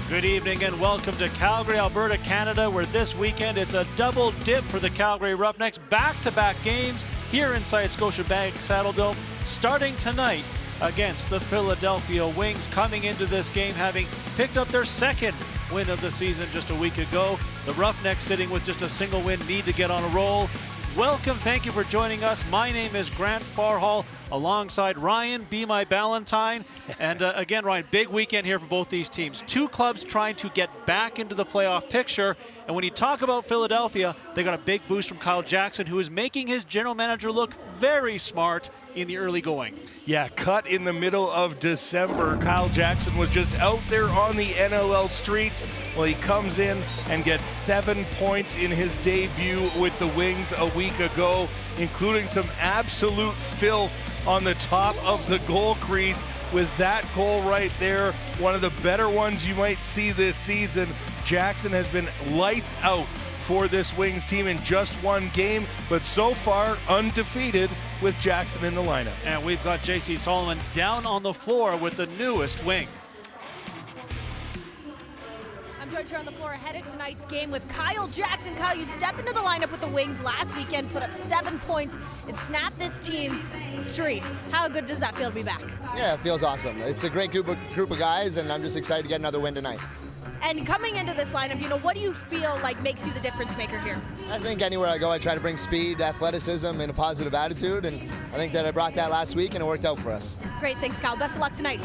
Good evening and welcome to Calgary, Alberta, Canada, where this weekend it's a double dip for the Calgary Roughnecks. Back-to-back games here inside Scotiabank Saddledome, starting tonight against the Philadelphia Wings, coming into this game having picked up their second win of the season just a week ago. The Roughnecks sitting with just a single win, need to get on a roll. Welcome, thank you for joining us. My name is Grant Farhall, alongside Ryan, Be My Valentine. And again, Ryan, big weekend here for both these teams. Two clubs trying to get back into the playoff picture. And when you talk about Philadelphia, they got a big boost from Kyle Jackson, who is making his general manager look very smart in the early going. Yeah, cut in the middle of December. Kyle Jackson was just out there on the NLL streets. Well, he comes in and gets 7 points in his debut with the Wings a week ago, including some absolute filth on the top of the goal crease. With that goal right there, one of the better ones you might see this season. Jackson has been lights out for this Wings team in just one game, but so far undefeated with Jackson in the lineup. And we've got J.C. Solomon down on the floor with the newest Wing. I'm joined here on the floor ahead of tonight's game with Kyle Jackson. Kyle, you step into the lineup with the Wings last weekend, put up 7 points, and snapped this team's streak. How good does that feel to be back? Yeah, it feels awesome. It's a great group of guys, and I'm just excited to get another win tonight. And coming into this lineup, what do you feel like makes you the difference maker here? I think anywhere I go, I try to bring speed, athleticism, and a positive attitude, and I think that I brought that last week, and it worked out for us. Great, thanks, Kyle. Best of luck tonight.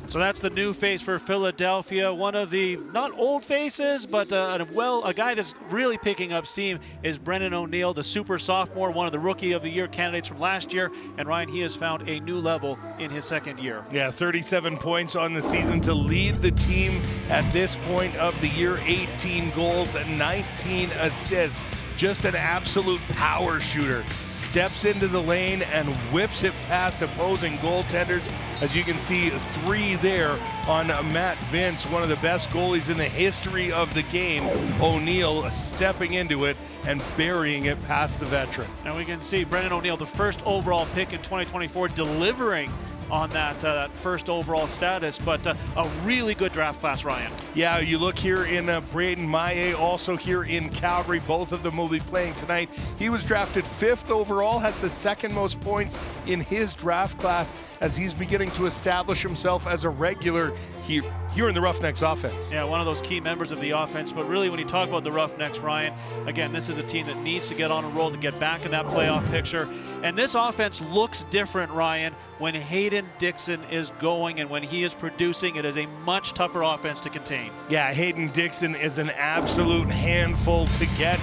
So that's the new face for Philadelphia. One of the, not old faces, but a guy that's really picking up steam is Brennan O'Neill, the super sophomore, one of the Rookie of the Year candidates from last year. And Ryan, he has found a new level in his second year. Yeah, 37 points on the season to lead the team at this point of the year. 18 goals and 19 assists. Just an absolute power shooter. Steps into the lane and whips it past opposing goaltenders. As you can see, 3 there on Matt Vince, one of the best goalies in the history of the game. O'Neill stepping into it and burying it past the veteran. Now we can see Brennan O'Neill, the first overall pick in 2024, delivering on that first overall status, but a really good draft class, Ryan. Yeah, you look here in Braden Maillet, also here in Calgary. Both of them will be playing tonight. He was drafted 5th overall, has the second most points in his draft class as he's beginning to establish himself as a regular here in the Roughnecks offense. Yeah, one of those key members of the offense, but really when you talk about the Roughnecks, Ryan, again, this is a team that needs to get on a roll to get back in that playoff picture. And this offense looks different, Ryan, when Hayden Dixon is going and when he is producing. It is a much tougher offense to contain. Yeah, Hayden Dixon is an absolute handful to get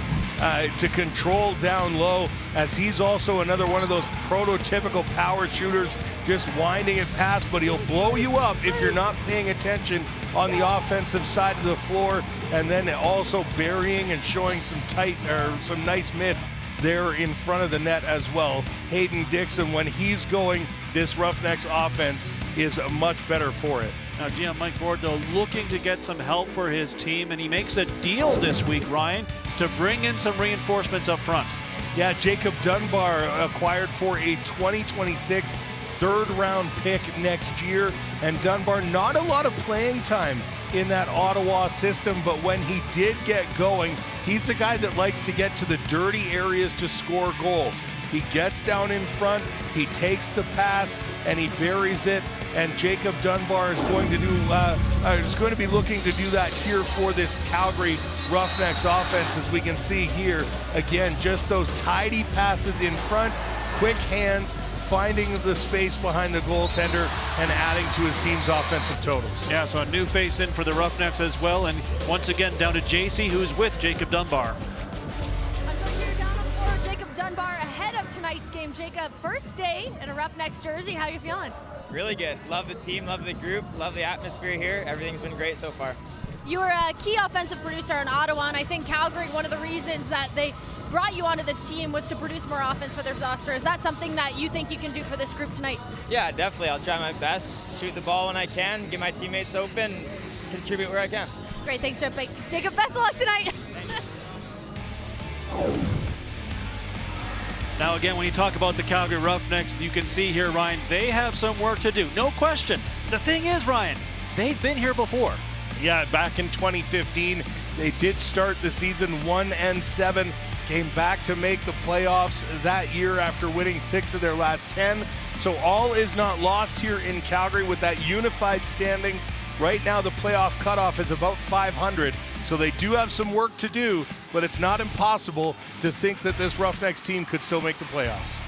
to control down low, as he's also another one of those prototypical power shooters, just winding it past, but he'll blow you up if you're not paying attention on the offensive side of the floor, and then also burying and showing some nice mitts there in front of the net as well. Hayden Dixon, when he's going, this Roughnecks offense is much better for it. Now GM Mike Bordeaux looking to get some help for his team, and he makes a deal this week, Ryan, to bring in some reinforcements up front. Yeah, Jacob Dunbar acquired for a 2026 third-round pick next year, and Dunbar, not a lot of playing time in that Ottawa system, but when he did get going, he's the guy that likes to get to the dirty areas to score goals. He gets down in front, he takes the pass, and he buries it. And Jacob Dunbar is going to be looking to do that here for this Calgary Roughnecks offense, as we can see here. Again, just those tidy passes in front, quick hands, finding the space behind the goaltender and adding to his team's offensive totals. Yeah, so a new face in for the Roughnecks as well, and once again down to JC, who's with Jacob Dunbar. I'm joined here down on the floor, Jacob Dunbar, ahead of tonight's game. Jacob, first day in a Roughnecks jersey. How you feeling? Really good. Love the team, love the group, love the atmosphere here. Everything's been great so far. You were a key offensive producer in Ottawa, and I think Calgary, one of the reasons that they brought you onto this team was to produce more offense for their roster. Is that something that you think you can do for this group tonight? Yeah, definitely. I'll try my best, shoot the ball when I can, get my teammates open, contribute where I can. Great, thanks, Jacob. Best of luck tonight. Now again, when you talk about the Calgary Roughnecks, you can see here, Ryan, they have some work to do. No question. the thing is, Ryan, they've been here before. Yeah, back in 2015, they did start the season 1-7, came back to make the playoffs that year after winning 6 of their last 10. So all is not lost here in Calgary with that unified standings. Right now, the playoff cutoff is about 500, so they do have some work to do, but it's not impossible to think that this Roughnecks team could still make the playoffs.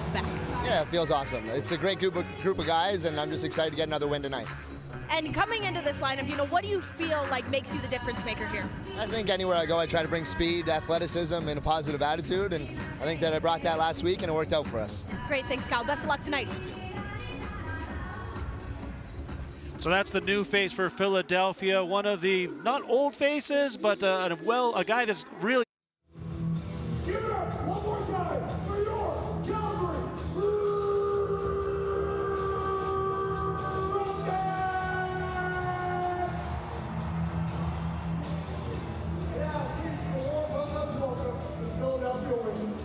back? Yeah, it feels awesome. It's a great group of guys, and I'm just excited to get another win tonight. And coming into this lineup, what do you feel like makes you the difference maker here? I think anywhere I go, I try to bring speed, athleticism, and a positive attitude, and I think that I brought that last week, and it worked out for us. Great, thanks, Kyle. Best of luck tonight. So that's the new face for Philadelphia. One of the not old faces, but a guy that's really. Give it up one more time for your Calgary Roughnecks! Yeah, here's your warm-up. Welcome to the Philadelphia Wings.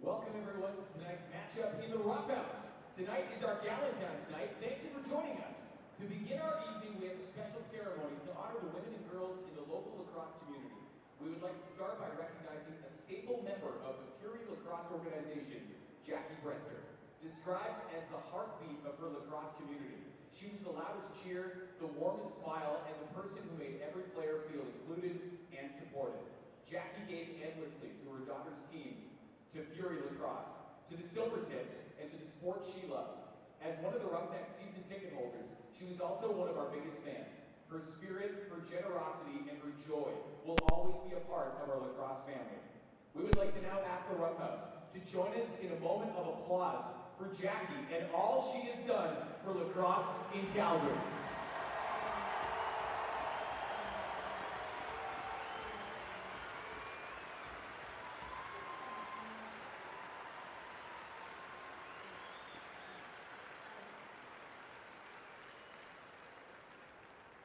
Welcome everyone to tonight's matchup in the Roughnecks. Tonight is our Galentine's night. Thank you for joining us. To begin our evening, we have a special ceremony to honor the women and girls in the local lacrosse community. We would like to start by recognizing a staple member of the Fury Lacrosse organization, Jackie Bretzer. Described as the heartbeat of her lacrosse community, she was the loudest cheer, the warmest smile, and the person who made every player feel included and supported. Jackie gave endlessly to her daughter's team, to Fury Lacrosse, to the Silvertips, and to the sport she loved. As one of the Roughnecks season ticket holders, she was also one of our biggest fans. Her spirit, her generosity, and her joy will always be a part of our lacrosse family. We would like to now ask the Roughnecks to join us in a moment of applause for Jackie and all she has done for lacrosse in Calgary.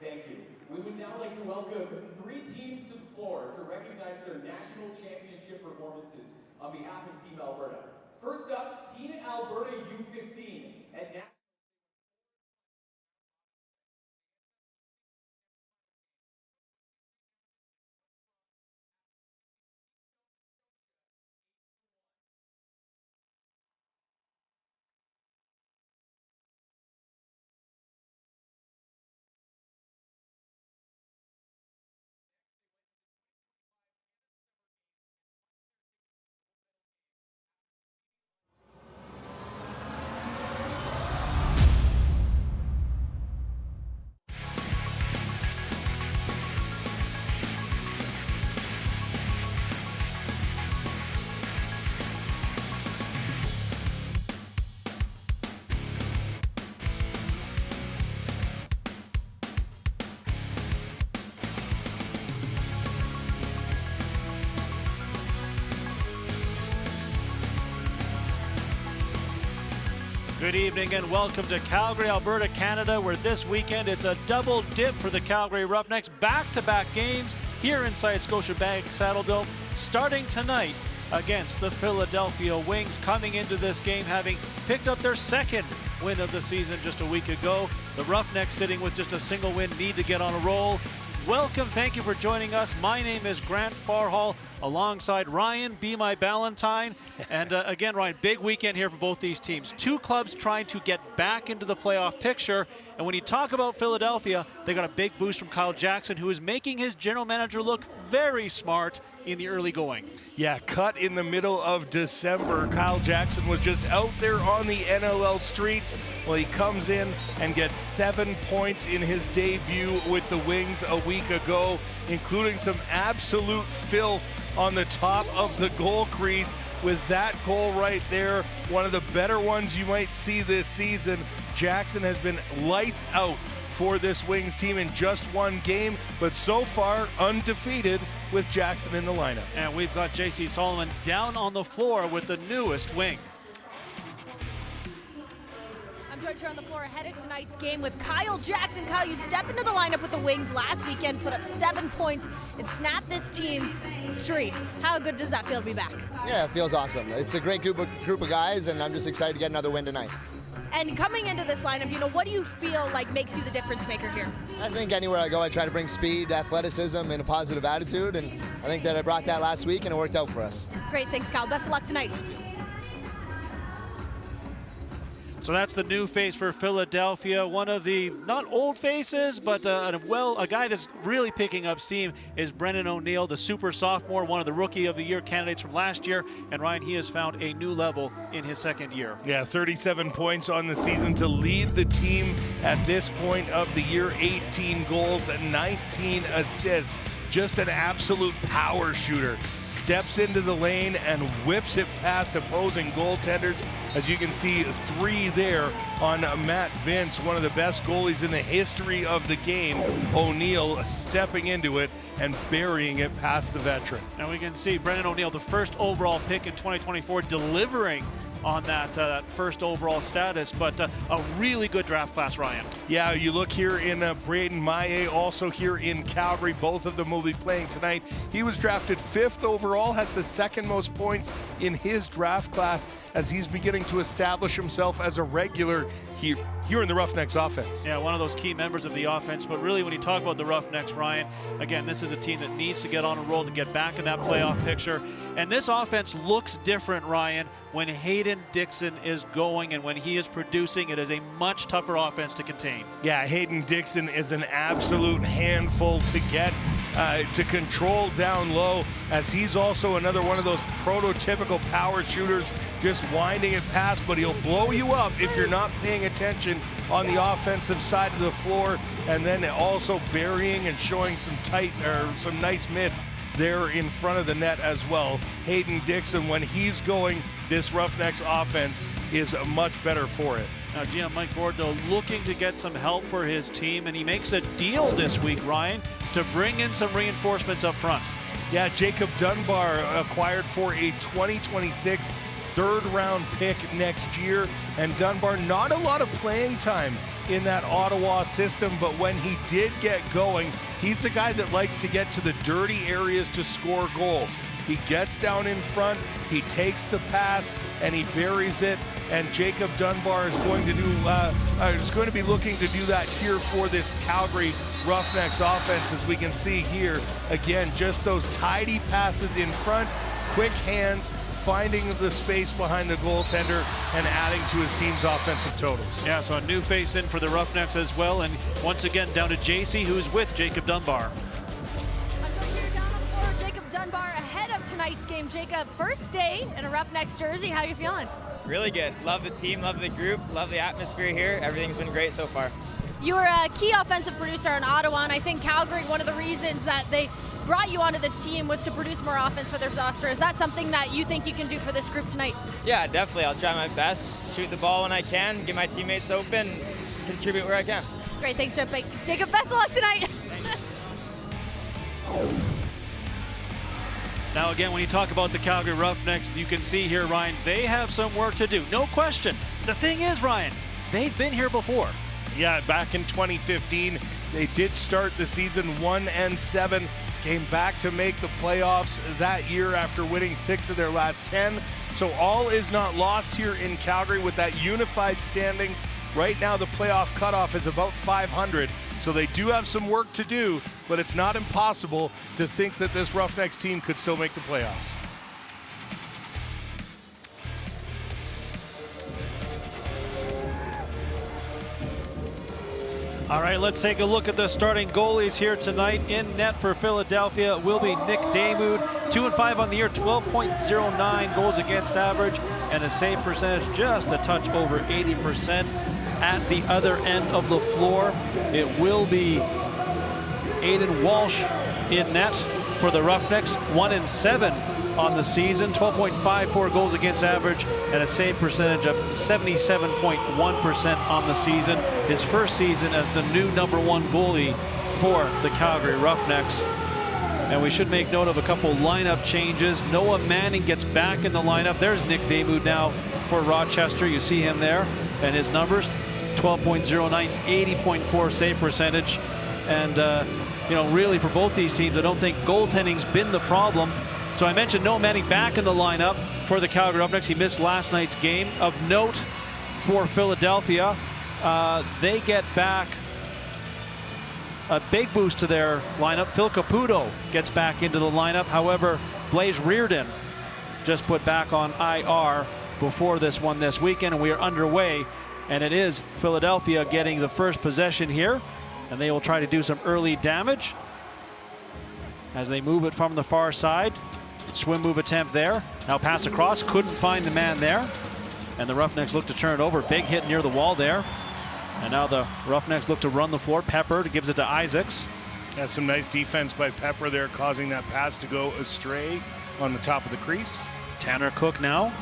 Thank you. We would now like to welcome 3 teams to the floor to recognize their national championship performances on behalf of Team Alberta. First up, Team Alberta U15 at national. Good evening and welcome to Calgary, Alberta, Canada, where this weekend it's a double dip for the Calgary Roughnecks. Back-to-back games here inside Scotiabank Saddledome, starting tonight against the Philadelphia Wings, coming into this game having picked up their second win of the season just a week ago. The Roughnecks sitting with just a single win, need to get on a roll. Welcome, thank you for joining us. My name is Grant Farhall, alongside Ryan, Be My Ballantyne. And again, Ryan, big weekend here for both these teams. 2 clubs trying to get back into the playoff picture. And when you talk about Philadelphia, they got a big boost from Kyle Jackson, who is making his general manager look very smart in the early going. Yeah, cut in the middle of December. Kyle Jackson was just out there on the NLL streets. Well, he comes in and gets 7 points in his debut with the Wings a week ago, including some absolute filth on the top of the goal crease. With that goal right there, one of the better ones you might see this season. Jackson has been lights out for this Wings team in just 1 game, but so far undefeated with Jackson in the lineup. And we've got J.C. Solomon down on the floor with the newest Wing. I'm Joined here on the floor ahead of tonight's game with Kyle Jackson. Kyle, you step into the lineup with the Wings last weekend, put up 7 points, and snapped this team's streak. How good does that feel to be back? Yeah, it feels awesome. It's a great group of guys, and I'm just excited to get another win tonight. And coming into this lineup, what do you feel like makes you the difference maker here? I think anywhere I go, I try to bring speed, athleticism, and a positive attitude, and I think that I brought that last week, and it worked out for us. Great, thanks, Kyle. Best of luck tonight. So that's the new face for Philadelphia. One of the not old faces, but a guy that's really picking up steam is Brennan O'Neill, the super sophomore, one of the Rookie of the Year candidates from last year. And Ryan, he has found a new level in his second year. Yeah, 37 points on the season to lead the team at this point of the year. 18 goals and 19 assists. Just an absolute power shooter. Steps into the lane and whips it past opposing goaltenders. As you can see, 3 there on Matt Vince, one of the best goalies in the history of the game. O'Neill stepping into it and burying it past the veteran. And we can see Brennan O'Neill, the first overall pick in 2024, delivering on that first overall status, but a really good draft class, Ryan. Yeah, you look here in Braden Maillet, also here in Calgary. Both of them will be playing tonight. He was drafted 5th overall, has the second most points in his draft class as he's beginning to establish himself as a regular here in the Roughnecks offense. Yeah, one of those key members of the offense. But really, when you talk about the Roughnecks, Ryan, again, this is a team that needs to get on a roll to get back in that playoff picture. And this offense looks different, Ryan, when Hayden Dixon is going and when he is producing. It is a much tougher offense to contain. Yeah, Hayden Dixon is an absolute handful to get to control down low, as he's also another one of those prototypical power shooters, just winding it past, but he'll blow you up if you're not paying attention on the offensive side of the floor, and then also burying and showing some nice mitts there in front of the net as well. Hayden Dixon, when he's going, this Roughnecks offense is much better for it. Now, GM Mike Bordeaux looking to get some help for his team, and he makes a deal this week, Ryan, to bring in some reinforcements up front. Yeah, Jacob Dunbar acquired for a 2026 third-round pick next year, and Dunbar, not a lot of playing time in that Ottawa system, but when he did get going, he's the guy that likes to get to the dirty areas to score goals. He gets down in front, he takes the pass, and he buries it. And Jacob Dunbar is going to be looking to do that here for this Calgary Roughnecks offense, as we can see here. Again, just those tidy passes in front, quick hands, finding the space behind the goaltender and adding to his team's offensive totals. Yeah, so a new face in for the Roughnecks as well, and once again down to JC, who's with Jacob Dunbar. Down on the floor, Jacob Dunbar ahead of tonight's game. Jacob, first day in a Roughnecks jersey. How you feeling? Really good. Love the team, love the group, love the atmosphere here. Everything's been great so far. You were a key offensive producer in Ottawa, and I think Calgary, one of the reasons that they brought you onto this team was to produce more offense for their roster. Is that something that you think you can do for this group tonight? Yeah, definitely. I'll try my best, shoot the ball when I can, get my teammates open, contribute where I can. Great, thanks, Jacob. Best of luck tonight. Now again, when you talk about the Calgary Roughnecks, you can see here, Ryan, they have some work to do, no question. The thing is, Ryan, they've been here before. Yeah, back in 2015, they did start the season 1-7, came back to make the playoffs that year after winning 6 of their last 10. So all is not lost here in Calgary with that unified standings. Right now, the playoff cutoff is about 500. So they do have some work to do, but it's not impossible to think that this Roughnecks team could still make the playoffs. All right, let's take a look at the starting goalies here tonight. In net for Philadelphia will be Nick Damoud, 2-5 on the year, 12.09 goals against average, and a save percentage just a touch over 80%. At the other end of the floor, it will be Aiden Walsh in net for the Roughnecks, 1-7 on the season, 12.54 goals against average, and a save percentage of 77.1% on the season. His first season as the new #1 goalie for the Calgary Roughnecks. And we should make note of a couple lineup changes. Noah Manning gets back in the lineup. There's Nick Damoud now for Rochester. You see him there and his numbers. 12.09, 80.4 save percentage. And, you know, really for both these teams, I don't think goaltending's been the problem. So I mentioned Noah Manning back in the lineup for the Calgary Roughnecks. He missed last night's game. Of note for Philadelphia, they get back a big boost to their lineup. Phil Caputo gets back into the lineup. However, Blaze Reardon just put back on IR before this one this weekend, and we are underway. And it is Philadelphia getting the first possession here, and they will try to do some early damage as they move it from the far side. Swim move attempt there. Now pass across, couldn't find the man there. And the Roughnecks look to turn it over. Big hit near the wall there. And now the Roughnecks look to run the floor. Pepper gives it to Isaacs. Yeah, some nice defense by Pepper there, causing that pass to go astray on the top of the crease. Tanner Cook now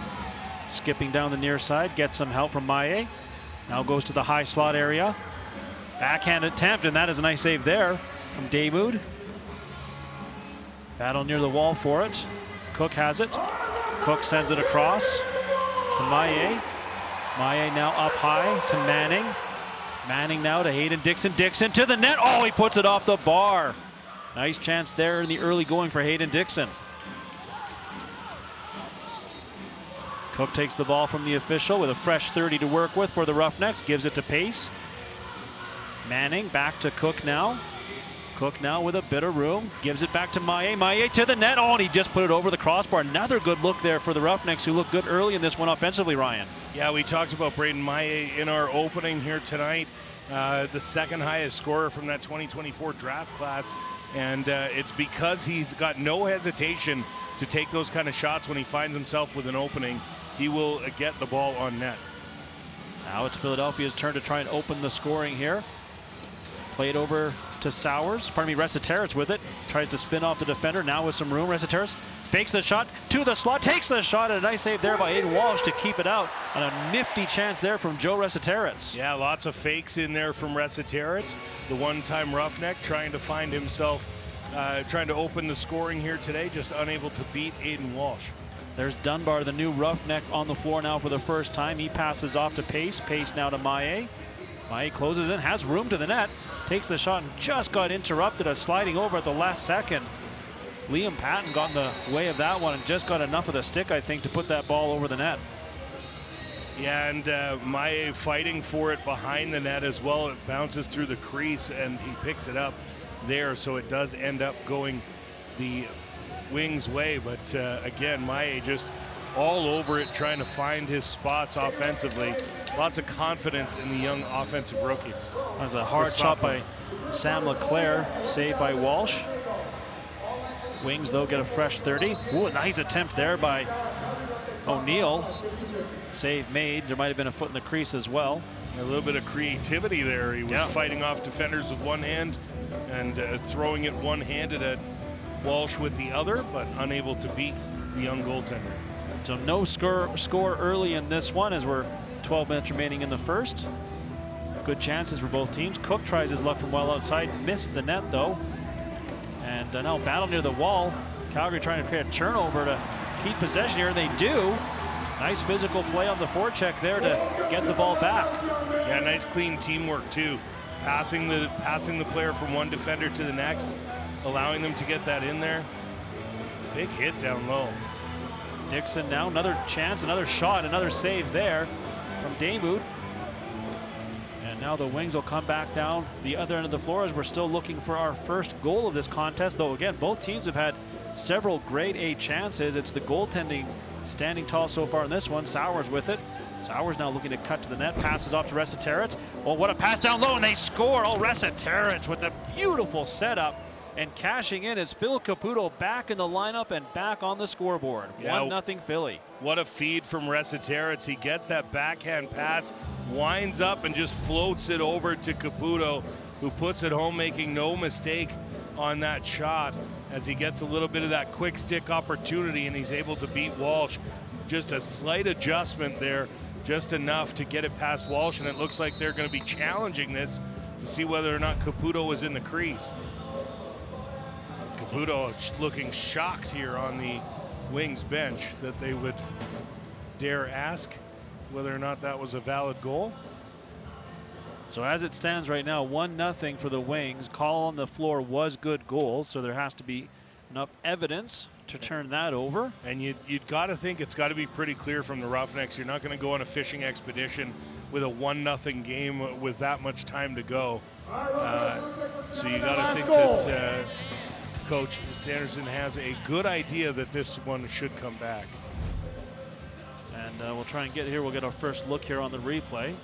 skipping down the near side, gets some help from Maillet. Now goes to the high slot area. Backhand attempt, and that is a nice save there from Damoud. Battle near the wall for it. Cook has it. Cook sends it across to Maillet. Maillet now up high to Manning. Manning now to Hayden Dixon. Dixon to the net. Oh, he puts it off the bar. Nice chance there in the early going for Hayden Dixon. Cook takes the ball from the official with a fresh 30 to work with for the Roughnecks. Gives it to Pace. Manning back to Cook now. Cook now with a bit of room. Gives it back to Maillet. Maillet to the net. Oh, and he just put it over the crossbar. Another good look there for the Roughnecks, who looked good early in this one offensively, Ryan. Yeah, we talked about Braden Maillet in our opening here tonight. The second highest scorer from that 2024 draft class. And it's because he's got no hesitation to take those kind of shots when he finds himself with an opening. He will get the ball on net. Now it's Philadelphia's turn to try and open the scoring here. Played over to Resetaritz with it. Tries to spin off the defender, now with some room. Resetaritz fakes the shot to the slot, takes the shot, and a nice save there by Aiden Walsh to keep it out. And a nifty chance there from Joe Resetaritz. Yeah, lots of fakes in there from Resetaritz. The one-time Roughneck trying to find himself, trying to open the scoring here today, just unable to beat Aiden Walsh. There's Dunbar, the new Roughneck, on the floor now for the first time. He passes off to Pace. Pace now to Maillet. Maillet closes in, has room to the net, takes the shot and just got interrupted. A sliding over at the last second. Liam Patton got in the way of that one and just got enough of the stick, I think, to put that ball over the net. Yeah, and Maillet fighting for it behind the net as well. It bounces through the crease and he picks it up there, so it does end up going the Wings' way. But again, Maillet just all over it, trying to find his spots offensively. Lots of confidence in the young offensive rookie. That was a hard shot by Sam LeClaire, saved by Walsh. Wings, though, get a fresh 30. Ooh, a nice attempt there by O'Neill. Save made. There might have been a foot in the crease as well. A little bit of creativity there. He was fighting off defenders with one hand and throwing it one-handed at Walsh with the other, but unable to beat the young goaltender. So no score early in this one, as we're 12 minutes remaining in the first. Good chances for both teams. Cook tries his luck from well outside, missed the net though. And now battle near the wall. Calgary trying to create a turnover to keep possession here, and they do. Nice physical play on the forecheck there to get the ball back. Yeah, nice clean teamwork too. Passing the player from one defender to the next, allowing them to get that in there. Big hit down low. Dixon now, another chance, another shot, another save there from Damoud. And now the Wings will come back down the other end of the floor as we're still looking for our first goal of this contest. Though again, both teams have had several grade A chances. It's the goaltending standing tall so far in this one. Sowers with it. Sowers now looking to cut to the net, passes off to Resetaritz. Oh, what a pass down low, and they score. Oh, Resetaritz with a beautiful setup. And cashing in is Phil Caputo back in the lineup and back on the scoreboard. 1-0 Philly. What a feed from Resetaritz. He gets that backhand pass, winds up and just floats it over to Caputo, who puts it home, making no mistake on that shot as he gets a little bit of that quick stick opportunity, and he's able to beat Walsh. Just a slight adjustment there, just enough to get it past Walsh, and it looks like they're going to be challenging this to see whether or not Caputo was in the crease. Caputo looking shocked here on the Wings bench that they would dare ask whether or not that was a valid goal. So as it stands right now, 1-0 for the Wings. Call on the floor was good goal, so there has to be enough evidence to turn that over. And you'd got to think it's got to be pretty clear from the Roughnecks. You're not going to go on a fishing expedition with a 1-0 game with that much time to go. So you got to think that Coach Sanderson has a good idea that this one should come back. And we'll try and get here. We'll get our first look here on the replay.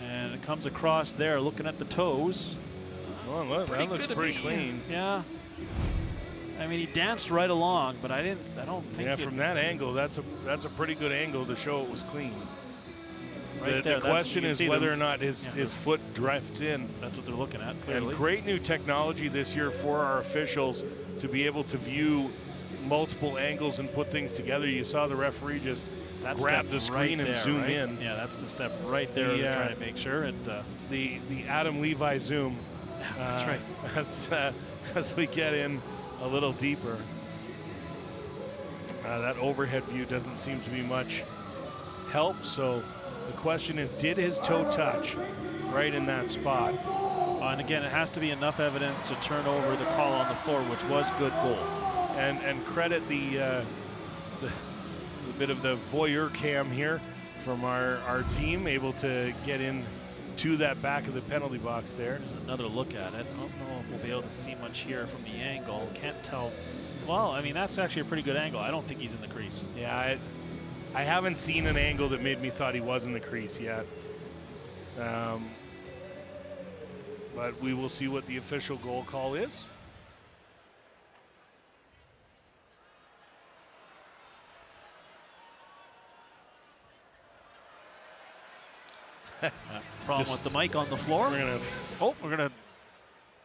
And it comes across there, looking at the toes. Oh, look, that looks pretty clean. Yeah. I mean, he danced right along, but I don't think. Yeah, from that angle, that's a pretty good angle to show it was clean. Right there. The question is whether or not his foot drifts in. That's what they're looking at, clearly. And great new technology this year for our officials to be able to view multiple angles and put things together. You saw the referee just grab the screen and zoom in. Yeah, that's the step right there. They're trying to make sure. And the Adam Levi zoom. That's right. As we get in a little deeper. That overhead view doesn't seem to be much help. So the question is, did his toe touch right in that spot? And again, it has to be enough evidence to turn over the call on the floor, which was good goal. And credit the bit of the voyeur cam here from our team, able to get in to that back of the penalty box there. There's another look at it. I don't know if we'll be able to see much here from the angle. Can't tell. Well, I mean, that's actually a pretty good angle. I don't think he's in the crease. Yeah, I haven't seen an angle that made me thought he was in the crease yet. But we will see what the official goal call is. Problem with the mic on the floor. We're gonna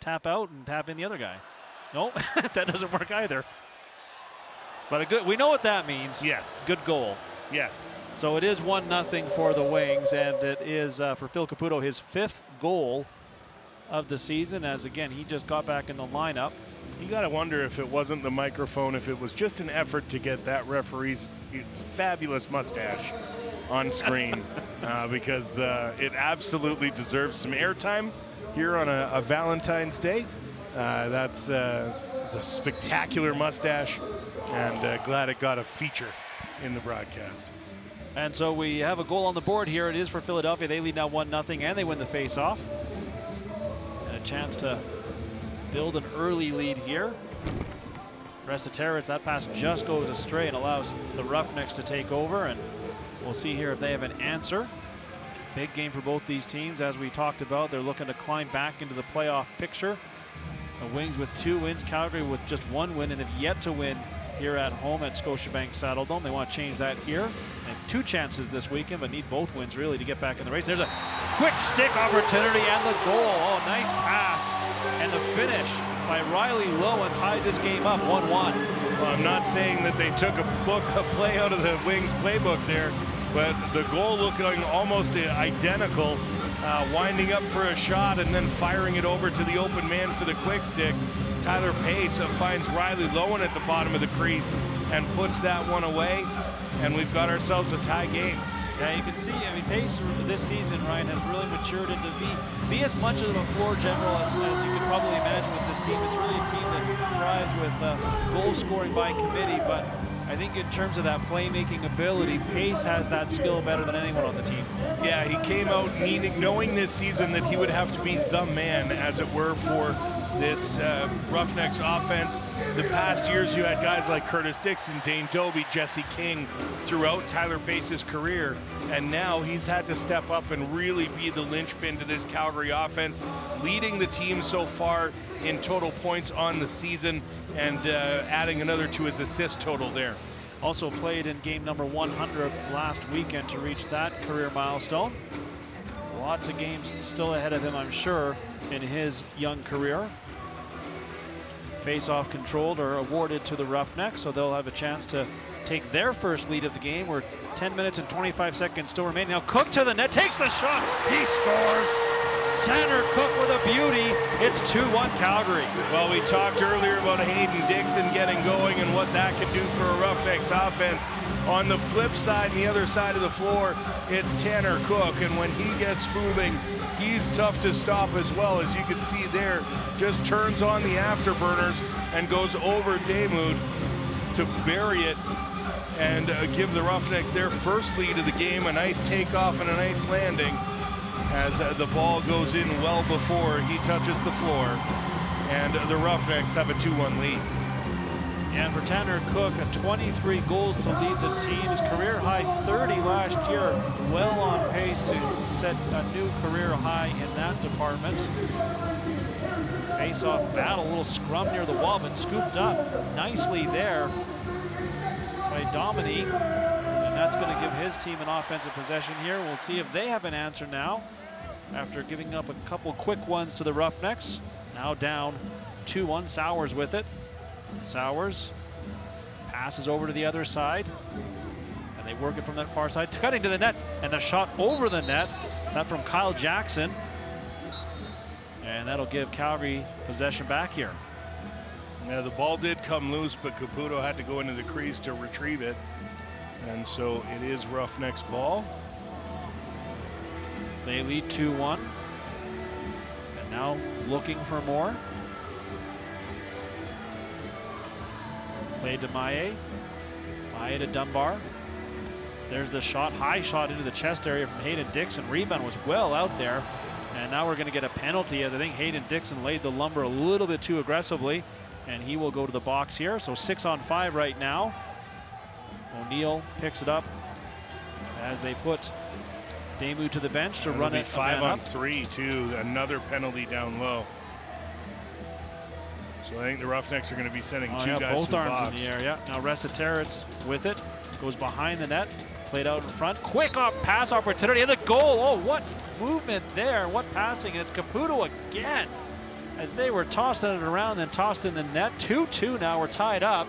tap out and tap in the other guy. Nope, that doesn't work either. But a good. We know what that means. Yes. Good goal. Yes. So it is 1-0 for the Wings, and it is for Phil Caputo his 5th goal of the season. As again, he just got back in the lineup. You got to wonder if it wasn't the microphone, if it was just an effort to get that referee's fabulous mustache on screen, because it absolutely deserves some airtime here on a Valentine's Day. That's a spectacular mustache, and glad it got a feature in the broadcast. And so we have a goal on the board here. It is for Philadelphia. They lead now 1-0, and they win the face-off. And a chance to build an early lead here. Rest of Terrence, that pass just goes astray and allows the Roughnecks to take over. And we'll see here if they have an answer. Big game for both these teams. As we talked about, they're looking to climb back into the playoff picture. The Wings with 2 wins, Calgary with just 1 win, and have yet to win here at home at Scotiabank Saddledome. They want to change that here. And 2 chances this weekend, but need both wins really to get back in the race. There's a quick stick opportunity and the goal. Oh, nice pass. And the finish by Riley Lowen ties this game up 1-1. Well, I'm not saying that they took a play out of the Wings playbook there, but the goal looking almost identical, winding up for a shot and then firing it over to the open man for the quick stick. Tyler Pace finds Riley Lowen at the bottom of the crease and puts that one away, and we've got ourselves a tie game. Yeah, you can see, I mean, Pace this season, Ryan, has really matured into be as much of a floor general as you can probably imagine with this team. It's really a team that thrives with goal scoring by committee, but I think in terms of that playmaking ability, Pace has that skill better than anyone on the team. Yeah, he came out knowing this season that he would have to be the man, as it were, for this Roughnecks offense. The past years, you had guys like Curtis Dixon, Dane Doby, Jesse King throughout Tyler Pace's career, and now he's had to step up and really be the linchpin to this Calgary offense, leading the team so far in total points on the season, and adding another to his assist total there. Also played in game number 100 last weekend to reach that career milestone. Lots of games still ahead of him, I'm sure, in his young career. Face-off controlled or awarded to the Roughnecks, so they'll have a chance to take their first lead of the game. We're 10 minutes and 25 seconds still remaining. Now Cook to the net, takes the shot, he scores. Tanner Cook with a beauty. It's 2-1 Calgary. Well, we talked earlier about Hayden Dixon getting going and what that could do for a Roughnecks offense. On the flip side, the other side of the floor, it's Tanner Cook, and when he gets moving, he's tough to stop as well. As you can see there, just turns on the afterburners and goes over Damoud to bury it and give the Roughnecks their first lead of the game. A nice takeoff and a nice landing as the ball goes in well before he touches the floor, and the Roughnecks have a 2-1 lead. And for Tanner Cook, 23 goals to lead the team's career high 30 last year. Well on pace to set a new career high in that department. Face-off battle, a little scrum near the wall, but scooped up nicely there by Dominique. And that's going to give his team an offensive possession here. We'll see if they have an answer now after giving up a couple quick ones to the Roughnecks. Now down 2-1, Sowers with it. Sowers passes over to the other side, and they work it from that far side, cutting to the net, and a shot over the net. That from Kyle Jackson, and that'll give Calgary possession back here. Yeah, the ball did come loose, but Caputo had to go into the crease to retrieve it, and so it is Roughnecks ball. They lead 2-1, and now looking for more. Played to Maillet. Maillet to Dunbar. There's the shot, high shot into the chest area from Hayden Dixon. Rebound was well out there. And now we're going to get a penalty, as I think Hayden Dixon laid the lumber a little bit too aggressively. And he will go to the box here. So 6-on-5 right now. O'Neill picks it up as they put Damoud to the bench to run it. 5-on-3 too. Another penalty down low. So I think the Roughnecks are going to be sending two guys both to the arms box. in the air. Yeah. Now Resiteritz with it, goes behind the net, played out in front. Quick pass opportunity and the goal. Oh, what movement there! What passing! And it's Caputo again, as they were tossing it around and tossed in the net. 2-2 now. We're tied up,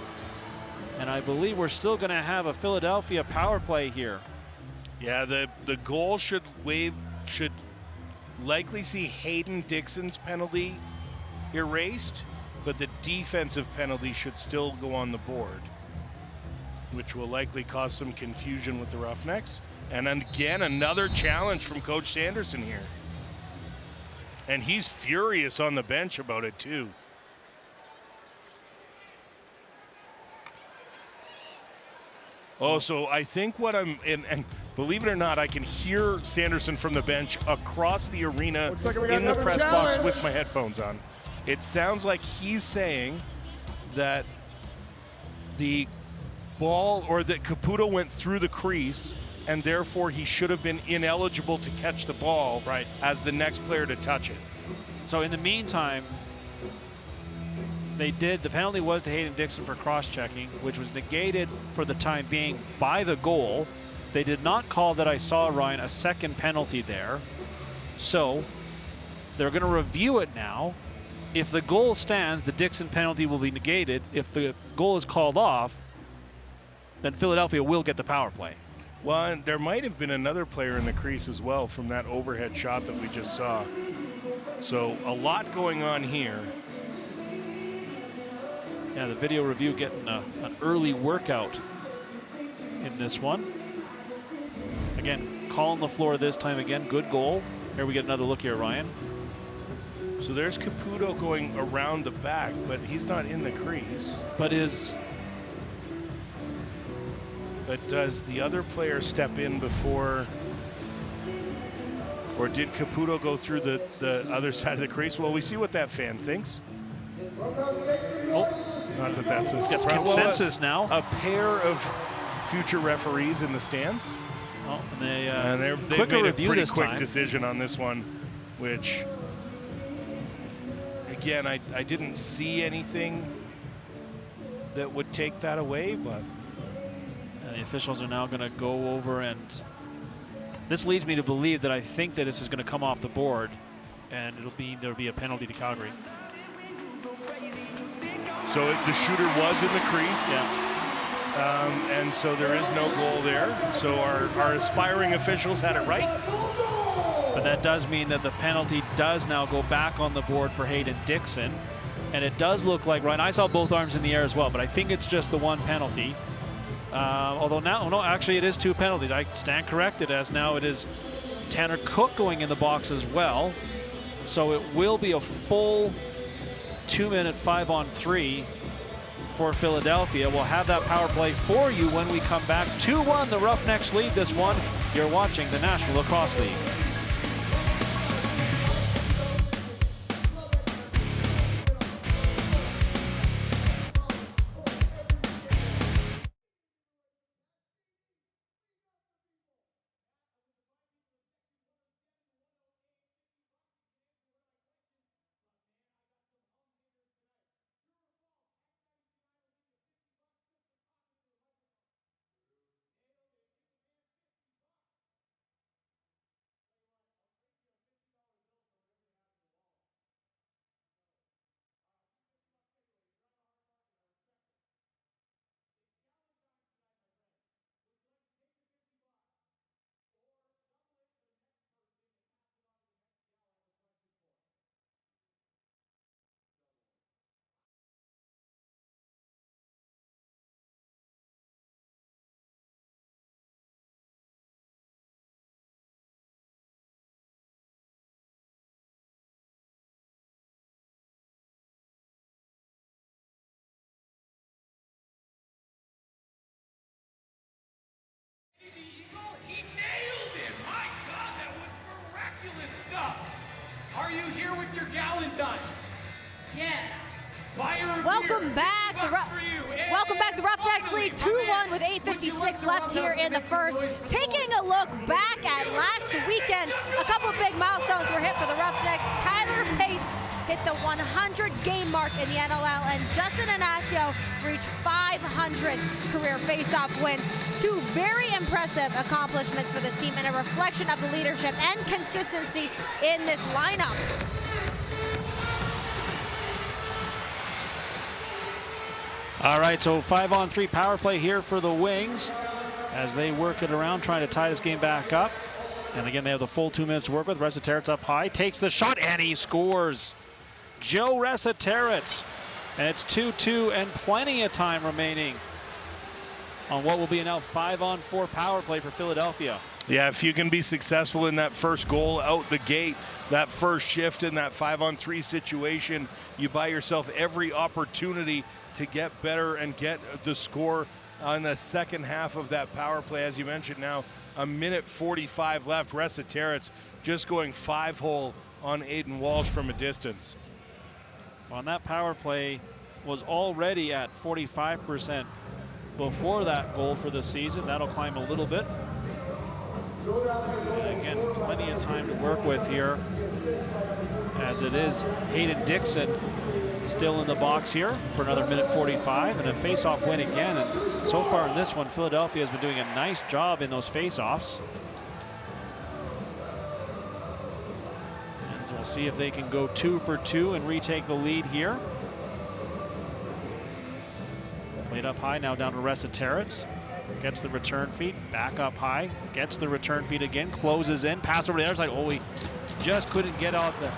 and I believe we're still going to have a Philadelphia power play here. Yeah, the goal should likely see Hayden Dixon's penalty erased, but the defensive penalty should still go on the board, which will likely cause some confusion with the Roughnecks. And again, another challenge from Coach Sanderson here. And he's furious on the bench about it too. Oh, so I think what I'm in, and believe it or not, I can hear Sanderson from the bench across the arena in the press box with my headphones on. It sounds like he's saying that the ball, or that Caputo went through the crease, and therefore he should have been ineligible to catch the ball as the next player to touch it. So in the meantime, the penalty was to Hayden Dixon for cross-checking, which was negated for the time being by the goal. They did not call, that I saw, Ryan, a second penalty there. So they're going to review it now. If the goal stands, the Dixon penalty will be negated. If the goal is called off, then Philadelphia will get the power play. Well, and there might have been another player in the crease as well from that overhead shot that we just saw. So a lot going on here. Yeah, the video review getting an early workout in this one. Again, call on the floor this time again. Good goal. Here we get another look here, Ryan. So there's Caputo going around the back, but he's not in the crease. But does the other player step in before, or did Caputo go through the other side of the crease? Well, we see what that fan thinks. Oh, not that that's gets consensus now. A pair of future referees in the stands. Oh, and they've made a pretty quick time. decision on this one, which, again, I didn't see anything that would take that away, but and the officials are now going to go over, and this leads me to believe that I think that this is going to come off the board, and there'll be a penalty to Calgary. So the shooter was in the crease. Yeah. And so there is no goal there. So our aspiring officials had it right. But that does mean that the penalty does now go back on the board for Hayden Dixon. And it does look like, Ryan, I saw both arms in the air as well, but I think it's just the one penalty. Although now, no, actually it is 2 penalties. I stand corrected, as now it is Tanner Cook going in the box as well. So it will be a full 2-minute 5-on-3 for Philadelphia. We'll have that power play for you when we come back. 2-1, the Roughnecks lead this one. You're watching the National Lacrosse League. Are you here with your Galentine? Yeah. Fire Welcome back. Welcome back. The Roughnecks lead 2-1 with 8:56 left here in the first. Taking a look back at last weekend, a couple of big milestones were hit for the Roughnecks. Tyler Pace hit the 100-game mark in the NLL, and Justin Anasio reached 500 career face-off wins. 2 very impressive accomplishments for this team, and a reflection of the leadership and consistency in this lineup. All right, so 5-on-3 power play here for the Wings as they work it around, trying to tie this game back up. And again, they have the full 2 minutes to work with. Resetarits up high, takes the shot, and he scores. Joe Resetarits. And it's 2-2 and plenty of time remaining on what will be a now 5-on-4 power play for Philadelphia. Yeah, if you can be successful in that first goal out the gate, that first shift in that 5-on-3 situation, you buy yourself every opportunity to get better and get the score on the second half of that power play. As you mentioned, now a minute 45 left. Resetarits just going 5-hole on Aiden Walsh from a distance. Well, and that power play was already at 45% before that goal for the season. That'll climb a little bit. And again, plenty of time to work with here, as it is Hayden Dixon still in the box here for another minute 45, and a face-off win again. And so far in this one, Philadelphia has been doing a nice job in those face-offs. And we'll see if they can go 2 for 2 and retake the lead here. Played up high, now down to Resetarits. Gets the return feed, back up high, gets the return feed again, closes in, pass over the other side. Oh, we just couldn't get out the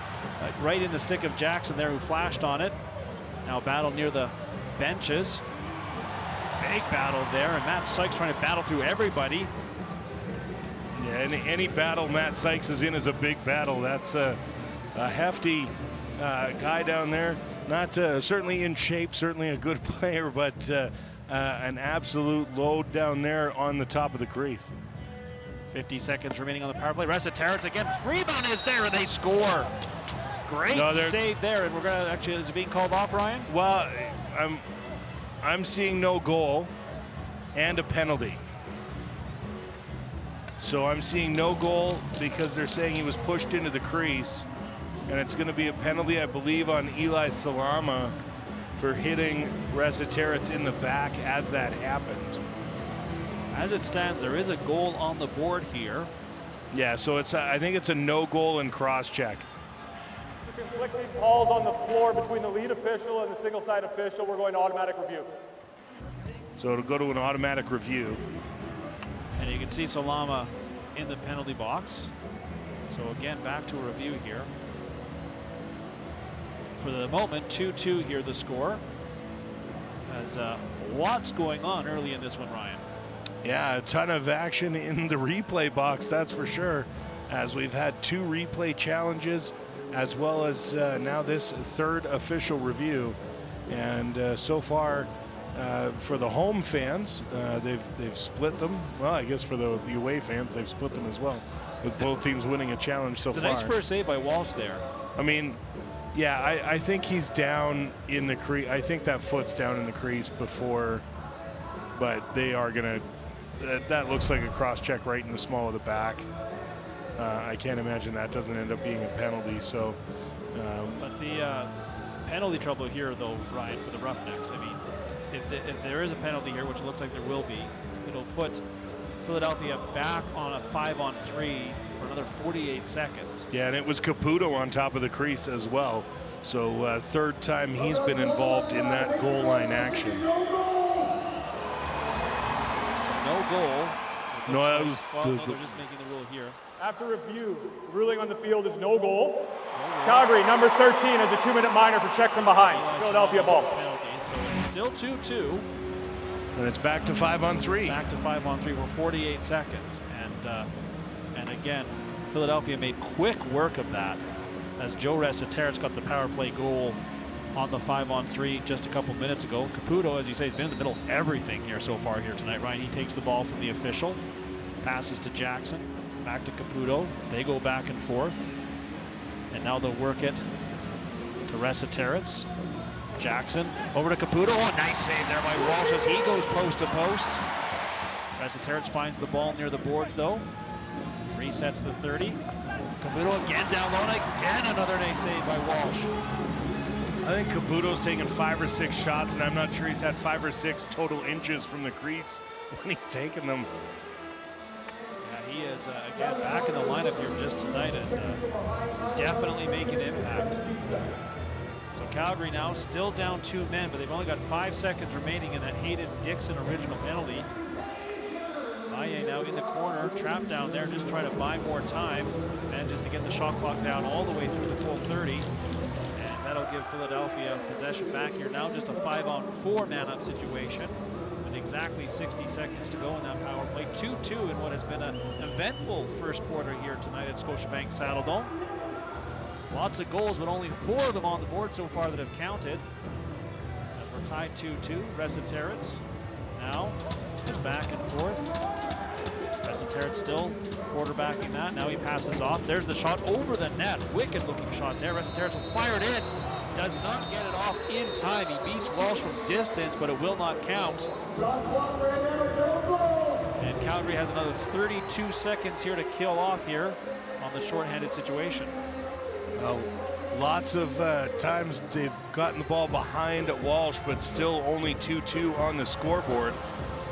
right in the stick of Jackson there, who flashed on it. Now battle near the benches. Big battle there, and Matt Sykes trying to battle through everybody. Yeah, any battle Matt Sykes is in is a big battle. That's a hefty guy down there. Not certainly in shape, certainly a good player, but an absolute load down there on the top of the crease. 50 seconds remaining on the power play. Resetarits again. Rebound is there, and they score. Great save there, and we're gonna actually, is it being called off, Ryan? Well, I'm seeing no goal and a penalty. So I'm seeing no goal because they're saying he was pushed into the crease, and it's going to be a penalty, I believe, on Eli Salama for hitting Resetarits in the back as that happened. As it stands, there is a goal on the board here. Yeah, so it's I think it's a no goal and cross check. Conflicting calls on the floor between the lead official and the single side official. We're going to automatic review. So it'll go to an automatic review. And you can see Salama in the penalty box. So again, back to a review here. For the moment, 2-2 here, the score. As lots going on early in this one, Ryan. Yeah, a ton of action in the replay box, that's for sure, as we've had 2 replay challenges, as well as now this third official review. And so far, for the home fans, they've split them. Well, I guess for the away fans, they've split them as well, with both teams winning a challenge so far. It's a nice first save by Walsh there. I mean, yeah, I think he's down in the crease. I think that foot's down in the crease before, but they are going to, that looks like a cross check right in the small of the back. I can't imagine that doesn't end up being a penalty. So, but the penalty trouble here, though, Ryan, for the Roughnecks, I mean, if there is a penalty here, which it looks like there will be, it'll put Philadelphia back on a 5-on-3 for another 48 seconds. Yeah, and it was Caputo on top of the crease as well. So third time he's been involved in that goal line action. So no goal. No, that was they're just making the rule here. After review, ruling on the field is no goal. Calgary, number 13, has a 2-minute minor for check from behind. Philadelphia ball. Penalty, so it's still 2-2. And it's back to 5-on-3. Back to 5-on-3 for 48 seconds. And again, Philadelphia made quick work of that as Joe Resiterit's got the power play goal on the 5-on-3 just a couple minutes ago. Caputo, as you say, has been in the middle of everything here so far here tonight. Ryan, he takes the ball from the official, passes to Jackson, back to Caputo. They go back and forth. And now they'll work it to Resiterit. Jackson over to Caputo. Oh, nice save there by Walsh as he goes post to post. Resiterit finds the ball near the boards though. Resets the 30. Caputo again down low, and again another nice save by Walsh. I think Caputo's taken 5 or 6 shots, and I'm not sure he's had 5 or 6 total inches from the crease when he's taken them. Yeah, he is again back in the lineup here just tonight and definitely making an impact. So Calgary now still down 2 men, but they've only got 5 seconds remaining in that Hayden-Dixon original penalty. Maye now in the corner, trapped down there, just trying to buy more time, and just to get the shot clock down all the way through the full 30. And that'll give Philadelphia possession back here. Now just a 5-on-4 man-up situation with exactly 60 seconds to go in that power play. 2-2 in what has been an eventful first quarter here tonight at Scotiabank Saddledome. Lots of goals, but only 4 of them on the board so far that have counted. As we're tied 2-2, Resiterit now is back and forth. Resiterit still quarterbacking that. Now he passes off. There's the shot over the net. Wicked looking shot there. Resiterit will fire it in. Does not get it off in time. He beats Walsh from distance, but it will not count. And Calgary has another 32 seconds here to kill off here on the shorthanded situation. Lots of times they've gotten the ball behind Walsh, but still only 2-2 on the scoreboard.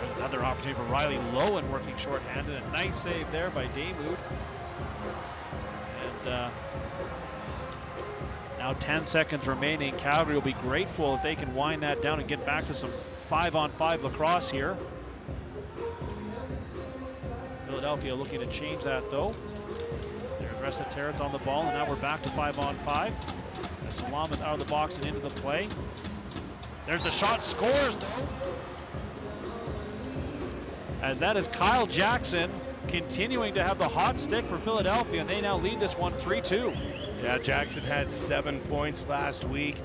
There's another opportunity for Riley Lowen working shorthanded. A nice save there by Damoud. And now 10 seconds remaining. Calgary will be grateful if they can wind that down and get back to some 5-on-5 lacrosse here. Philadelphia looking to change that though. There's Resiterit on the ball, and now we're back to 5-on-5. As Salam is out of the box and into the play. There's the shot, scores though. As that is Kyle Jackson continuing to have the hot stick for Philadelphia, and they now lead this one 3-2. Yeah, Jackson had 7 points last week,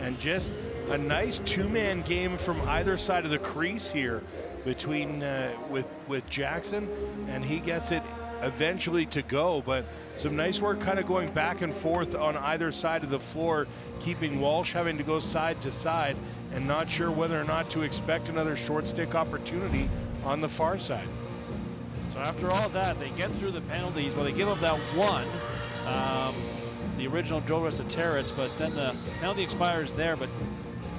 and just a nice 2-man game from either side of the crease here between with Jackson, and he gets it eventually to go, but some nice work kind of going back and forth on either side of the floor, keeping Walsh having to go side to side and not sure whether or not to expect another short stick opportunity on the far side. So after all that, they get through the penalties. Well, they give up that one, the original Joe Resiterit, but then the penalty expires there, but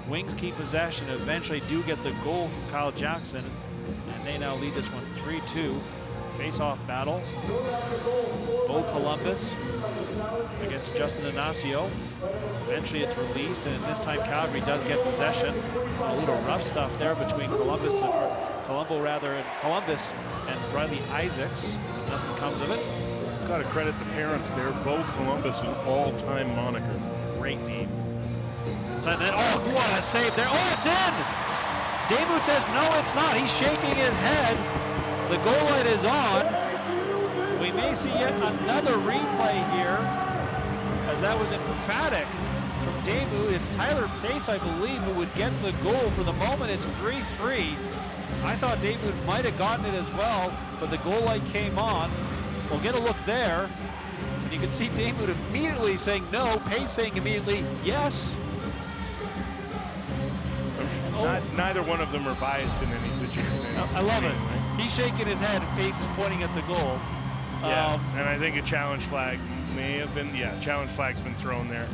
Wings keep possession, eventually do get the goal from Kyle Jackson, and they now lead this one 3-2. Face-off battle. Bo Columbus against Justin Inacio. Eventually it's released, and this time Calgary does get possession. A little rough stuff there between Columbus and Riley Isaacs. Nothing comes of it. Got to credit the parents there. Bo Columbus, an all-time moniker. Great name. So then, oh, what a save there. Oh, it's in! Damoud says, no, it's not. He's shaking his head. The goal light is on. We may see yet another replay here, as that was emphatic from Damoud. It's Tyler Pace, I believe, who would get the goal. For the moment, it's 3-3. I thought Damoud might have gotten it as well, but the goal light came on. We'll get a look there. And you can see Damoud immediately saying no, Pace saying immediately yes. Neither one of them are biased in any situation. I love it. He's shaking his head and Pace is pointing at the goal. Yeah, and I think a challenge flag may have been, challenge flag's been thrown there.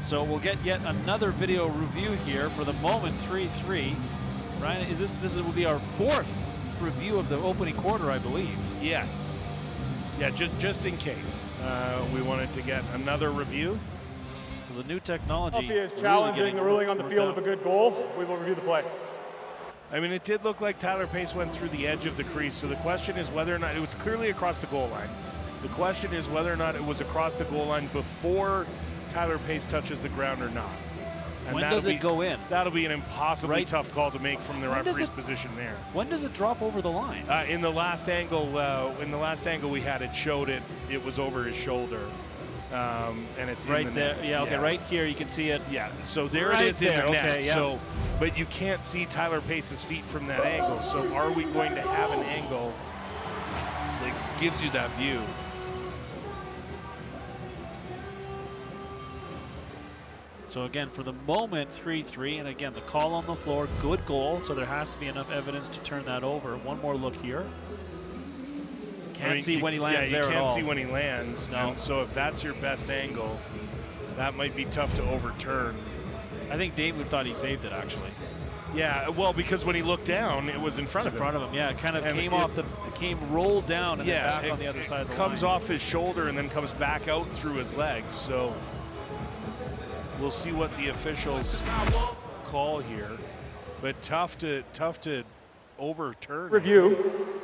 So we'll get yet another video review here. For the moment, 3-3. Ryan, this will be our fourth review of the opening quarter, I believe. Yes. Yeah, just in case. We wanted to get another review. So the new technology Philadelphia is challenging the ruling on the field of a good goal. We will review the play. I mean, it did look like Tyler Pace went through the edge of the crease, so the question is whether or not, it was clearly across the goal line. The question is whether or not it was across the goal line before Tyler Pace touches the ground or not. And when does it go in? That'll be an impossibly tough call to make from the referee's position there. When does it drop over the line? In the last angle, we had, it showed it was over his shoulder. And it's right in the there. net. Yeah, okay, right here you can see it. Yeah, so there right it is in the net. Okay, yeah. So, but you can't see Tyler Pace's feet from that angle. So are we going to have an angle that gives you that view? So again, for the moment, 3-3, and again, the call on the floor, good goal, so there has to be enough evidence to turn that over. One more look here. Can't see when he lands there at all. You can't see when he lands. No. And so if that's your best angle, that might be tough to overturn. I think Damoud thought he saved it, actually. Yeah, well, because when he looked down, it was in front of him. In front of him, yeah. It kind of rolled down and then back on the other side of the line. It comes off his shoulder and then comes back out through his legs. So we'll see what the officials call here. But tough to overturn.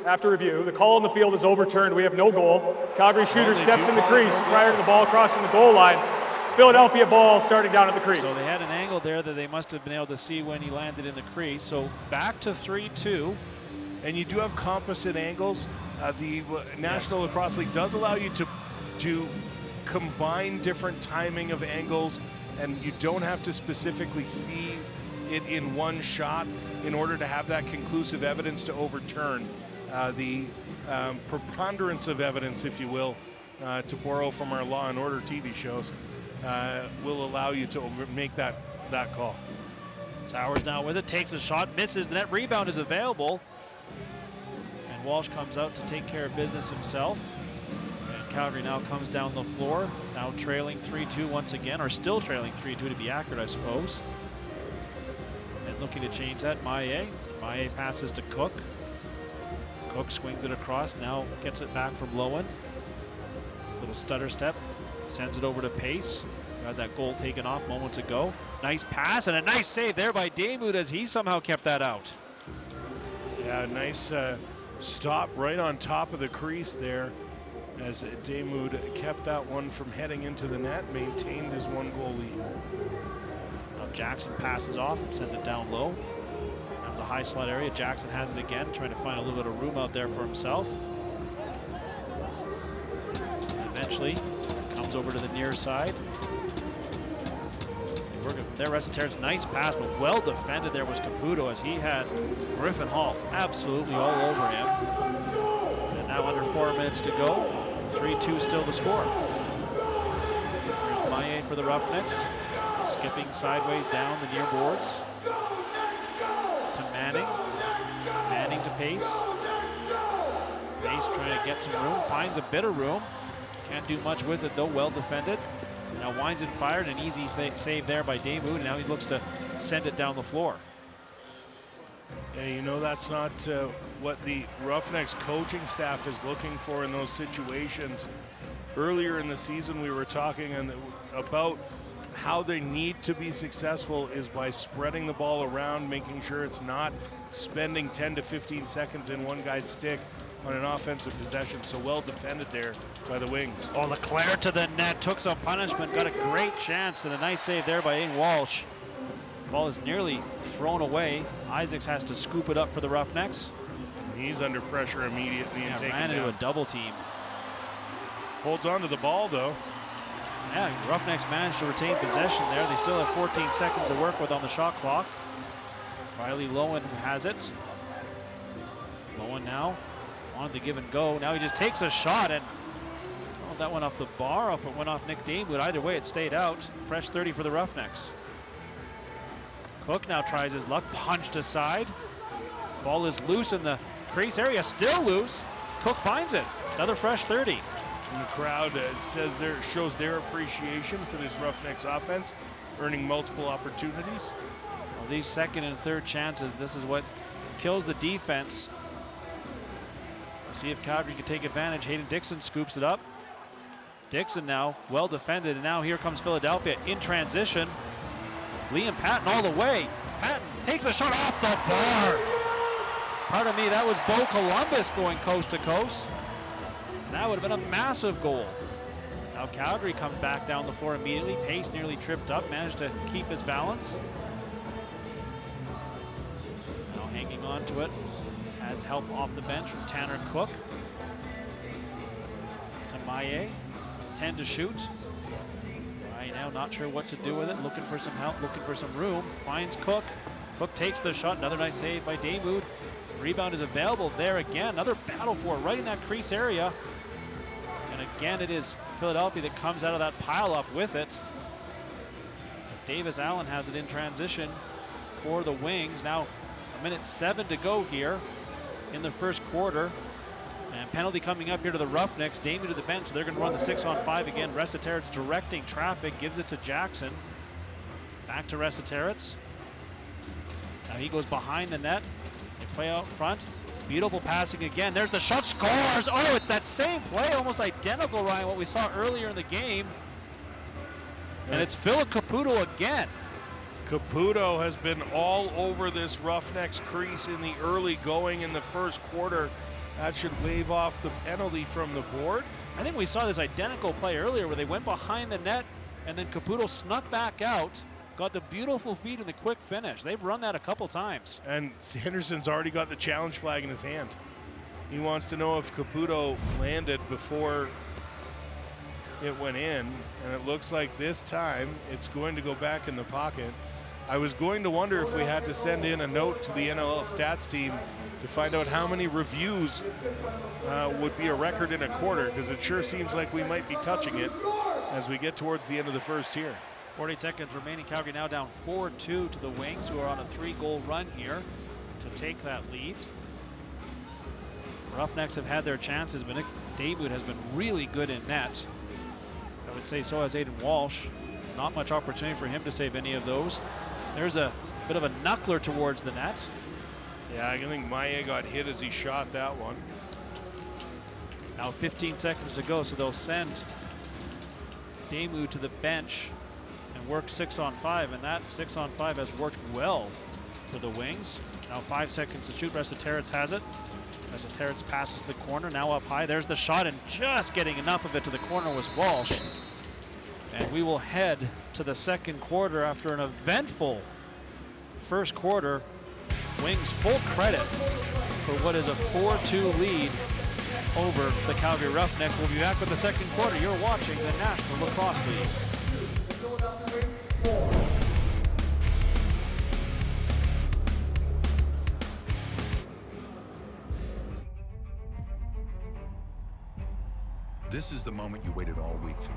After review, the call on the field is overturned. We have no goal. Calgary shooter steps in the crease prior to the ball crossing the goal line. It's Philadelphia ball starting down at the crease. So they had an angle there that they must have been able to see when he landed in the crease. So back to 3-2. And you do have composite angles. The National Lacrosse League does allow you to combine different timing of angles, and you don't have to specifically see it in one shot in order to have that conclusive evidence to overturn. The preponderance of evidence, if you will, to borrow from our Law and Order TV shows, will allow you to make that call. Sowers now with it, takes a shot, misses. The net rebound is available. And Walsh comes out to take care of business himself. And Calgary now comes down the floor, now trailing 3-2 once again, or still trailing 3-2 to be accurate, I suppose. And looking to change that, Maillet passes to Cook. Cook swings it across, now gets it back from Lowen. Little stutter step, sends it over to Pace. Got that goal taken off moments ago. Nice pass and a nice save there by Damoud as he somehow kept that out. Yeah, nice stop right on top of the crease there as Damoud kept that one from heading into the net, maintained his 1-goal lead. Now Jackson passes off and sends it down low. Now the high slot area, Jackson has it again, trying to find a little bit of room out there for himself. And eventually comes over to the near side. Working from there, Resetares, nice pass, but well defended there was Caputo as he had Griffin Hall absolutely all over him. And now under 4 minutes to go, 3-2 still the score. Here's Maillet for the Roughnecks, skipping sideways down the near boards to Manning. Manning to Pace. Pace trying to get some room, finds a bit of room. Can't do much with it though, well defended. Now winds and fired, an easy save there by Damoud, and now he looks to send it down the floor. Yeah, you know that's not what the Roughnecks coaching staff is looking for in those situations. Earlier in the season we were talking about how they need to be successful is by spreading the ball around, making sure it's not spending 10 to 15 seconds in one guy's stick on an offensive possession. So well defended there by the Wings. Oh, Leclerc to the net, took some punishment, got a great chance, and a nice save there by Aiden Walsh. Ball is nearly thrown away. Isaacs has to scoop it up for the Roughnecks. He's under pressure immediately and taken ran into down. a double team. Holds on to the ball though. Yeah, Roughnecks managed to retain possession there. They still have 14 seconds to work with on the shot clock. Riley Lowen has it. Lowen now on the give and go. Now he just takes a shot, and that went off the bar, if it went off Nick Deanwood. Either way, it stayed out. Fresh 30 for the Roughnecks. Cook now tries his luck, punched aside. Ball is loose in the crease area, still loose. Cook finds it. Another fresh 30. And the crowd shows their appreciation for this Roughnecks offense, earning multiple opportunities. Well, these second and third chances, this is what kills the defense. See if Calgary can take advantage. Hayden Dixon scoops it up. Dixon now well defended, and now here comes Philadelphia in transition. Liam Patton all the way. Patton takes a shot off the bar. Pardon me, that was Bo Columbus going coast to coast. That would have been a massive goal. Now Calgary comes back down the floor immediately. Pace nearly tripped up, managed to keep his balance. Now hanging on to it. Has help off the bench from Tanner Cook. To Maillet. 10 to shoot. Right now, not sure what to do with it. Looking for some help, looking for some room. Finds Cook. Cook takes the shot. Another nice save by Deanwood. Rebound is available there again. Another battle for it right in that crease area. And again, it is Philadelphia that comes out of that pile up with it. Davis Allen has it in transition for the Wings. Now, 1:07 to go here in the first quarter. And penalty coming up here to the Roughnecks. Damien to the bench. So they're going to run the 6-on-5 again. Resetarits directing traffic. Gives it to Jackson. Back to Resetarits. Now he goes behind the net. They play out front. Beautiful passing again. There's the shot. Scores! Oh, it's that same play. Almost identical, Ryan, what we saw earlier in the game. And it's Philip Caputo again. Caputo has been all over this Roughnecks crease in the early going in the first quarter. That should wave off the penalty from the board. I think we saw this identical play earlier where they went behind the net and then Caputo snuck back out, got the beautiful feed and the quick finish. They've run that a couple times. And Henderson's already got the challenge flag in his hand. He wants to know if Caputo landed before it went in, and it looks like this time it's going to go back in the pocket. I was going to wonder if we had to send in a note to the NLL stats team to find out how many reviews would be a record in a quarter, because it sure seems like we might be touching it as we get towards the end of the first here. 40 seconds remaining. Calgary now down 4-2 to the Wings, who are on a 3-goal run here to take that lead. Roughnecks have had their chances, but Nick Deanwood has been really good in net. I would say so has Aiden Walsh. Not much opportunity for him to save any of those. There's a bit of a knuckler towards the net. Yeah, I think Maillet got hit as he shot that one. Now 15 seconds to go, so they'll send Deanwood to the bench and work 6-on-5, and that 6-on-5 has worked well for the Wings. Now 5 seconds to shoot. Resetarits has it. Resetarits passes to the corner, now up high. There's the shot, and just getting enough of it to the corner was Walsh. And we will head to the second quarter after an eventful first quarter. Wings full credit for what is a 4-2 lead over the Calgary Roughnecks. We'll be back with the second quarter. You're watching the National Lacrosse League. This is the moment you waited all week for.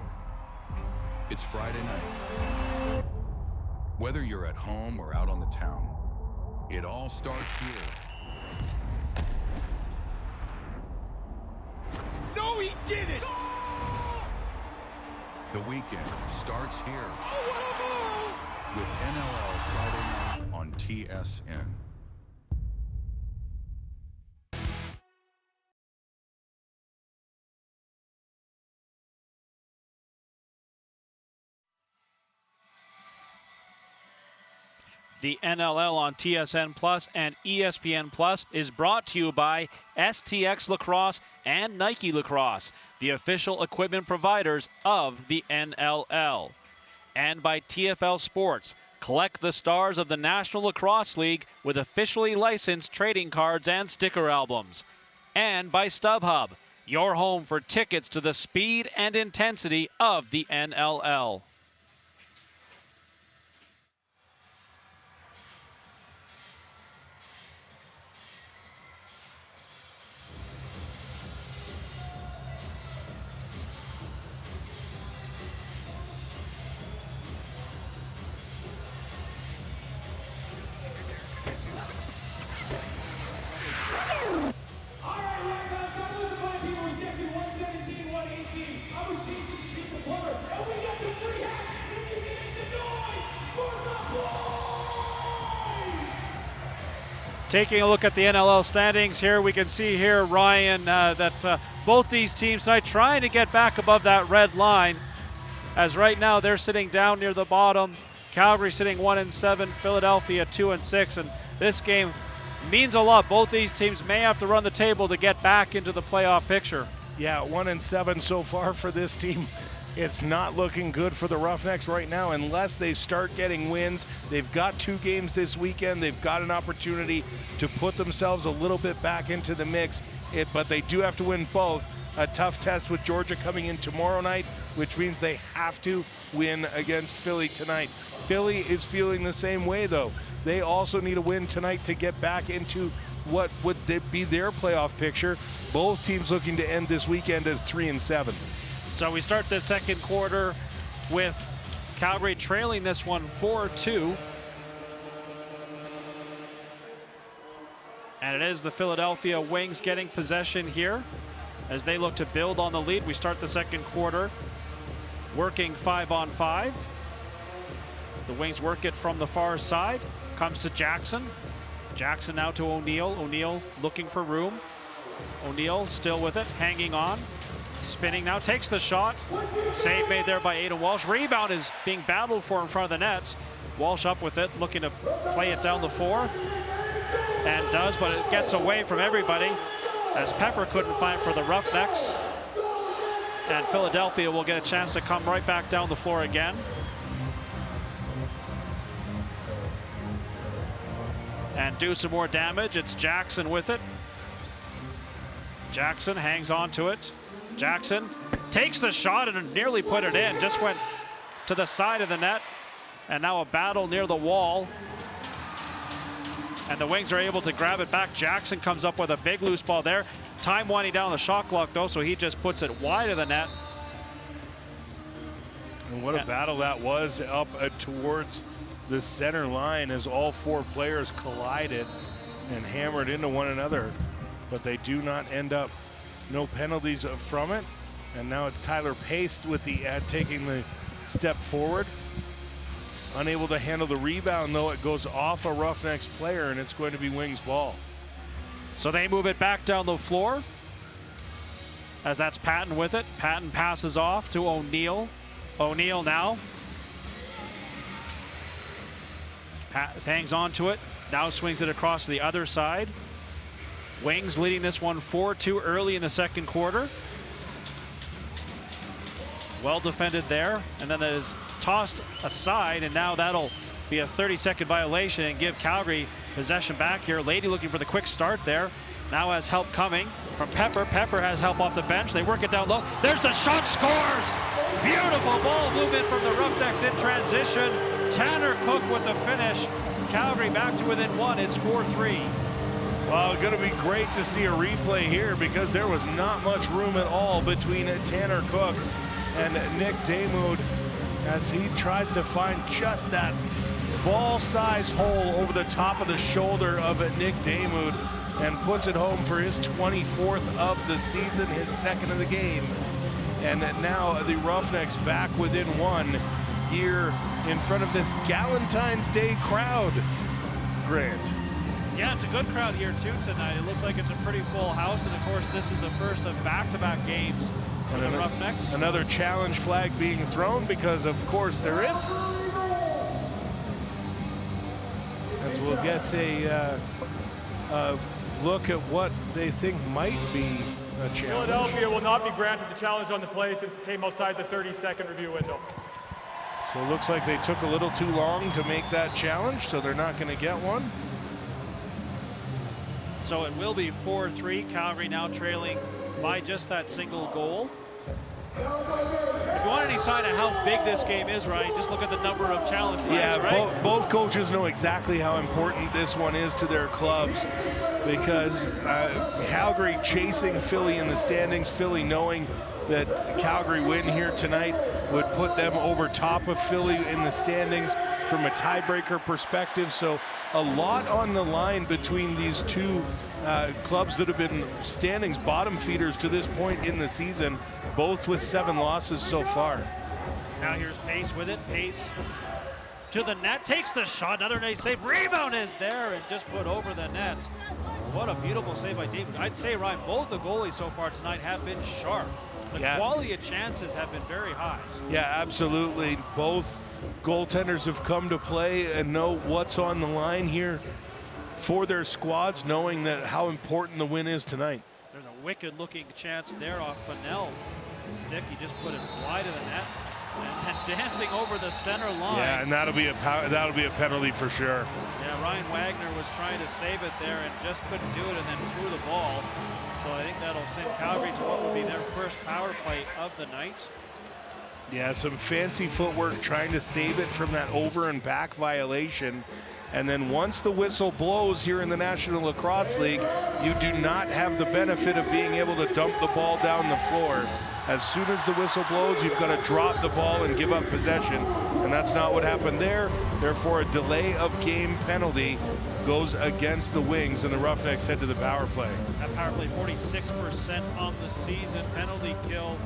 It's Friday night. Whether you're at home or out on the town, it all starts here. No, he didn't! The weekend starts here Oh, what a move! with NLL Friday night on TSN. The NLL on TSN Plus and ESPN Plus is brought to you by STX Lacrosse and Nike Lacrosse, the official equipment providers of the NLL. And by TFL Sports. Collect the stars of the National Lacrosse League with officially licensed trading cards and sticker albums. And by StubHub, your home for tickets to the speed and intensity of the NLL. Taking a look at the NLL standings here, we can see here, Ryan, that both these teams tonight trying to get back above that red line, as right now they're sitting down near the bottom. Calgary sitting 1-7, Philadelphia 2-6, and this game means a lot. Both these teams may have to run the table to get back into the playoff picture. Yeah, 1-7 so far for this team. It's not looking good for the Roughnecks right now unless they start getting wins. They've got 2 games this weekend. They've got an opportunity to put themselves a little bit back into the mix, but they do have to win both. A tough test with Georgia coming in tomorrow night, which means they have to win against Philly tonight. Philly is feeling the same way, though. They also need a win tonight to get back into what would be their playoff picture. Both teams looking to end this weekend at 3-7. So we start the second quarter with Calgary trailing this one 4-2. And it is the Philadelphia Wings getting possession here as they look to build on the lead. We start the second quarter working 5-on-5. The Wings work it from the far side. Comes to Jackson. Jackson now to O'Neill. O'Neill looking for room. O'Neill still with it, hanging on. Spinning now, takes the shot. Save made there by Aidan Walsh. Rebound is being battled for in front of the net. Walsh up with it, looking to play it down the floor. And does, but it gets away from everybody as Pepper couldn't find for the Roughnecks. And Philadelphia will get a chance to come right back down the floor again. And do some more damage. It's Jackson with it. Jackson hangs on to it. Jackson takes the shot and nearly put it in. Just went to the side of the net. And now a battle near the wall. And the Wings are able to grab it back. Jackson comes up with a big loose ball there. Time winding down the shot clock, though, so he just puts it wide of the net. And what a battle that was up towards the center line as all 4 players collided and hammered into one another. But they do not end up, no penalties from it. And now it's Tyler Paste with the taking the step forward. Unable to handle the rebound, though. It goes off a Roughnecks player, and it's going to be Wings ball. So they move it back down the floor as that's Patton with it. Patton passes off to O'Neill. O'Neill now. Hangs on to it. Now swings it across to the other side. Wings leading this one 4-2 early in the second quarter. Well defended there, and then that is tossed aside, and now that'll be a 30-second violation and give Calgary possession back here. Lady looking for the quick start there. Now has help coming from Pepper. Pepper has help off the bench. They work it down low. There's the shot, scores! Beautiful ball movement from the Roughnecks in transition. Tanner Cook with the finish. Calgary back to within 1. It's 4-3. Well, going to be great to see a replay here because there was not much room at all between Tanner Cook and Nick Damoud as he tries to find just that ball-sized hole over the top of the shoulder of Nick Damoud and puts it home for his 24th of the season, his 2nd of the game. And now the Roughnecks back within 1 here in front of this Galentine's Day crowd. Grant. Yeah, it's a good crowd here too tonight. It looks like it's a pretty full house, and of course this is the first of back-to-back games for the Roughnecks. Another challenge flag being thrown because of course there is. as we'll get a look at what they think might be a challenge. Philadelphia will not be granted the challenge on the play since it came outside the 30-second review window. So it looks like they took a little too long to make that challenge, so they're not going to get one. So it will be 4-3. Calgary now trailing by just that single goal. If you want any sign of how big this game is, Ryan, just look at the number of challenge flags, yeah, right? Both coaches know exactly how important this one is to their clubs, because Calgary chasing Philly in the standings, Philly knowing that Calgary win here tonight would put them over top of Philly in the standings from a tiebreaker perspective. So a lot on the line between these two clubs that have been standings bottom feeders to this point in the season, both with 7 losses so far. Now here's Pace with it. Pace to the net, takes the shot. Another nice save. Rebound is there and just put over the net. What a beautiful save by David. I'd say, Ryan, both the goalies so far tonight have been sharp. The quality of chances have been very high. Yeah, absolutely. Both goaltenders have come to play and know what's on the line here for their squads, knowing that how important the win is tonight. There's a wicked looking chance there off Fennell. Stick, he just put it wide of the net and dancing over the center line. Yeah, and that'll be a penalty for sure. Yeah, Ryan Wagner was trying to save it there and just couldn't do it, and then threw the ball. So I think that'll send Calgary to what will be their first power play of the night. Yeah, some fancy footwork trying to save it from that over and back violation. And then once the whistle blows here in the National Lacrosse League, you do not have the benefit of being able to dump the ball down the floor. As soon as the whistle blows, you've got to drop the ball and give up possession. And that's not what happened there. Therefore, a delay of game penalty goes against the Wings, and the Roughnecks head to the power play. That power play 46% on the season. Penalty kill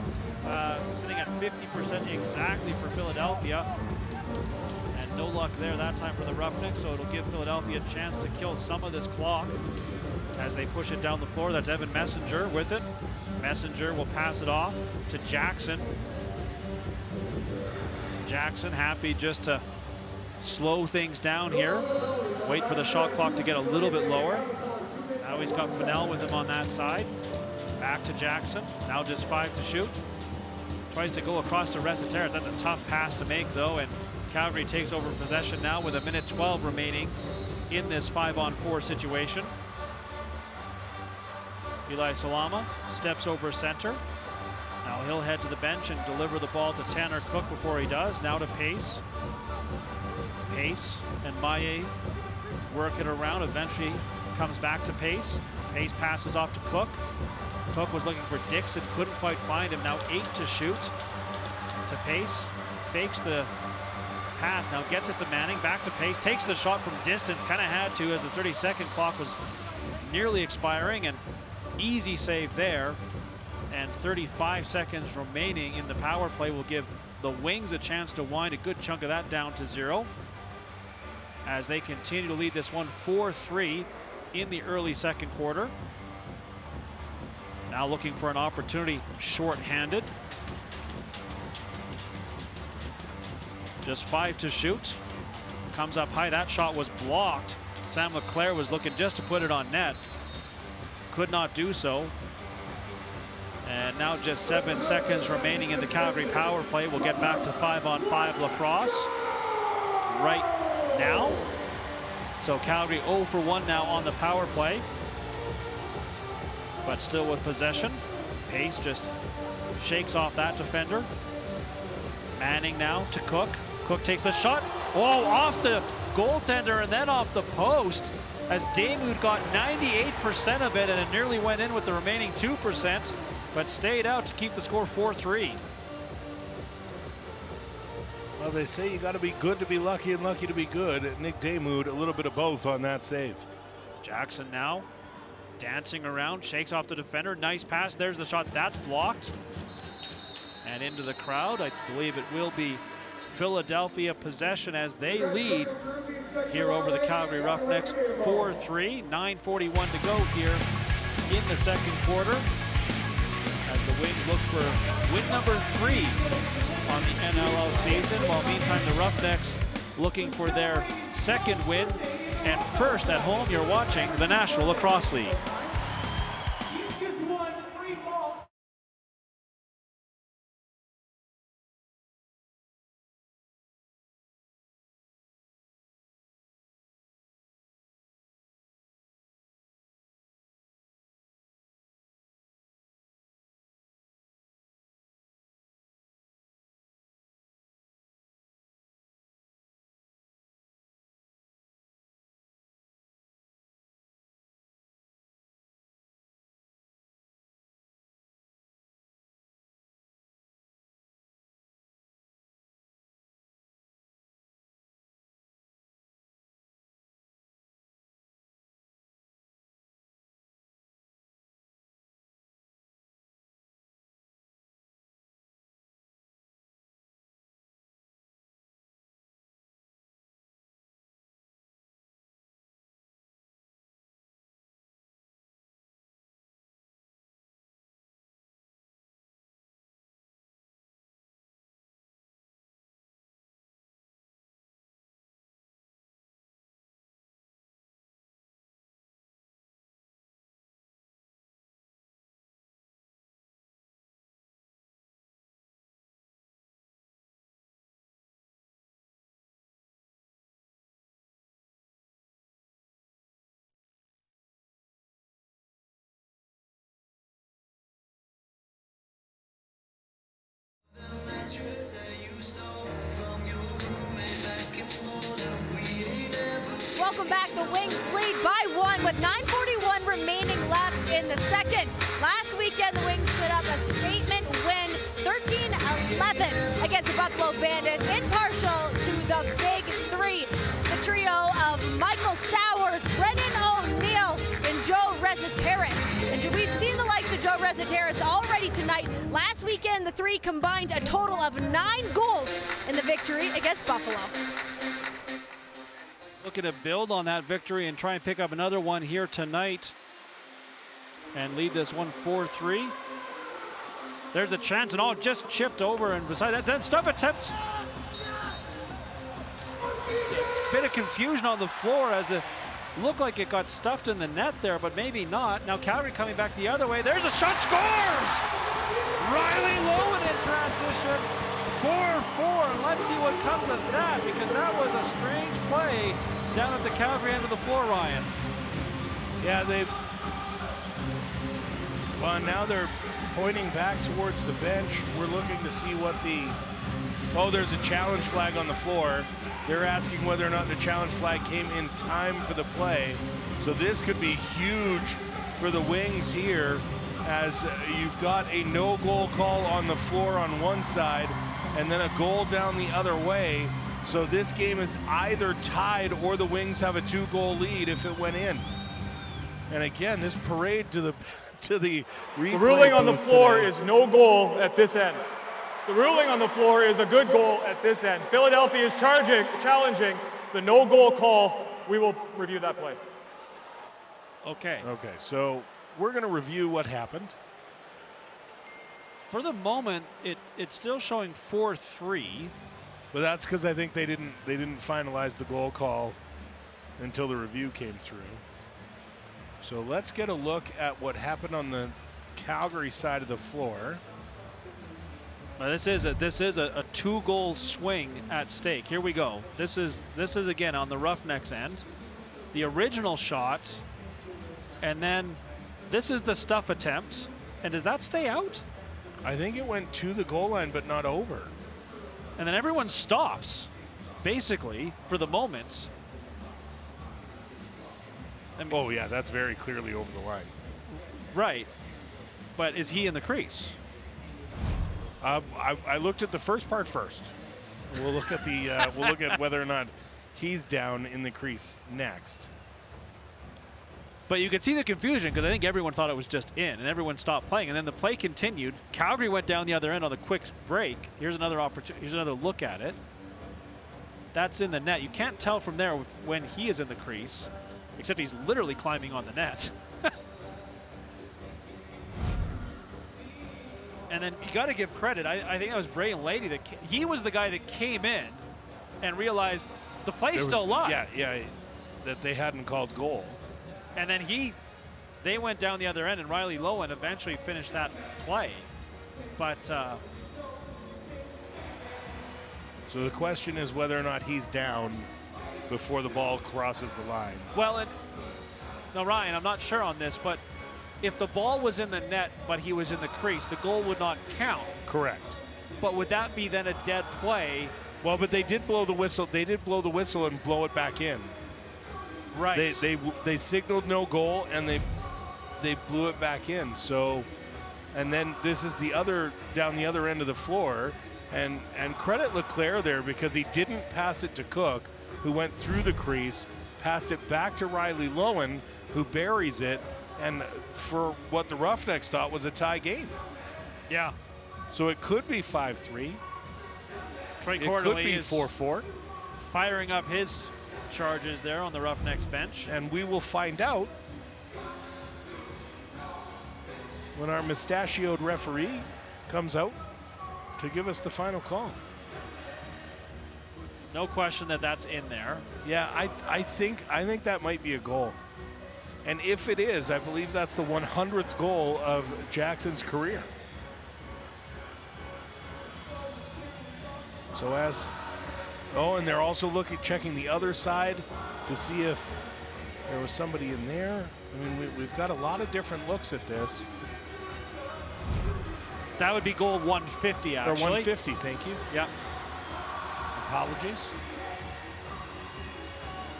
sitting at 50% exactly for Philadelphia. And no luck there that time for the Roughnecks, so it'll give Philadelphia a chance to kill some of this clock as they push it down the floor. That's Evan Messenger with it. Messenger will pass it off to Jackson. Jackson happy just to slow things down here. Wait for the shot clock to get a little bit lower. Now he's got Fennell with him on that side. Back to Jackson. Now just 5 to shoot. Tries to go across to Resetares. That's a tough pass to make though, and Calgary takes over possession now with 1:12 remaining in this 5-on-4 situation. Eli Salama steps over center. Now he'll head to the bench and deliver the ball to Tanner Cook before he does. Now to Pace. Pace and Maillet work it around. Eventually comes back to Pace. Pace passes off to Cook. Cook was looking for Dixon, couldn't quite find him. Now 8 to shoot. To Pace, fakes the pass, now gets it to Manning, back to Pace, takes the shot from distance, kind of had to as the 30-second clock was nearly expiring, and easy save there. And 35 seconds remaining in the power play will give the Wings a chance to wind a good chunk of that down to 0 as they continue to lead this one 4-3 in the early second quarter. Now looking for an opportunity short-handed. Just 5 to shoot. Comes up high. That shot was blocked. Sam LeClaire was looking just to put it on net. Could not do so. And now just 7 seconds remaining in the Calgary power play. We'll get back to 5-on-5 lacrosse right now. So Calgary 0 for 1 now on the power play, but still with possession. Pace just shakes off that defender. Manning now to Cook. Cook takes the shot. Oh, off the goaltender and then off the post as Damoud got 98% of it, and it nearly went in with the remaining 2%, but stayed out to keep the score 4-3. Well, they say you got to be good to be lucky and lucky to be good. Nick Damoud, a little bit of both on that save. Jackson now dancing around, shakes off the defender. Nice pass. There's the shot. That's blocked. And into the crowd. I believe it will be Philadelphia possession as they lead here over the Calgary Roughnecks 4-3. 9:41 to go here in the second quarter as the Wings look for win number 3 on the NLL season, while meantime the Roughnecks looking for their second win And first at home, you're watching the National Lacrosse League. He's just won 3 balls. Welcome back. The Wings lead by 1 with 9:41 remaining left in the second. Last weekend, the Wings put up a statement win, 13-11 against the Buffalo Bandits, impartial to the Big Three. The trio of Michael Sowers, Brennan O'Neill, and Joe Rezateris. And we've seen the likes of Joe Rezateris already tonight. Last weekend, the three combined a total of 9 goals in the victory against Buffalo. Looking to build on that victory and try and pick up another one here tonight and lead this one 4-3. There's a chance, and all just chipped over, and beside that, then stuff attempts. Bit of confusion on the floor as it looked like it got stuffed in the net there, but maybe not. Now Calgary coming back the other way. There's a shot, scores! Riley Lowen in transition. 4-4. Let's see what comes of that, because that was a strange play down at the Calgary end of the floor, Ryan. Yeah, well, now they're pointing back towards the bench. We're looking to see what there's a challenge flag on the floor. They're asking whether or not the challenge flag came in time for the play. So this could be huge for the Wings here, as you've got a no goal call on the floor on one side and then a goal down the other way. So this game is either tied or the Wings have a 2-goal lead if it went in. And again, this parade to the replay. The ruling on the booth floor today is no goal at this end. The ruling on the floor is a good goal at this end. Philadelphia is challenging the no goal call. We will review that play. Okay. Okay, so we're going to review what happened. For the moment, it's still showing 4-3. But that's because I think they didn't finalize the goal call until the review came through. So let's get a look at what happened on the Calgary side of the floor. Now this is a 2-goal swing at stake. Here we go. This is again on the Roughnecks end. The original shot, and then this is the stuff attempt. And does that stay out? I think it went to the goal line, but not over. And then everyone stops, basically, for the moment. I mean, oh yeah, that's very clearly over the line. Right, but is he in the crease? I looked at the first part first. We'll look at we'll look at whether or not he's down in the crease next. But you could see the confusion, because I think everyone thought it was just in, and everyone stopped playing. And then the play continued. Calgary went down the other end on the quick break. Here's another opportunity. Here's another look at it. That's in the net. You can't tell from there when he is in the crease, except he's literally climbing on the net. And then you got to give credit. I think that was Braden Lady. He was the guy that came in and realized the play's still live. Yeah. that they hadn't called goal. And then they went down the other end, and Riley Lowen eventually finished that play. But so the question is whether or not he's down before the ball crosses the line. well, now Ryan, I'm not sure on this, but if the ball was in the net but he was in the crease, the goal would not count. Correct. But would that be then a dead play? Well, but they did blow the whistle. They did blow the whistle and blow it back in. Right. They signaled no goal and they blew it back in. So, and then this is down the other end of the floor, and credit Leclerc there because he didn't pass it to Cook, who went through the crease, passed it back to Riley Lowen, who buries it, and for what the Roughnecks thought was a tie game. Yeah. So it could be 5-3. Trey It Cordeley could be is 4-4. firing up his charges there on the Roughnecks bench. And we will find out when our mustachioed referee comes out to give us the final call. No question that that's in there. Yeah, I think that might be a goal. And if it is, I believe that's the 100th goal of Jackson's career. So and they're also checking the other side to see if there was somebody in there. I mean, we've got a lot of different looks at this. That would be goal 150, actually. Or 150, thank you. Yeah. Apologies.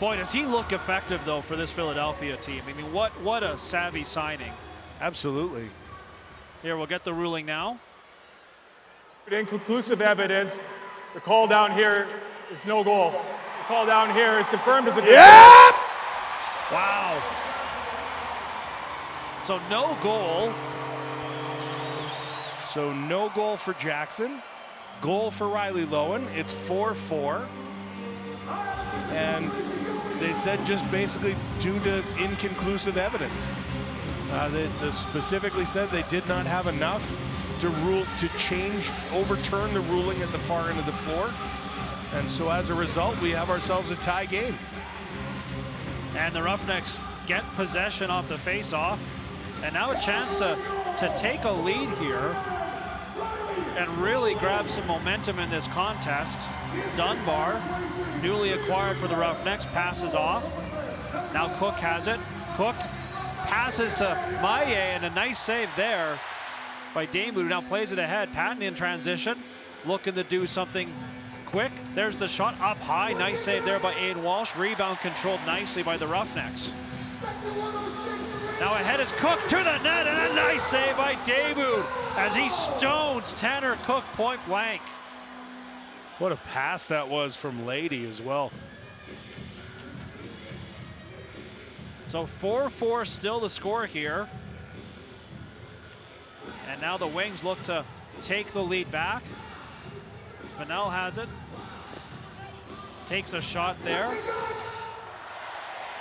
Boy, does he look effective, though, for this Philadelphia team. I mean, what a savvy signing. Absolutely. Here, we'll get the ruling now. Inconclusive evidence. The call down here is no goal. The call down here is confirmed as a Yep! Wow. So no goal. So no goal for Jackson. Goal for Riley Lowen. It's 4-4. And they said just basically due to inconclusive evidence. They specifically said they did not have enough to overturn the ruling at the far end of the floor. And so as a result, we have ourselves a tie game. And the Roughnecks get possession off the face-off. And now a chance to take a lead here and really grab some momentum in this contest. Dunbar, newly acquired for the Roughnecks, passes off. Now Cook has it. Cook passes to Maye, and a nice save there by Damu, who now plays it ahead. Patton in transition, looking to do something quick. There's the shot up high. Nice save there by Aiden Walsh. Rebound controlled nicely by the Roughnecks. Now ahead is Cook to the net, and a nice save by Damu as he stones Tanner Cook point blank. What a pass that was from Lady as well. So 4-4 still the score here. And now the Wings look to take the lead back. Fennell has it. Takes a shot there.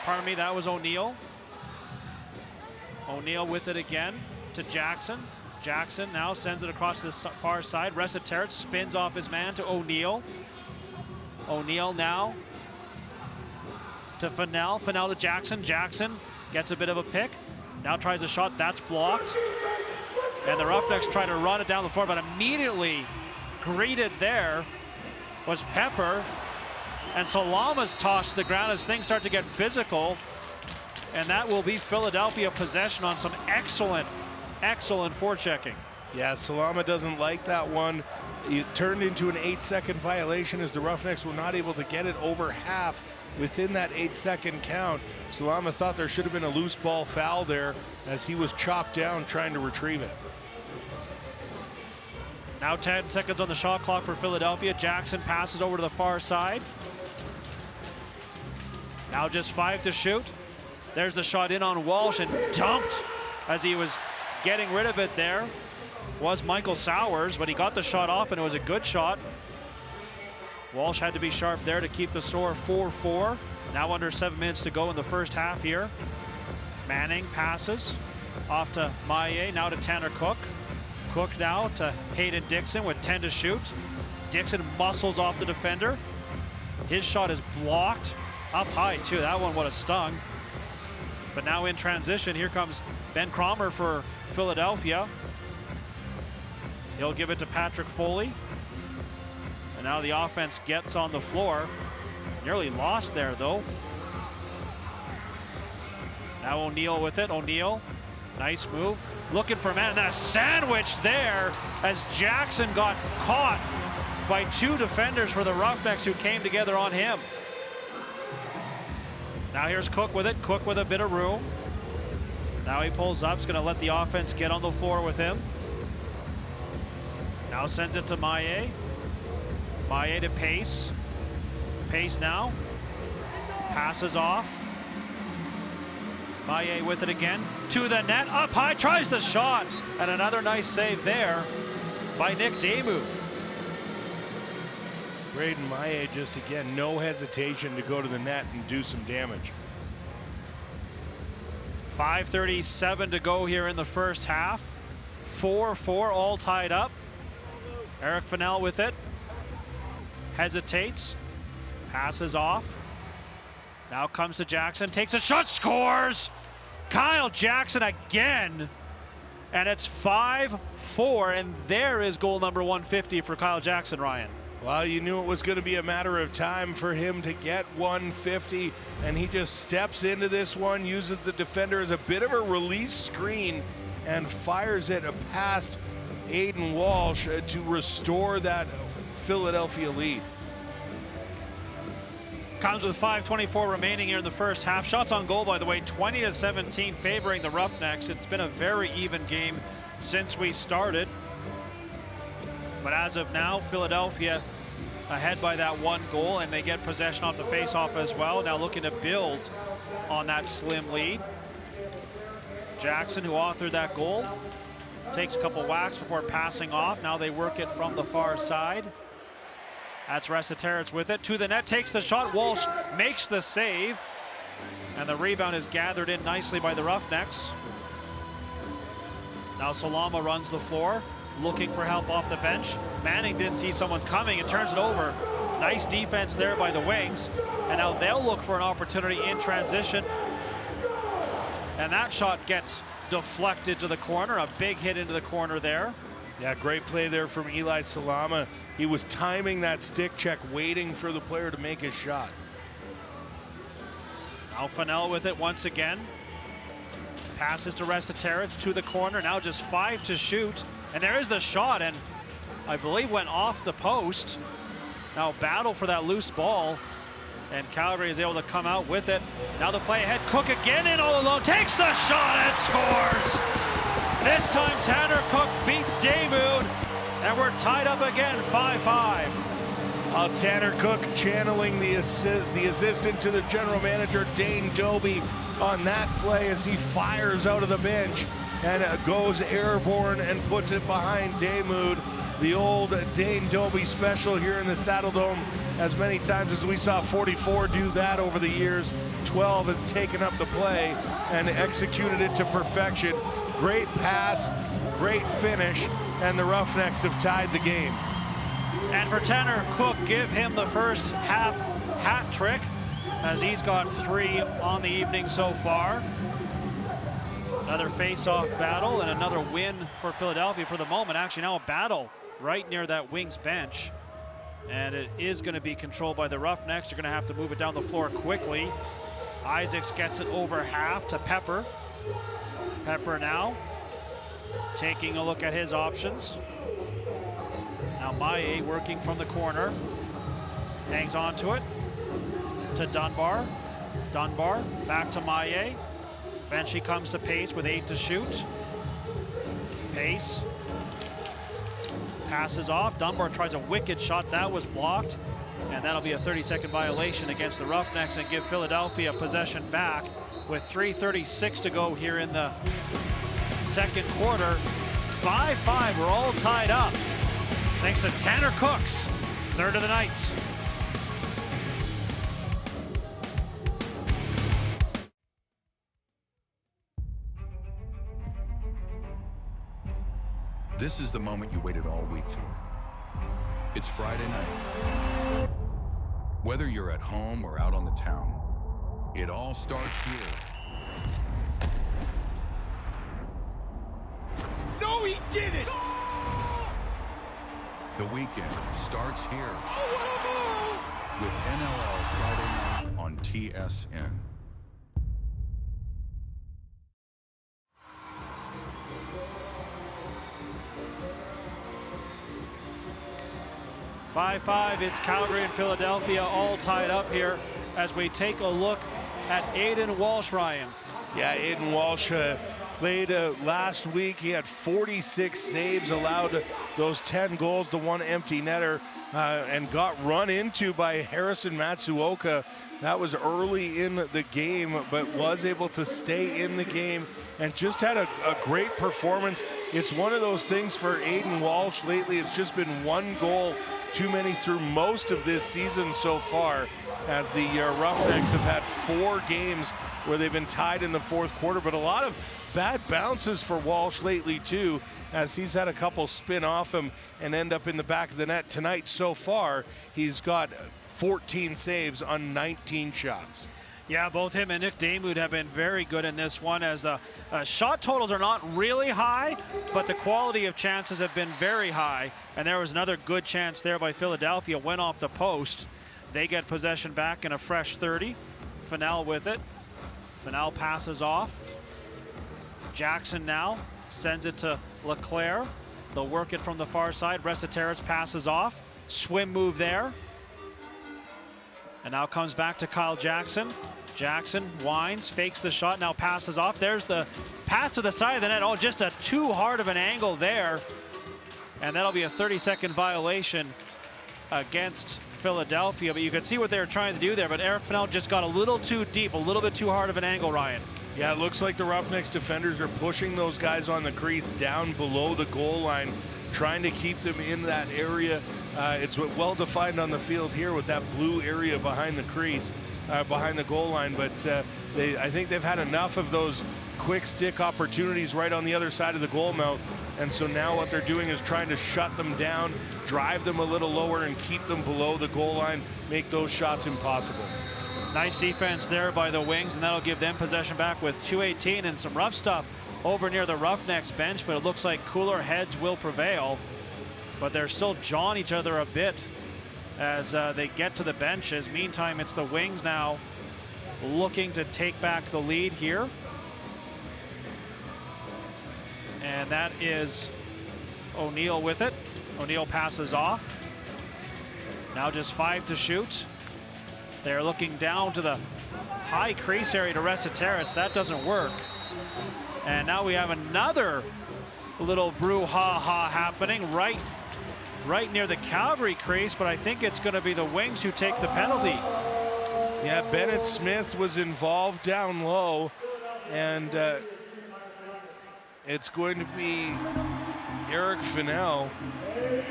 Pardon me, that was O'Neill. O'Neill with it again to Jackson. Jackson now sends it across the far side. Resiterit spins off his man to O'Neill. O'Neill now to Fennell. Fennell to Jackson. Jackson gets a bit of a pick. Now tries a shot. That's blocked. And the Roughnecks try to run it down the floor, but immediately greeted there was Pepper. And Salama's tossed to the ground as things start to get physical. And that will be Philadelphia possession on some excellent forechecking. Yeah, Salama doesn't like that one. It turned into an 8-second violation as the Roughnecks were not able to get it over half within that 8-second count. Salama thought there should have been a loose ball foul there as he was chopped down trying to retrieve it. Now 10 seconds on the shot clock for Philadelphia. Jackson passes over to the far side. Now just 5 to shoot. There's the shot in on Walsh and dumped as he was getting rid of it there. Was Michael Sowers, but he got the shot off and it was a good shot. Walsh had to be sharp there to keep the score 4-4. Now under 7 minutes to go in the first half here. Manning passes off to Maye, now to Tanner Cook. Cook now to Hayden Dixon with 10 to shoot. Dixon muscles off the defender. His shot is blocked Up high too, that one would have stung. But now in transition, here comes Ben Cromer for Philadelphia. He'll give it to Patrick Foley. And now the offense gets on the floor. Nearly lost there though. Now O'Neal with it, O'Neal, nice move. Looking for a man, and then a sandwich there as Jackson got caught by two defenders for the Roughnecks who came together on him. Now here's Cook with it, Cook with a bit of room. Now he pulls up, he's gonna let the offense get on the floor with him. Now sends it to Maillet. Maillet to Pace. Pace now, passes off. Maillet with it again, to the net, up high, tries the shot, and another nice save there by Nick Damu. Braden Maillet just again, no hesitation to go to the net and do some damage. 5:37 to go here in the first half. 4-4, all tied up. Eric Fennell with it. Hesitates, passes off. Now comes to Jackson, takes a shot, scores! Kyle Jackson again. And it's 5-4, and there is goal number 150 for Kyle Jackson, Ryan. Well, you knew it was going to be a matter of time for him to get 150, and he just steps into this one, uses the defender as a bit of a release screen, and fires it past Aiden Walsh to restore that Philadelphia lead. Comes with 5:24 remaining here in the first half. Shots on goal, by the way, 20-17 favoring the Roughnecks. It's been a very even game since we started. But as of now, Philadelphia ahead by that one goal, and they get possession off the face-off as well. Now looking to build on that slim lead. Jackson, who authored that goal, takes a couple whacks before passing off. Now they work it from the far side. That's Resetarits with it, to the net, takes the shot, Walsh makes the save, and the rebound is gathered in nicely by the Roughnecks. Now Salama runs the floor, looking for help off the bench. Manning didn't see someone coming and turns it over. Nice defense there by the Wings, and now they'll look for an opportunity in transition. And that shot gets deflected to the corner, a big hit into the corner there. Yeah, great play there from Eli Salama. He was timing that stick check, waiting for the player to make his shot. Now Fennell with it once again. Passes to Resetarits to the corner, now just 5 to shoot. And there is the shot, and I believe went off the post. Now battle for that loose ball, and Calgary is able to come out with it. Now the play ahead, Cook again in all alone, takes the shot and scores! This time Tanner Cook beats Damood, and we're tied up again, 5-5. Tanner Cook channeling the assistant to the general manager, Dane Doby, on that play as he fires out of the bench and goes airborne and puts it behind Damood. The old Dane Doby special here in the Saddle Dome. As many times as we saw 44 do that over the years, 12 has taken up the play and executed it to perfection. Great pass, great finish, and the Roughnecks have tied the game. And for Tanner Cook, give him the first half hat trick, as he's got 3 on the evening so far. Another face-off battle and another win for Philadelphia for the moment. Actually now a battle right near that Wings bench. And it is going to be controlled by the Roughnecks. They're going to have to move it down the floor quickly. Isaacs gets it over half to Pepper. Pepper now taking a look at his options. Now Maillet working from the corner. Hangs on to it. To Dunbar. Dunbar back to Maillet. Eventually comes to Pace with 8 to shoot. Pace passes off. Dunbar tries a wicked shot. That was blocked. And that'll be a 30-second violation against the Roughnecks and give Philadelphia possession back with 3:36 to go here in the second quarter. 5-5, we're all tied up. Thanks to Tanner Cook's third of the night. This is the moment you waited all week for. It's Friday night. Whether you're at home or out on the town, It all starts here. No, he didn't! The weekend starts here Oh, what a move! with NLL Friday night on TSN. Five, it's Calgary and Philadelphia all tied up here as we take a look at Aiden Walsh, Ryan. Yeah, Aiden Walsh played last week. He had 46 saves, allowed those 10 goals, the one empty netter, and got run into by Harrison Matsuoka. That was early in the game, but was able to stay in the game and just had a great performance. It's one of those things for Aiden Walsh lately. It's just been one goal too many through most of this season so far, as the Roughnecks have had 4 games where they've been tied in the fourth quarter, but a lot of bad bounces for Walsh lately too, as he's had a couple spin off him and end up in the back of the net. Tonight so far, he's got 14 saves on 19 shots. Yeah, both him and Nick Damoud have been very good in this one, as the shot totals are not really high, but the quality of chances have been very high. And there was another good chance there by Philadelphia, went off the post. They get possession back in a fresh 30. Fennell with it. Fennell passes off. Jackson now sends it to Leclerc. They'll work it from the far side. Resetarits passes off. Swim move there. And now comes back to Kyle Jackson. Jackson winds, fakes the shot, now passes off. There's the pass to the side of the net. Oh, just a too hard of an angle there. And that'll be a 30-second violation against Philadelphia. But you can see what they were trying to do there. But Eric Fennell just got a little too deep, a little bit too hard of an angle, Ryan. Yeah, it looks like the Roughnecks defenders are pushing those guys on the crease down below the goal line, trying to keep them in that area. It's well defined on the field here with that blue area behind the crease, behind the goal line. But I think they've had enough of those quick stick opportunities right on the other side of the goal mouth. And so now what they're doing is trying to shut them down, drive them a little lower, and keep them below the goal line, make those shots impossible. Nice defense there by the Wings, and that'll give them possession back with 2:18 and some rough stuff over near the Roughnecks bench, but it looks like cooler heads will prevail. But they're still jawing each other a bit as they get to the benches. Meantime, it's the Wings now looking to take back the lead here. And that is O'Neill with it. O'Neill passes off. Now just 5 to shoot. They're looking down to the high crease area to Resetarits. That doesn't work. And now we have another little brouhaha happening right near the Calgary crease, but I think it's going to be the Wings who take the penalty. Yeah, Bennett Smith was involved down low, and it's going to be Eric Fennell,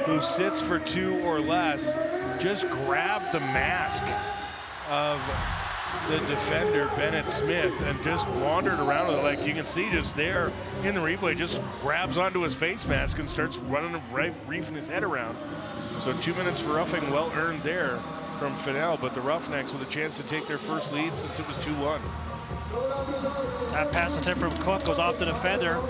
who sits for 2 or less, just grabbed the mask of the defender, Bennett Smith, and just wandered around with it. Like you can see just there in the replay, just grabs onto his face mask and starts running, reefing his head around. So 2 minutes for roughing, well earned there from Fennell, but the Roughnecks with a chance to take their first lead since it was 2-1. That pass attempt from Cook goes off the defender.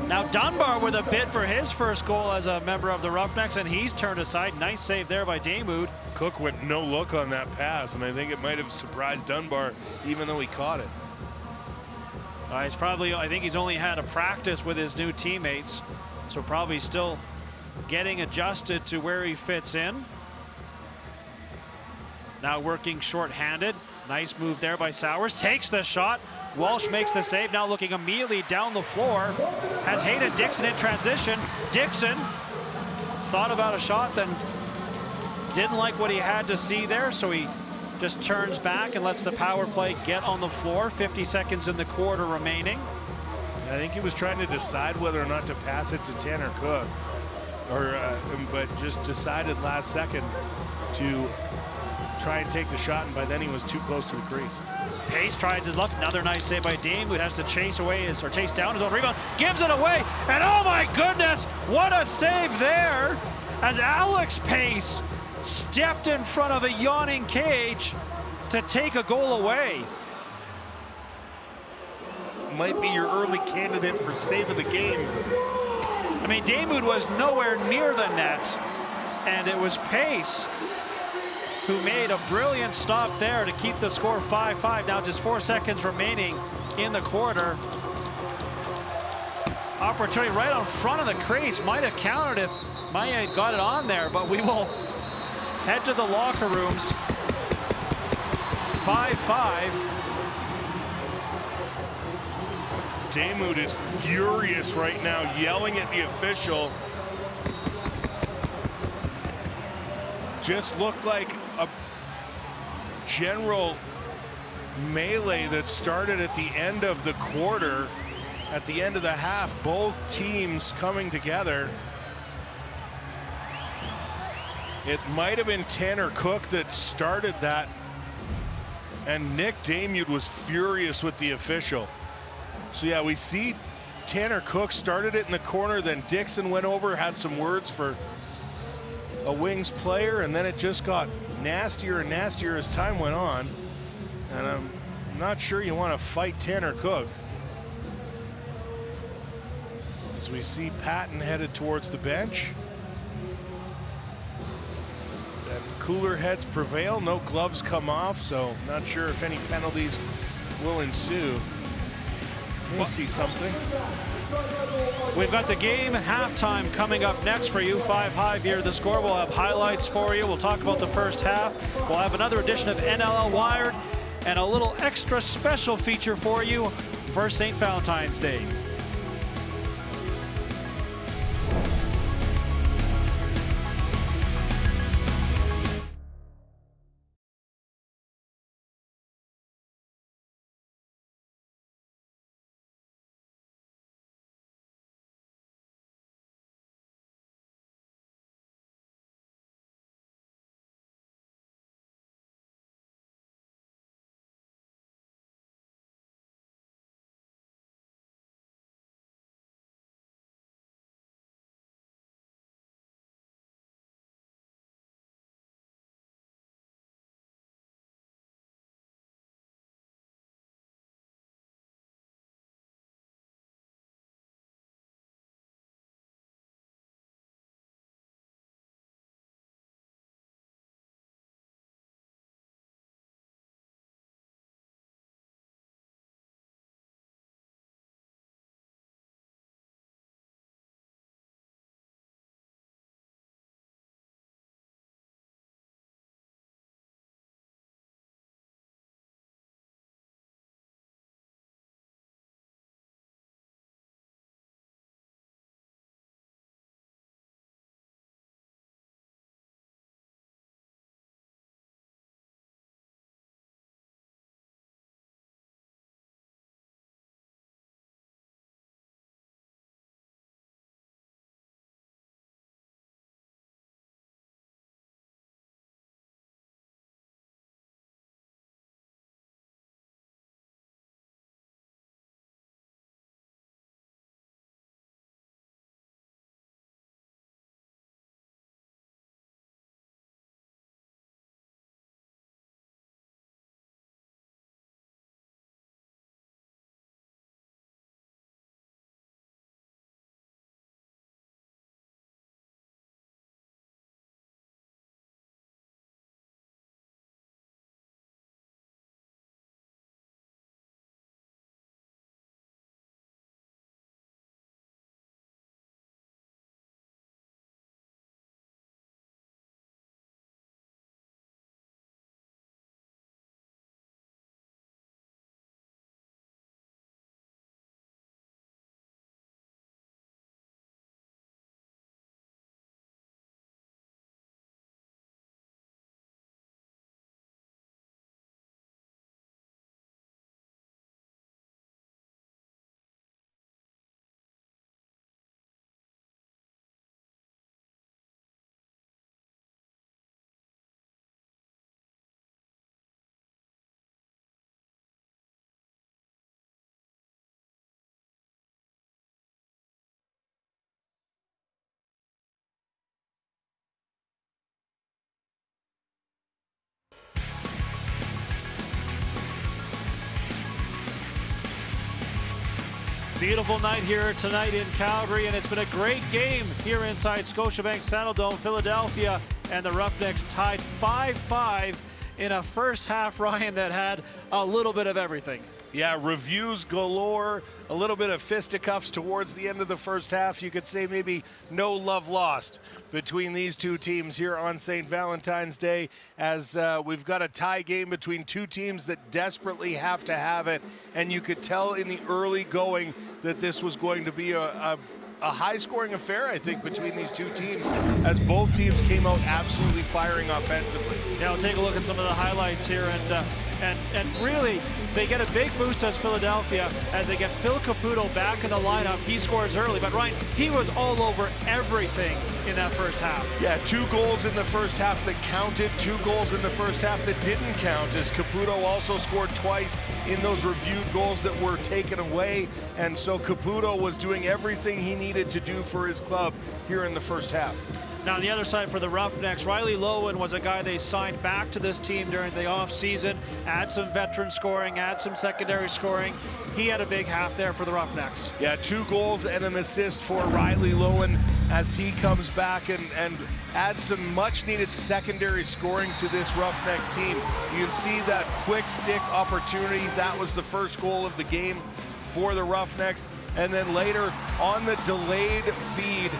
Now Dunbar with a bid for his first goal as a member of the Roughnecks, and he's turned aside. Nice save there by Damoud. Cook went no look on that pass, and I think it might have surprised Dunbar, even though he caught it. He's probably, I think he's only had a practice with his new teammates, so probably still getting adjusted to where he fits in. Now working short-handed. Nice move there by Sowers. Takes the shot. Walsh makes the save. Now looking immediately down the floor. Has Hayden Dixon in transition. Dixon thought about a shot, then didn't like what he had to see there, so he just turns back and lets the power play get on the floor. 50 seconds in the quarter remaining. I think he was trying to decide whether or not to pass it to Tanner Cook, but just decided last second to try and take the shot, and by then he was too close to the crease. Pace tries his luck. Another nice save by Dame, who has to chase down his own rebound, gives it away, and oh my goodness, what a save there as Alex Pace stepped in front of a yawning cage to take a goal away. might be your early candidate for save of the game. I mean, Damewood was nowhere near the net, and it was Pace who made a brilliant stop there to keep the score 5-5. Now just 4 seconds remaining in the quarter. Opportunity right in front of the crease. Might have countered if Maya had got it on there, but we will head to the locker rooms. 5-5. Damewood is furious right now, yelling at the official. Just looked like a general melee that started at the end of the quarter, at the end of the half, both teams coming together. It might have been Tanner Cook that started that, and Nick Damewood was furious with the official. So yeah, we see Tanner Cook started it in the corner, then Dixon went over, had some words for a Wings player, and then it just got nastier and nastier as time went on. And I'm not sure you want to fight Tanner Cook. As we see Patton headed towards the bench. And cooler heads prevail, no gloves come off, so not sure if any penalties will ensue. We'll see something. We've got the game halftime coming up next for you. 5-5 here the score. We'll have highlights for you. We'll talk about the first half. We'll have another edition of NLL Wired and a little extra special feature for you for St. Valentine's Day. Beautiful night here tonight in Calgary, and it's been a great game here inside Scotiabank Saddledome. Philadelphia and the Roughnecks tied 5-5 in a first half, Ryan, that had a little bit of everything. Yeah, reviews galore, a little bit of fisticuffs towards the end of the first half. You could say maybe no love lost between these two teams here on St. Valentine's Day, as we've got a tie game between two teams that desperately have to have it. And you could tell in the early going that this was going to be a high-scoring affair, I think, between these two teams, as both teams came out absolutely firing offensively. Yeah, we'll take a look at some of the highlights here, and really, they get a big boost as Philadelphia as they get Phil Caputo back in the lineup. He scores early, but Ryan, he was all over everything in that first half. Yeah, 2 goals in the first half that counted, 2 goals in the first half that didn't count, as Caputo also scored twice in those reviewed goals that were taken away. And so Caputo was doing everything he needed to do for his club here in the first half. Now on the other side for the Roughnecks, Riley Lowen was a guy they signed back to this team during the offseason, add some veteran scoring, add some secondary scoring. He had a big half there for the Roughnecks. Yeah, 2 goals and an assist for Riley Lowen as he comes back and adds some much-needed secondary scoring to this Roughnecks team. You can see that quick stick opportunity. That was the first goal of the game for the Roughnecks. And then later on the delayed feed,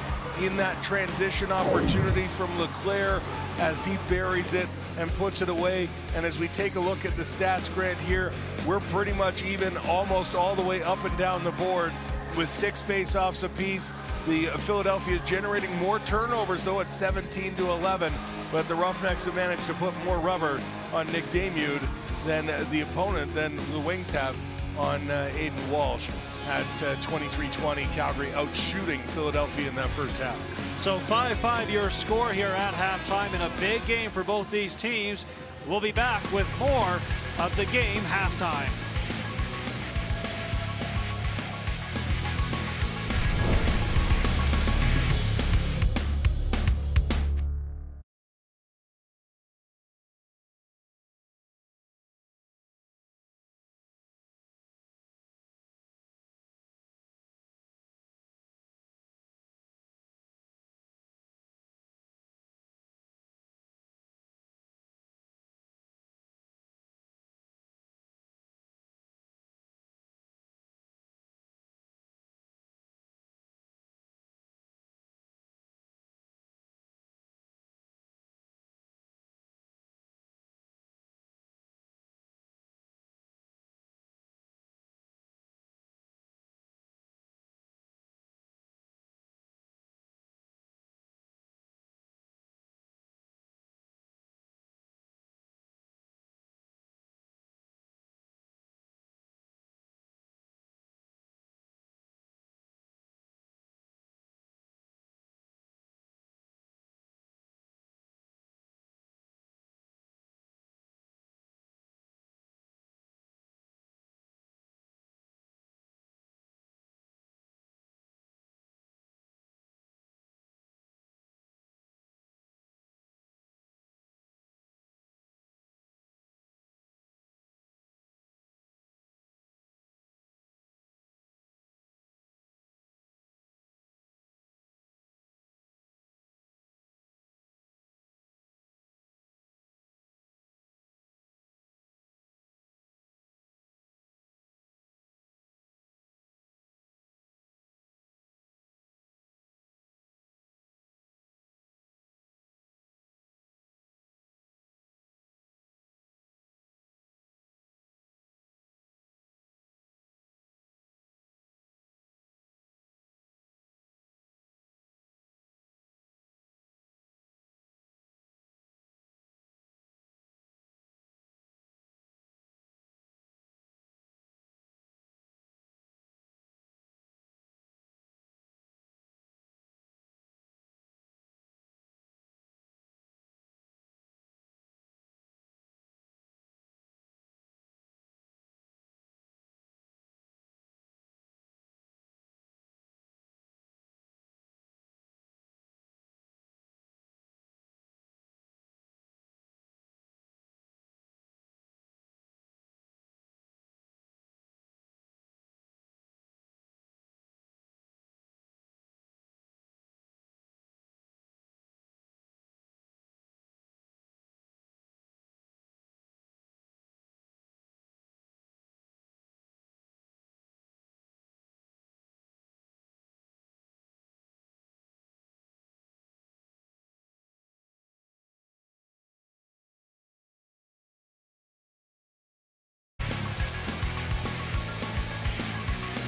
in that transition opportunity from Leclerc, as he buries it and puts it away. And as we take a look at the stats, Grant, here, we're pretty much even almost all the way up and down the board with 6 face-offs apiece. The Philadelphia is generating more turnovers, though, at 17-11, but the Roughnecks have managed to put more rubber on Nick Damude than the opponent, than the Wings have on Aiden Walsh. At 23-20, Calgary out shooting Philadelphia in that first half. So 5-5 your score here at halftime in a big game for both these teams. We'll be back with more of the game halftime.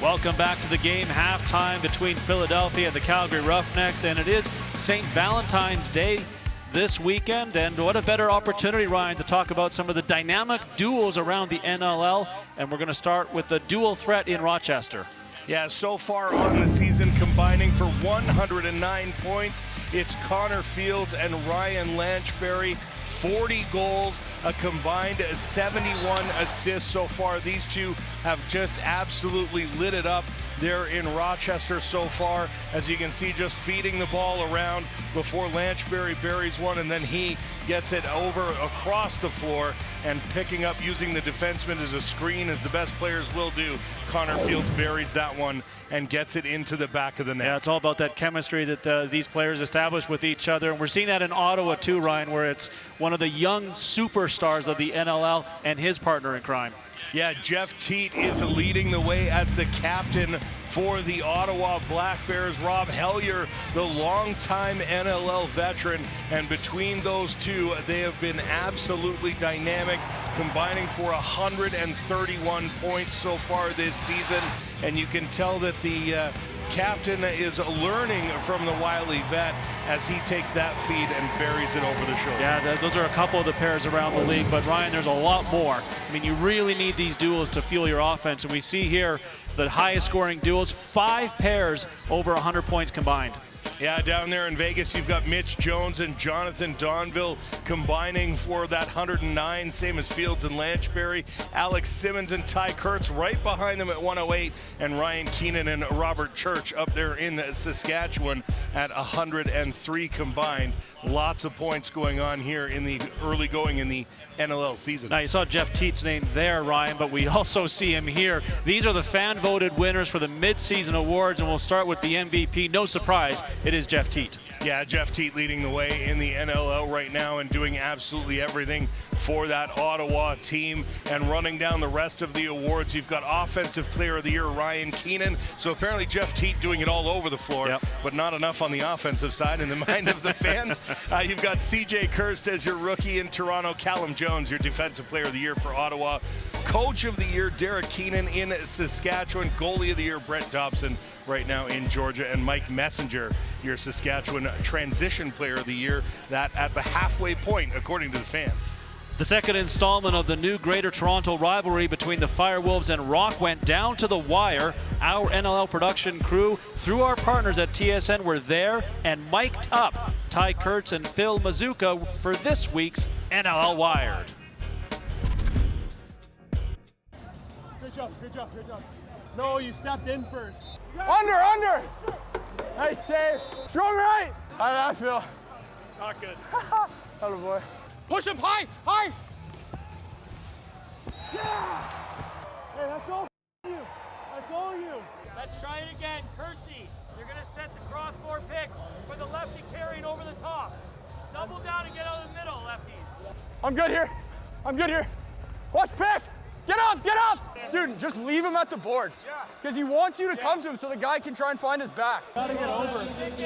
Welcome back to the game, halftime between Philadelphia and the Calgary Roughnecks, and it is St. Valentine's Day this weekend, and what a better opportunity, Ryan, to talk about some of the dynamic duels around the NLL, and we're going to start with the dual threat in Rochester. Yeah, so far on the season, combining for 109 points, it's Connor Fields and Ryan Lanchberry. 40 goals, a combined 71 assists so far. These two have just absolutely lit it up there in Rochester so far. As you can see, just feeding the ball around before Lanchberry buries one, and then he gets it over across the floor and picking up, using the defenseman as a screen, as the best players will do. Connor Fields buries that one and gets it into the back of the net. Yeah, it's all about that chemistry that these players establish with each other. And we're seeing that in Ottawa too, Ryan, where it's one of the young superstars of the NLL and his partner in crime. Yeah, Jeff Teat is leading the way as the captain for the Ottawa Black Bears. Rob Hellier, the longtime NLL veteran, and between those two, they have been absolutely dynamic, combining for 131 points so far this season. And you can tell that the captain is learning from the wily vet as he takes that feed and buries it over the shoulder. Yeah, those are a couple of the pairs around the league, but Ryan, there's a lot more. I mean, you really need these duels to fuel your offense, and we see here the highest scoring duels, 5 pairs over 100 points combined. Yeah, down there in Vegas, you've got Mitch Jones and Jonathan Donville combining for that 109, same as Fields and Lanchberry. Alex Simmons and Ty Kurtz right behind them at 108, and Ryan Keenan and Robert Church up there in Saskatchewan at 103 combined. Lots of points going on here in the early going in the NLL season. Now, you saw Jeff Teat's name there, Ryan, but we also see him here. These are the fan-voted winners for the mid-season awards, and we'll start with the MVP. No surprise, it is Jeff Teat. Yeah, Jeff Teat leading the way in the NLL right now and doing absolutely everything for that Ottawa team. And running down the rest of the awards, you've got Offensive Player of the Year, Ryan Keenan. So apparently Jeff Teat doing it all over the floor, but not enough on the offensive side in the mind of the fans. You've got CJ Kirst as your rookie in Toronto, Callum Jones, your Defensive Player of the Year for Ottawa. Coach of the Year, Derek Keenan in Saskatchewan. Goalie of the Year, Brett Dobson right now in Georgia. And Mike Messenger, your Saskatchewan Transition Player of the Year, that at the halfway point, according to the fans. The second installment of the new Greater Toronto rivalry between the Firewolves and Rock went down to the wire. Our NLL production crew, through our partners at TSN, were there and mic'd up Ty Kurtz and Phil Mazuka for this week's NLL Wired. Good job, good job, good job. No, you stepped in first. Under! Nice save. Strong right. How did that feel? Not good. Hello, boy. Push him high. Yeah! Hey, that's all you. That's all you. Let's try it again. Curtsy. You're going to set the cross-floor pick for the lefty carrying over the top. Double down and get out of the middle, lefties. I'm good here. Watch pick. Get up! Dude, just leave him at the boards. Because he wants you to come to him so the guy can try and find his back. You gotta get over. Pick,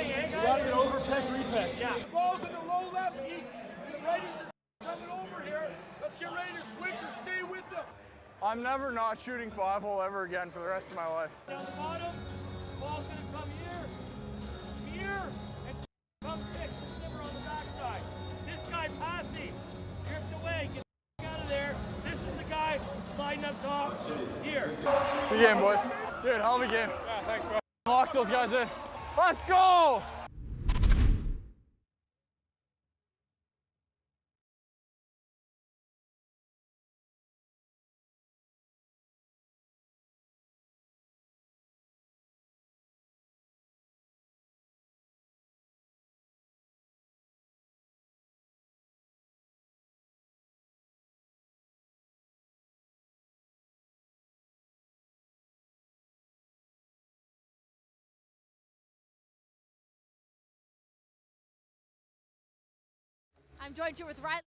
repick. Yeah. Balls in the low left, righties coming over here. Let's get ready to switch and stay with them. I'm never not shooting 5-hole ever again for the rest of my life. Down the bottom, ball's gonna come here, and come pick the shimmer on the backside. This guy passing, drift away, get out of there. This is the guy sliding up top here. Good game, boys. Dude, hell of a game. Yeah, thanks, bro. Lock those guys in. Let's go! I'm joined here with Riley.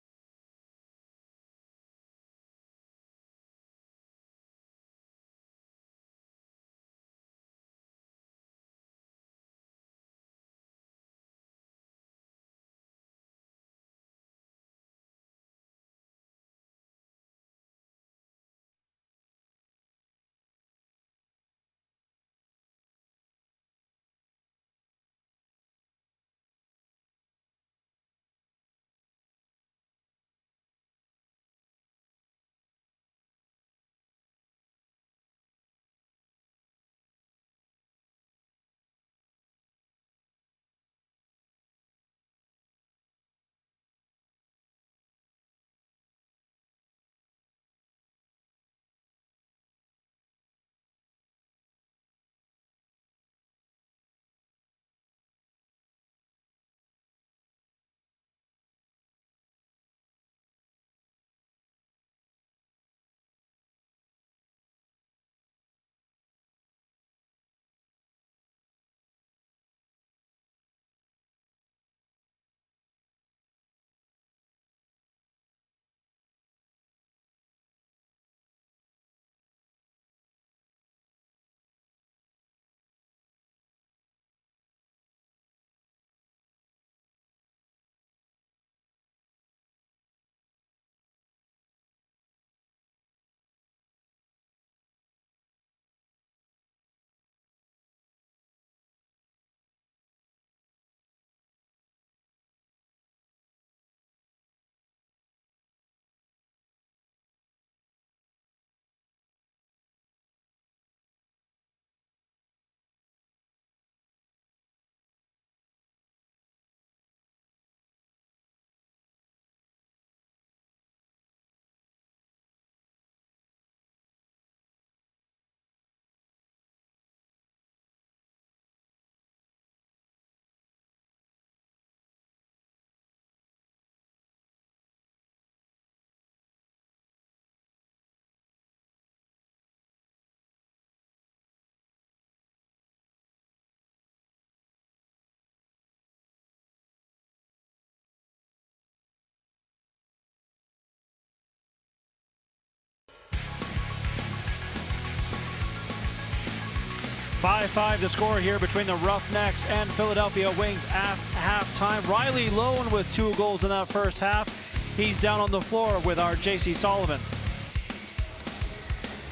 5-5 the score here between the Roughnecks and Philadelphia Wings at halftime. Riley Lowen with 2 goals in that first half. He's down on the floor with our JC Sullivan.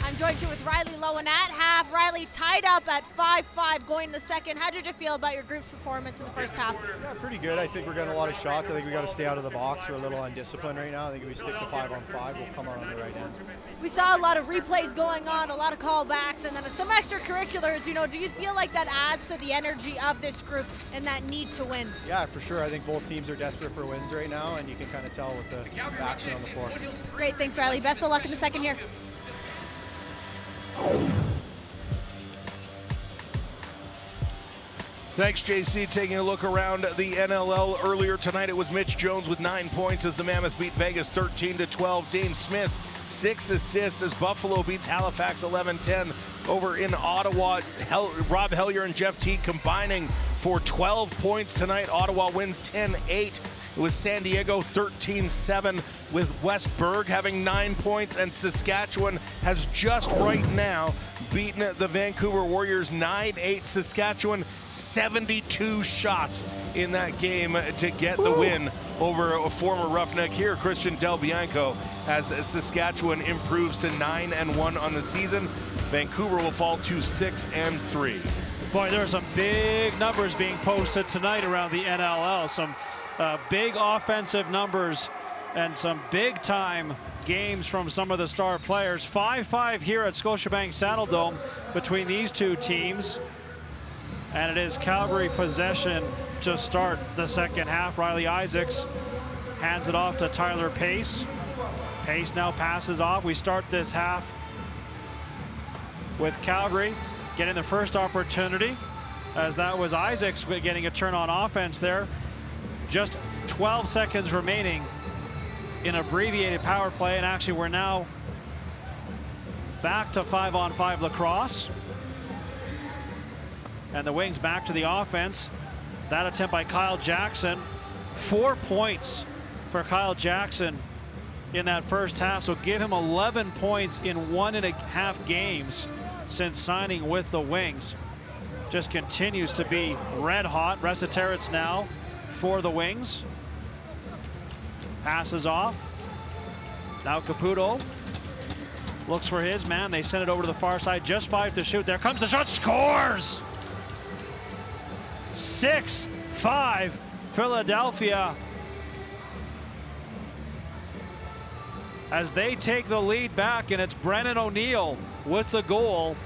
I'm joined here with Riley Lowen at half. Riley tied up at 5-5 going in the second. How did you feel about your group's performance in the first half? Yeah, pretty good. I think we're getting a lot of shots. I think we got to stay out of the box. We're a little undisciplined right now. I think if we stick to 5-on-5, we'll come out on the right end. We saw a lot of replays going on, a lot of callbacks, and then some extracurriculars. You know, do you feel like that adds to the energy of this group and that need to win? Yeah, for sure. I think both teams are desperate for wins right now, and you can kind of tell with the action on the floor. Great, thanks, Riley. Best of luck in the second here. Thanks, JC. Taking a look around the NLL earlier tonight, it was Mitch Jones with 9 points as the Mammoth beat Vegas 13-12. Dane Smith, 6 assists as Buffalo beats Halifax 11-10. Over in Ottawa, Rob Hellier and Jeff Teague combining for 12 points tonight. Ottawa wins 10-8. It was San Diego 13-7 with West Berg having 9 points, and Saskatchewan has just right now beaten the Vancouver Warriors 9-8. Saskatchewan 72 shots in that game to get the win over a former Roughneck here, Christian Del Bianco, as Saskatchewan improves to 9-1 on the season. Vancouver will fall to 6-3. Boy, there are some big numbers being posted tonight around the NLL. Some big offensive numbers and some big time games from some of the star players. 5-5 here at Scotiabank Saddledome between these two teams, and it is Calgary possession to start the second half. Riley Isaacs hands it off to Tyler Pace. Pace now passes off. We start this half with Calgary getting the first opportunity, as that was Isaacs getting a turn on offense there. Just 12 seconds remaining in abbreviated power play, and actually we're now back to 5-on-5 lacrosse. And the Wings back to the offense. That attempt by Kyle Jackson. 4 points for Kyle Jackson in that first half, so give him 11 points in 1.5 games since signing with the Wings. Just continues to be red hot. Resiteritz now for the Wings. Passes off. Now Caputo looks for his man. They send it over to the far side. Just 5 to shoot. There comes the shot. Scores! 6-5 Philadelphia, as they take the lead back, and it's Brennan O'Neill with the goal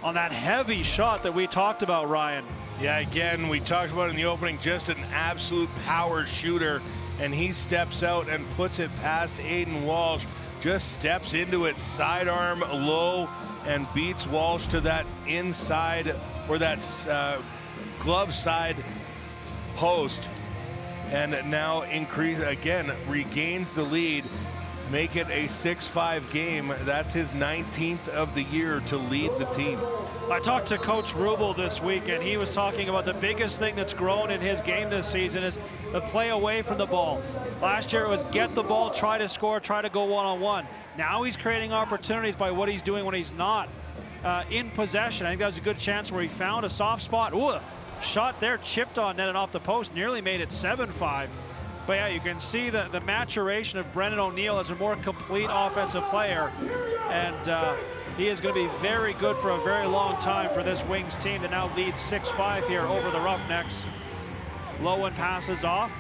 on that heavy shot that we talked about, Ryan. Yeah, again, we talked about in the opening, just an absolute power shooter, and he steps out and puts it past Aiden Walsh. Just steps into it, sidearm low, and beats Walsh to that inside, or that's glove side post, and now regains the lead, make it a 6-5 game. That's his 19th of the year to lead the team. I talked to Coach Rubel this week, and he was talking about the biggest thing that's grown in his game this season is the play away from the ball. Last year it was get the ball, try to score, try to go one-on-one. Now he's creating opportunities by what he's doing when he's not in possession. I think that was a good chance where he found a soft spot. Ooh, shot there, chipped on net and off the post, nearly made it 7-5. But yeah, you can see the maturation of Brennan O'Neill as a more complete offensive player. And he is going to be very good for a very long time for this Wings team that now leads 6-5 here over the Roughnecks. Lowen passes off.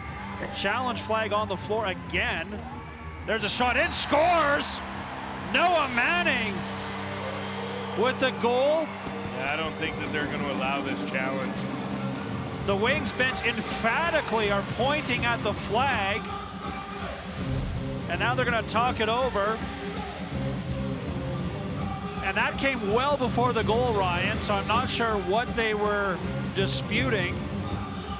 Challenge flag on the floor again. There's a shot in, scores! Noah Manning with the goal. I don't think that they're going to allow this challenge. The Wings bench emphatically are pointing at the flag. And now they're going to talk it over. And that came well before the goal, Ryan, so I'm not sure what they were disputing.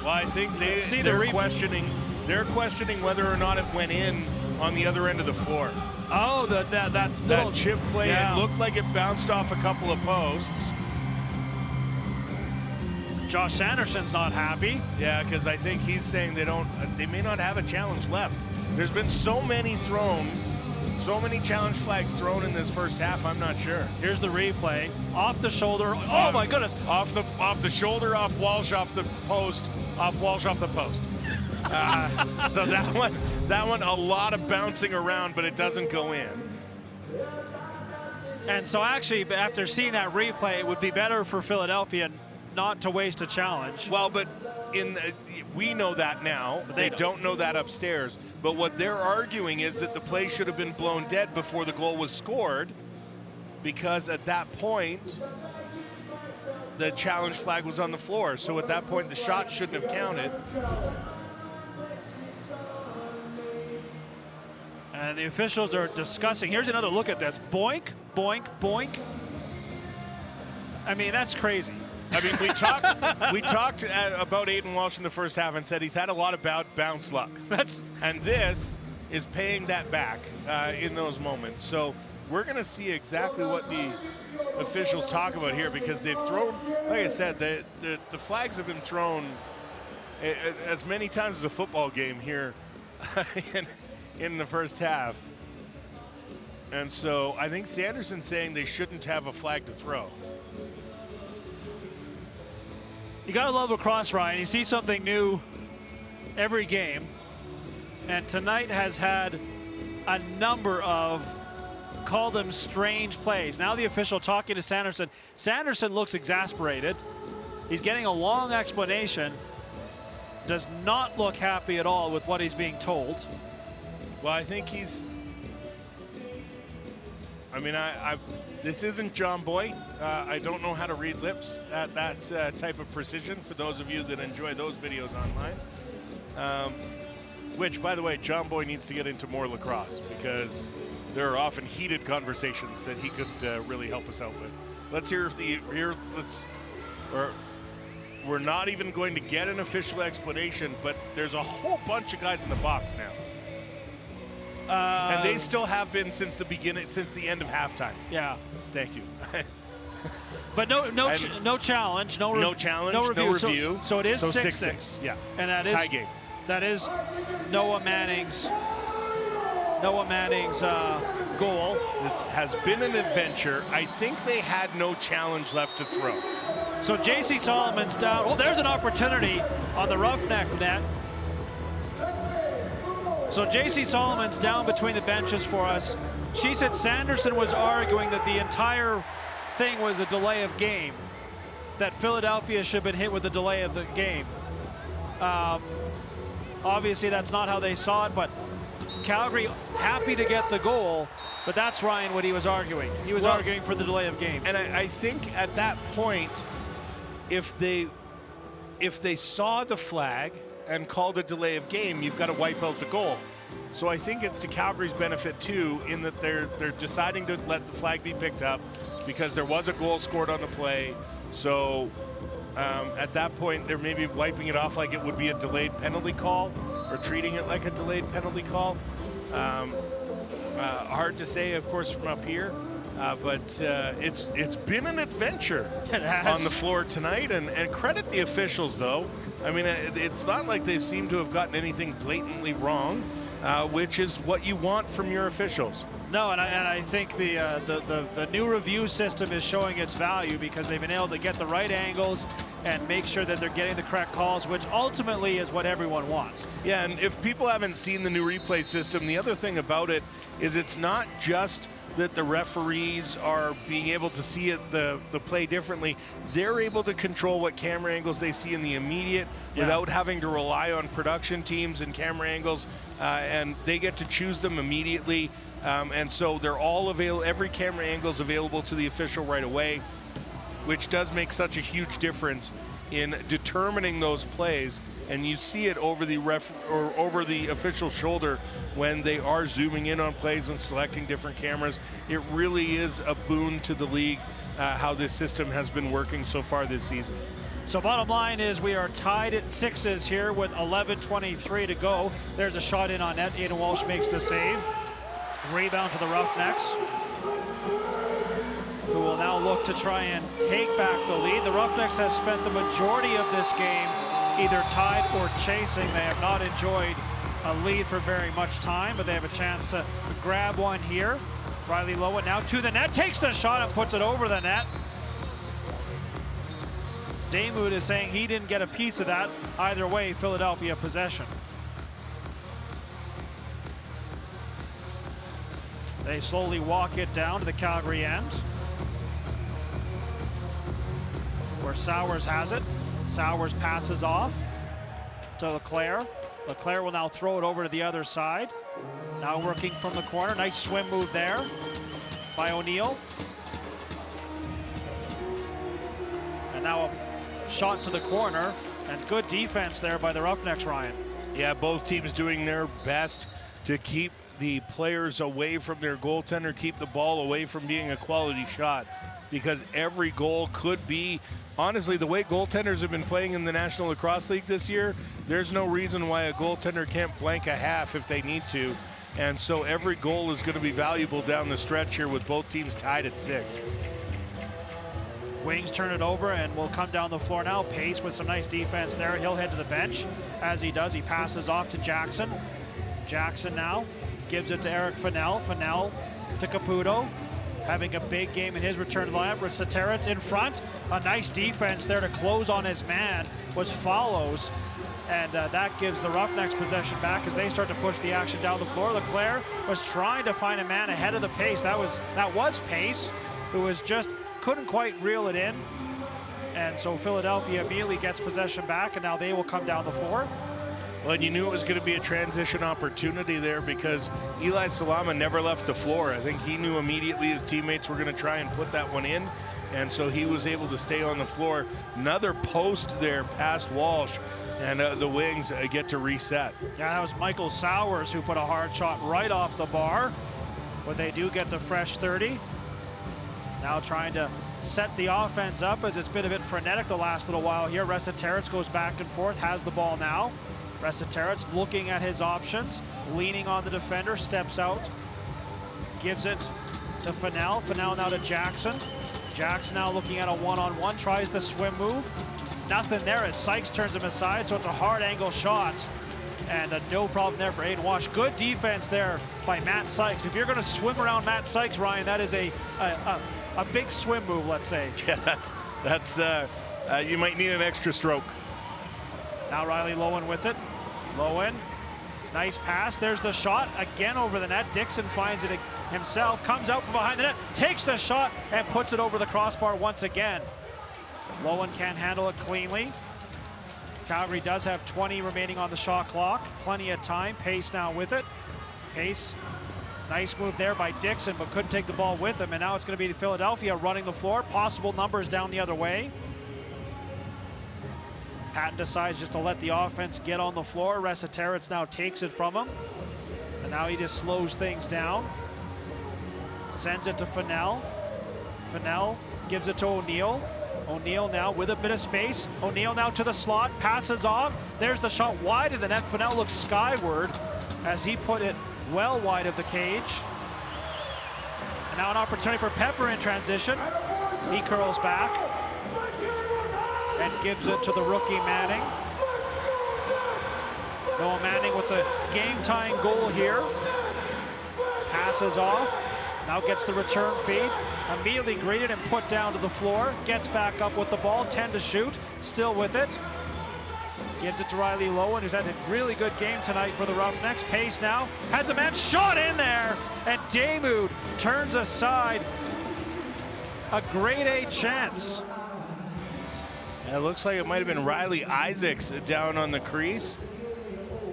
Well, I think they're questioning whether or not it went in on the other end of the floor. Oh, that chip play, yeah. It looked like it bounced off a couple of posts. Josh Sanderson's not happy. Yeah, because I think he's saying they may not have a challenge left. There's been so many thrown So many challenge flags thrown in this first half, I'm not sure. Here's the replay. Off the shoulder. Oh my goodness. Off the shoulder, off Walsh, off the post, off Walsh, off the post. So that one, a lot of bouncing around, but it doesn't go in. And so actually, after seeing that replay, it would be better for Philadelphia not to waste a challenge. Well, but we know that now. But they don't know that upstairs. But what they're arguing is that the play should have been blown dead before the goal was scored, because at that point, the challenge flag was on the floor. So at that point, the shot shouldn't have counted. And the officials are discussing. Here's another look at this. Boink, boink, boink. I mean, that's crazy. I mean, we talked about Aiden Walsh in the first half and said he's had a lot of bounce luck. And this is paying that back in those moments. So we're going to see exactly what the officials talk about here, because they've thrown, like I said, the flags have been thrown as many times as a football game here in the first half. And so I think Sanderson's saying they shouldn't have a flag to throw. You gotta love lacrosse, Ryan. You see something new every game, and tonight has had a number of, call them strange plays. Now the official talking to Sanderson. Sanderson looks exasperated. He's getting a long explanation. Does not look happy at all with what he's being told. Well, I think he's, I mean, this isn't John Boy. I don't know how to read lips at that type of precision, for those of you that enjoy those videos online. Which, by the way, John Boy needs to get into more lacrosse, because there are often heated conversations that he could really help us out with. Let's hear we're not even going to get an official explanation, but there's a whole bunch of guys in the box now. And they still have been since the beginning, since the end of halftime. Yeah. Thank you. But no challenge, no challenge, no review. So it is 6-6. Yeah. And that is tie game. That is Noah Manning's goal. This has been an adventure. I think they had no challenge left to throw. So J.C. Solomon's down. Oh, there's an opportunity on the Roughneck net. So J.C. Solomon's down between the benches for us. She said Sanderson was arguing that the entire thing was a delay of game, that Philadelphia should have been hit with a delay of the game. Obviously, that's not how they saw it, but Calgary happy to get the goal, but that's, Ryan, what he was arguing. He was arguing for the delay of game. And I think at that point, if they saw the flag and called a delay of game, you've got to wipe out the goal. So I think it's to Calgary's benefit too, in that they're deciding to let the flag be picked up because there was a goal scored on the play. So at that point, they're maybe wiping it off like it would be a delayed penalty call, or treating it like a delayed penalty call. Hard to say, of course, from up here. But it's been an adventure on the floor tonight, and credit the officials, though. I mean, it's not like they seem to have gotten anything blatantly wrong, which is what you want from your officials. No, and I think the new review system is showing its value, because they've been able to get the right angles and make sure that they're getting the correct calls, which ultimately is what everyone wants. Yeah, and if people haven't seen the new replay system, the other thing about it is it's not just that the referees are being able to see the play differently. They're able to control what camera angles they see in the immediate without having to rely on production teams and camera angles, and they get to choose them immediately. And so they're all available. Every camera angle is available to the official right away, which does make such a huge difference in determining those plays. And you see it over the over the official's shoulder when they are zooming in on plays and selecting different cameras. It really is a boon to the league how this system has been working so far this season. So bottom line is we are tied at 6s here with 11:23 to go. There's a shot in on net. Aiden Walsh makes the save. Rebound to the Roughnecks, who will now look to try and take back the lead. The Roughnecks has spent the majority of this game either tied or chasing. They have not enjoyed a lead for very much time, but they have a chance to grab one here. Riley Lowen now to the net, takes the shot and puts it over the net. Damoud is saying he didn't get a piece of that. Either way, Philadelphia possession. They slowly walk it down to the Calgary end, where Sowers has it. Sowers passes off to Leclerc. Leclerc will now throw it over to the other side. Now working from the corner. Nice swim move there by O'Neill. And now a shot to the corner, and good defense there by the Roughnecks, Ryan. Yeah, both teams doing their best to keep the players away from their goaltender, keep the ball away from being a quality shot, because every goal could be, honestly, the way goaltenders have been playing in the National Lacrosse League this year, there's no reason why a goaltender can't blank a half if they need to. And so every goal is going to be valuable down the stretch here with both teams tied at 6. Wings turn it over and will come down the floor now. Pace with some nice defense there. He'll head to the bench. As he does, he passes off to Jackson. Jackson now gives it to Eric Fennell. Fennell to Caputo. Having a big game in his return to the lineup. Saterets in front. A nice defense there to close on his man was Follows. And that gives the Roughnecks possession back as they start to push the action down the floor. Leclerc was trying to find a man ahead of the Pace. That was Pace, who was just couldn't quite reel it in. And so Philadelphia immediately gets possession back, and now they will come down the floor. Well, and you knew it was going to be a transition opportunity there because Eli Salama never left the floor. I think he knew immediately his teammates were going to try and put that one in, and so he was able to stay on the floor. Another post there past Walsh, and the Wings get to reset. Yeah, that was Michael Sowers who put a hard shot right off the bar, but they do get the fresh 30. Now trying to set the offense up as it's been a bit frenetic the last little while here. Saterets goes back and forth, has the ball now. Saterets looking at his options, leaning on the defender, steps out, gives it to Fennell. Fennell now to Jackson. Jackson now looking at a one-on-one, tries the swim move. Nothing there as Sykes turns him aside, so it's a hard angle shot. And no problem there for Aiden Walsh. Good defense there by Matt Sykes. If you're going to swim around Matt Sykes, Ryan, that is a big swim move, let's say. Yeah, that's you might need an extra stroke. Now Riley Lowen with it. Lowen, nice pass. There's the shot again over the net. Dixon finds it himself, comes out from behind the net, takes the shot and puts it over the crossbar once again. Lowen can't handle it cleanly. Calgary does have 20 remaining on the shot clock. Plenty of time. Pace now with it. Pace, nice move there by Dixon, but couldn't take the ball with him. And now it's going to be Philadelphia running the floor. Possible numbers down the other way. Patton decides just to let the offense get on the floor. Saterets now takes it from him. And now he just slows things down. Sends it to Fennell. Fennell gives it to O'Neill. O'Neill now with a bit of space. O'Neill now to the slot, passes off. There's the shot wide of the net. Fennell looks skyward as he put it well wide of the cage. And now an opportunity for Pepper in transition. He curls back and gives it to the rookie Manning. Noah Manning with the game-tying goal here. Passes off. Now gets the return feed. Immediately greeted and put down to the floor. Gets back up with the ball. 10 to shoot. Still with it. Gives it to Riley Lowen, who's had a really good game tonight for the Roughnecks. Pace now. Has a man shot in there. And Damoud turns aside. A grade A chance. It looks like it might have been Riley Isaacs down on the crease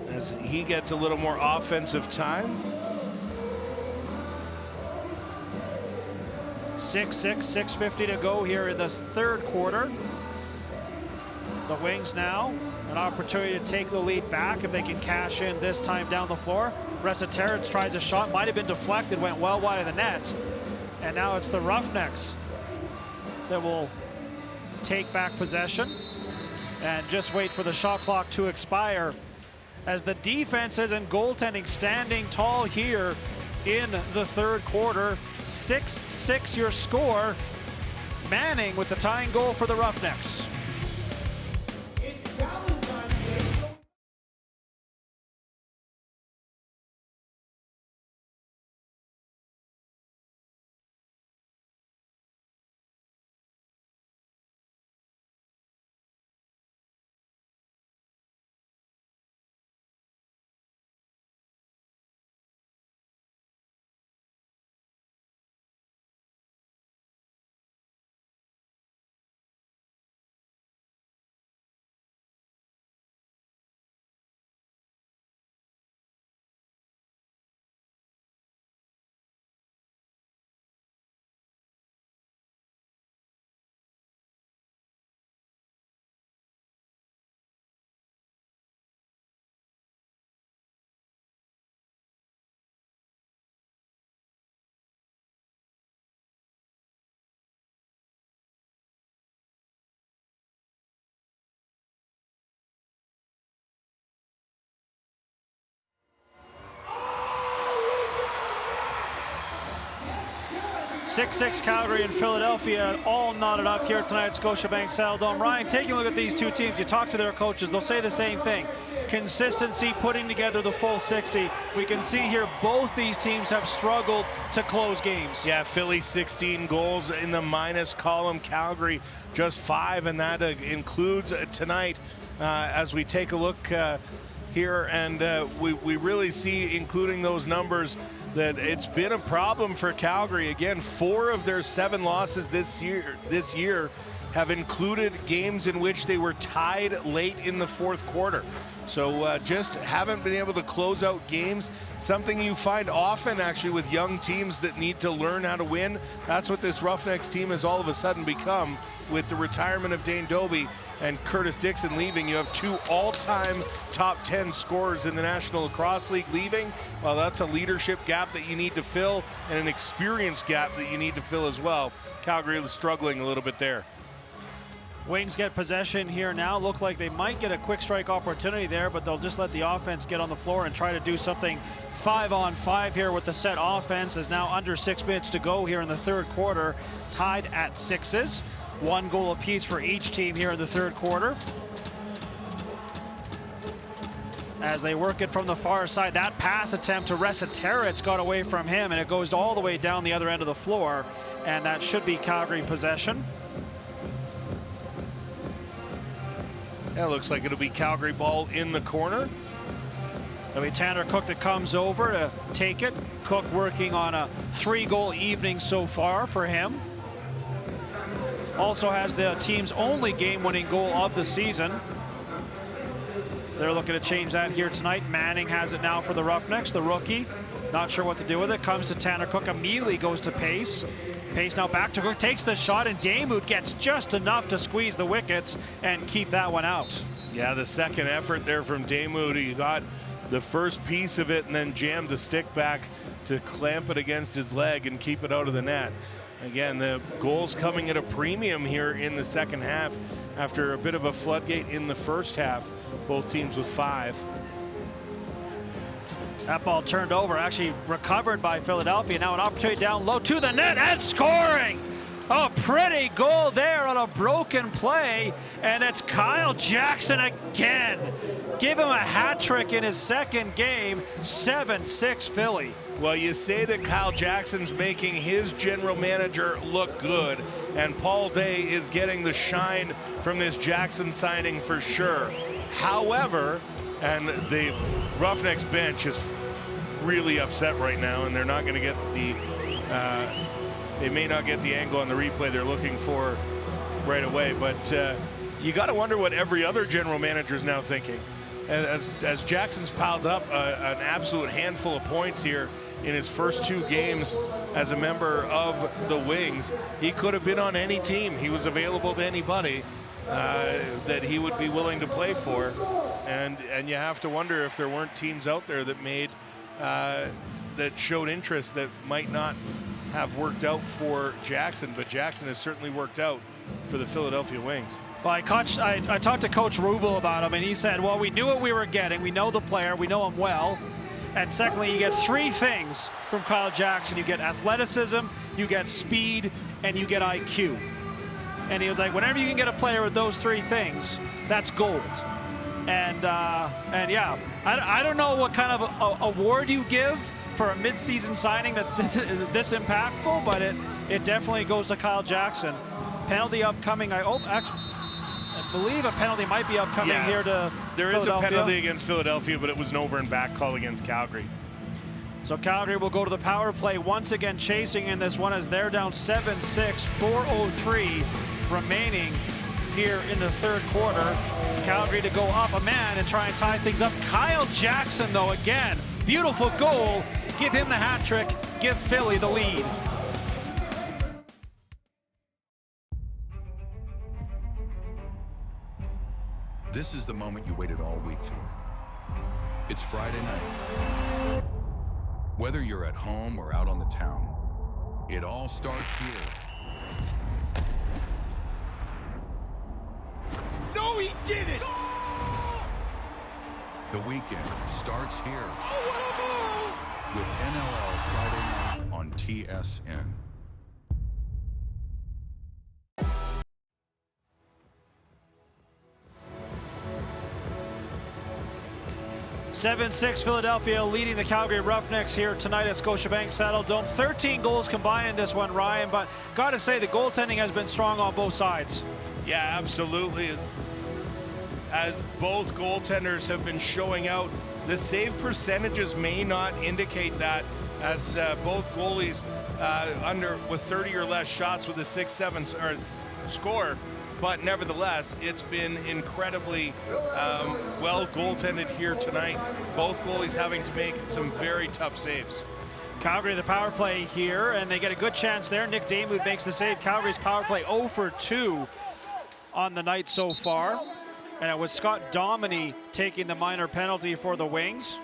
as he gets a little more offensive time. 6-6, 6:50 to go here in this third quarter. The Wings now, an opportunity to take the lead back if they can cash in this time down the floor. Saterets tries a shot, might have been deflected, went well wide of the net. And now it's the Roughnecks that will take back possession and just wait for the shot clock to expire as the defenses and goaltending standing tall here in the third quarter. 6-6 your score. Manning with the tying goal for the Roughnecks. 6-6 Calgary and Philadelphia all knotted up here tonight at Scotiabank Saddledome. Ryan, taking a look at these two teams, you talk to their coaches, they'll say the same thing. Consistency, putting together the full 60. We can see here both these teams have struggled to close games. Yeah, Philly 16 goals in the minus column. Calgary just 5, and that includes tonight as we take a look here, and we really see, including those numbers, that it's been a problem for Calgary. Again, 4 of their 7 losses this year have included games in which they were tied late in the fourth quarter. So just haven't been able to close out games, something you find often actually with young teams that need to learn how to win. That's what this Roughnecks team has all of a sudden become with the retirement of Dane Doby and Curtis Dixon leaving. You have 2 all-time top 10 scorers in the National Lacrosse League leaving. Well, that's a leadership gap that you need to fill and an experience gap that you need to fill as well. Calgary is struggling a little bit there. Wings get possession here now. Look like they might get a quick strike opportunity there, but they'll just let the offense get on the floor and try to do something 5-on-5 here with the set offense, as now under 6 minutes to go here in the third quarter, tied at 6s. 1 goal apiece for each team here in the third quarter. As they work it from the far side, that pass attempt to Resiteritz got away from him, and it goes all the way down the other end of the floor, and that should be Calgary possession. Yeah, looks like it'll be Calgary ball in the corner. It'll be Tanner Cook that comes over to take it. Cook working on a 3-goal evening so far for him. Also has the team's only game-winning goal of the season. They're looking to change that here tonight. Manning has it now for the Roughnecks, the rookie. Not sure what to do with it. Comes to Tanner Cook, immediately goes to Pace. Pace now back to Cook, takes the shot, and Damoud gets just enough to squeeze the wickets and keep that one out. Yeah, the second effort there from Damoud. He got the first piece of it and then jammed the stick back to clamp it against his leg and keep it out of the net. Again, the goals coming at a premium here in the second half after a bit of a floodgate in the first half. Both teams with 5. That ball turned over, actually recovered by Philadelphia. Now an opportunity down low to the net and scoring. A pretty goal there on a broken play, and it's Kyle Jackson again. Give him a hat trick in his second game. 7-6 Philly. Well, you say that Kyle Jackson's making his general manager look good, and Paul Day is getting the shine from this Jackson signing for sure. However, and the Roughnecks bench is really upset right now, and they're not going to get the they may not get the angle on the replay they're looking for right away, but you got to wonder what every other general manager is now thinking. As Jackson's piled up an absolute handful of points here in his first 2 games as a member of the Wings, he could have been on any team. He was available to anybody that he would be willing to play for, and you have to wonder if there weren't teams out there that made that showed interest that might not have worked out for Jackson, but Jackson has certainly worked out for the Philadelphia Wings. Well, I talked to Coach Rubel about him, and he said, well, we knew what we were getting. We know the player. We know him well. And secondly, you get 3 things from Kyle Jackson. You get athleticism, you get speed, and you get IQ. And he was like, whenever you can get a player with those 3 things, that's gold. And yeah, I don't know what kind of award you give for a mid-season signing that this impactful, but it definitely goes to Kyle Jackson. Penalty upcoming. I believe a penalty might be upcoming here to There is a penalty against Philadelphia, but it was an over and back call against Calgary. So Calgary will go to the power play once again, chasing in this one as they're down 7-6, 4:03 remaining here in the third quarter. Calgary to go up a man and try and tie things up. Kyle Jackson, though, again, beautiful goal. Give him the hat trick. Give Philly the lead. This is the moment you waited all week for. It's Friday night. Whether you're at home or out on the town, it all starts here. No, he didn't! The weekend starts here Oh, what a move! with NLL Friday night on TSN. 7-6 Philadelphia leading the Calgary Roughnecks here tonight at Scotiabank Saddle Dome. 13 goals combined in this one, Ryan, but got to say the goaltending has been strong on both sides. Yeah, absolutely. As both goaltenders have been showing out, the save percentages may not indicate that, as both goalies with 30 or less shots with a 6-7 score. But nevertheless, it's been incredibly well goaltended here tonight. Both goalies having to make some very tough saves. Calgary, the power play here, and they get a good chance there. Nick Damewood makes the save. Calgary's power play 0 for 2 on the night so far. And it was Scott Dominey taking the minor penalty for the Wings.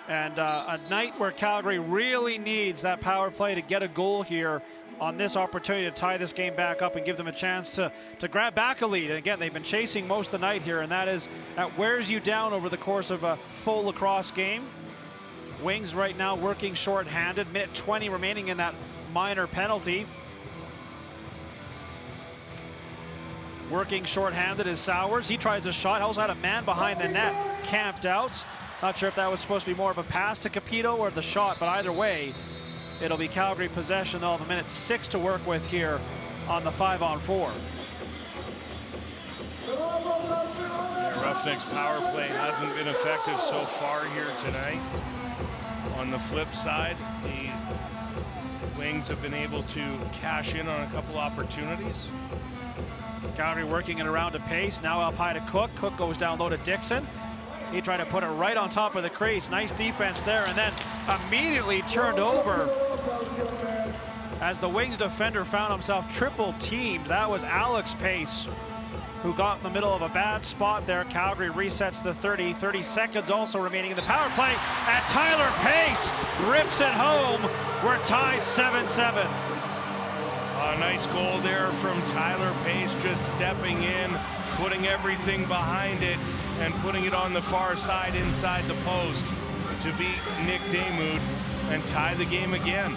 And a night where Calgary really needs that power play to get a goal here on this opportunity to tie this game back up and give them a chance to grab back a lead. And again, they've been chasing most of the night here, and that wears you down over the course of a full lacrosse game. Wings right now working short-handed, minute 20 remaining in that minor penalty. Working short-handed is Sowers. He tries a shot, also had a man behind the net, camped out. Not sure if that was supposed to be more of a pass to Capito or the shot, but either way, it'll be Calgary possession. They'll have a minute 6 to work with here on the 5-on-4. Yeah, Roughnecks power play hasn't been effective so far here tonight. On the flip side, the Wings have been able to cash in on a couple opportunities. Calgary working it around to Pace. Now up high to Cook. Cook goes down low to Dixon. He tried to put it right on top of the crease. Nice defense there, and then immediately turned over as the Wings defender found himself triple teamed. That was Alex Pace, who got in the middle of a bad spot there. Calgary resets the 30 seconds also remaining in the power play, and Tyler Pace rips it home. We're tied 7-7. A nice goal there from Tyler Pace, just stepping in, putting everything behind it, and putting it on the far side inside the post to beat Nick Damewood and tie the game again.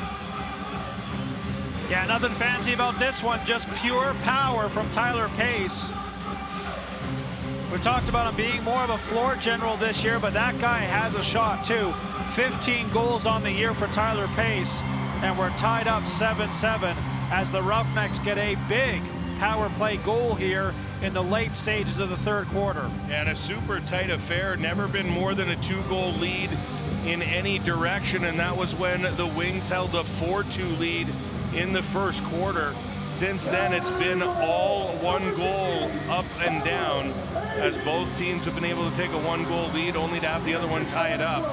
Yeah, nothing fancy about this one, just pure power from Tyler Pace. We talked about him being more of a floor general this year, but that guy has a shot too. 15 goals on the year for Tyler Pace, and we're tied up 7-7 as the Roughnecks get a big power play goal here in the late stages of the third quarter. And a super tight affair, never been more than a 2-goal lead in any direction, and that was when the Wings held a 4-2 lead in the first quarter. Since then, it's been all 1 goal up and down, as both teams have been able to take a 1-goal lead only to have the other one tie it up.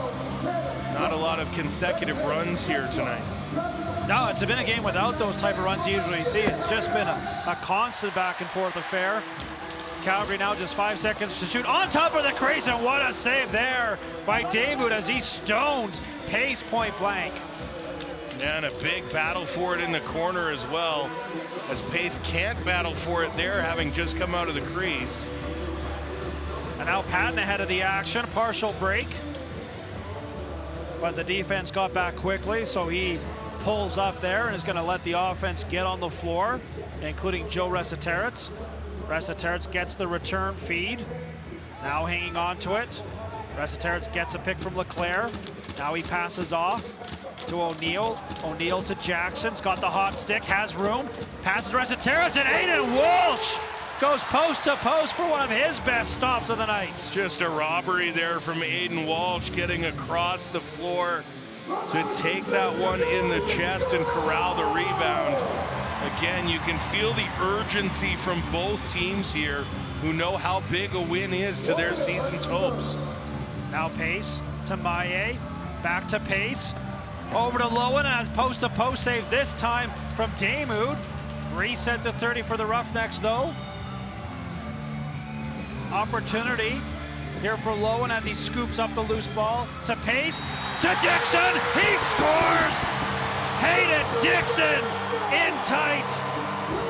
Not a lot of consecutive runs here tonight. No, it's been a game without those type of runs you usually see. It's just been a constant back and forth affair. Calgary now just 5 seconds to shoot on top of the crease, and what a save there by Damewood as he stoned Pace point blank. And a big battle for it in the corner as well, as Pace can't battle for it there, having just come out of the crease. And now Patton ahead of the action, partial break. But the defense got back quickly, so he pulls up there and is going to let the offense get on the floor, including Joe Resetarits. Resetarits gets the return feed, now hanging on to it. Resetarits gets a pick from Leclerc. Now he passes off to O'Neill. O'Neill to Jackson's got the hot stick, has room, passes Resetarits, and Aiden Walsh goes post to post for one of his best stops of the night. Just a robbery there from Aiden Walsh, getting across the floor to take that one in the chest and corral the rebound. Again, you can feel the urgency from both teams here, who know how big a win is to their season's hopes. Now Pace to Maillet, back to Pace, over to Lowen, and a post-to-post save this time from Damewood. Reset to 30 for the Roughnecks though. Opportunity here for Lowen as he scoops up the loose ball to Pace, to Dixon, he scores! Hayden Dixon in tight,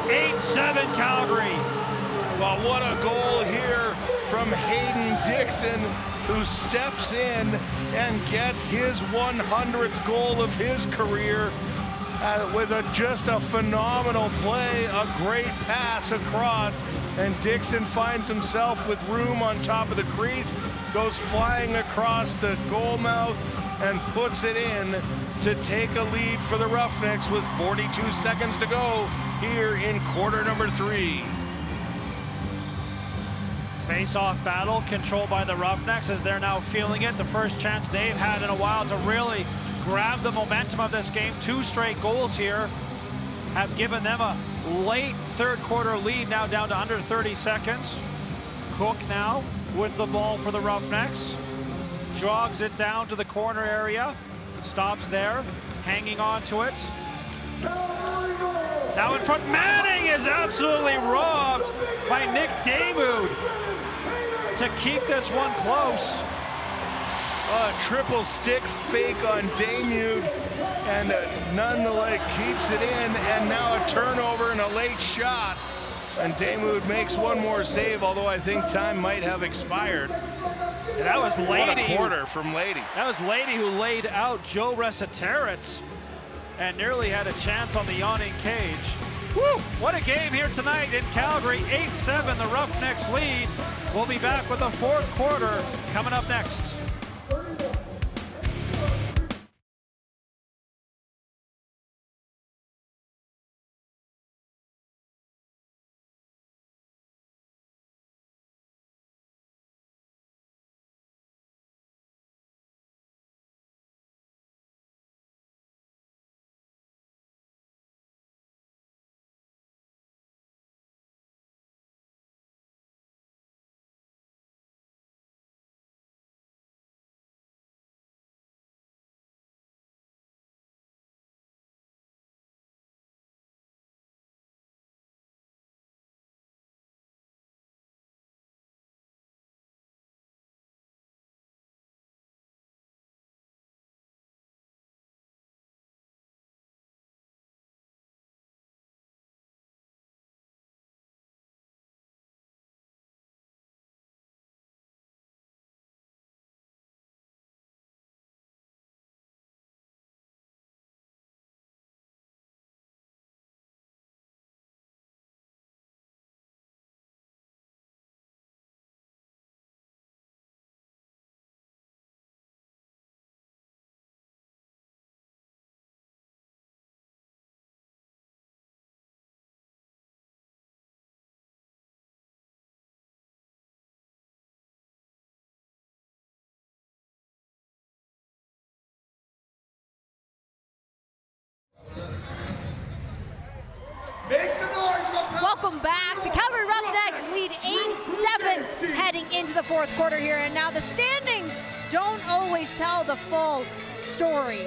8-7 Calgary. Well, what a goal here from Hayden Dixon, who steps in and gets his 100th goal of his career. with just a phenomenal play, a great pass across, and Dixon finds himself with room on top of the crease, goes flying across the goal mouth and puts it in to take a lead for the Roughnecks with 42 seconds to go here in quarter number 3. Face-off battle controlled by the Roughnecks as they're now feeling it. The first chance they've had in a while to really grab the momentum of this game. 2 straight goals here have given them a late third quarter lead, now down to under 30 seconds. Cook now with the ball for the Roughnecks. Jogs it down to the corner area. Stops there, hanging on to it. Now in front, Manning is absolutely robbed by Nick Damoud to keep this one close. A triple stick fake on Damoud, and nonetheless keeps it in, and now a turnover and a late shot. And Damoud makes one more save, although I think time might have expired. And that was Lady. What a quarter from Lady. That was Lady who laid out Joe Resetaritz and nearly had a chance on the yawning cage. Woo! What a game here tonight in Calgary. 8-7, the Roughnecks lead. We'll be back with the fourth quarter coming up next. Welcome back. The Calgary Roughnecks lead 8-7 heading into the fourth quarter here, and now the standings don't always tell the full story.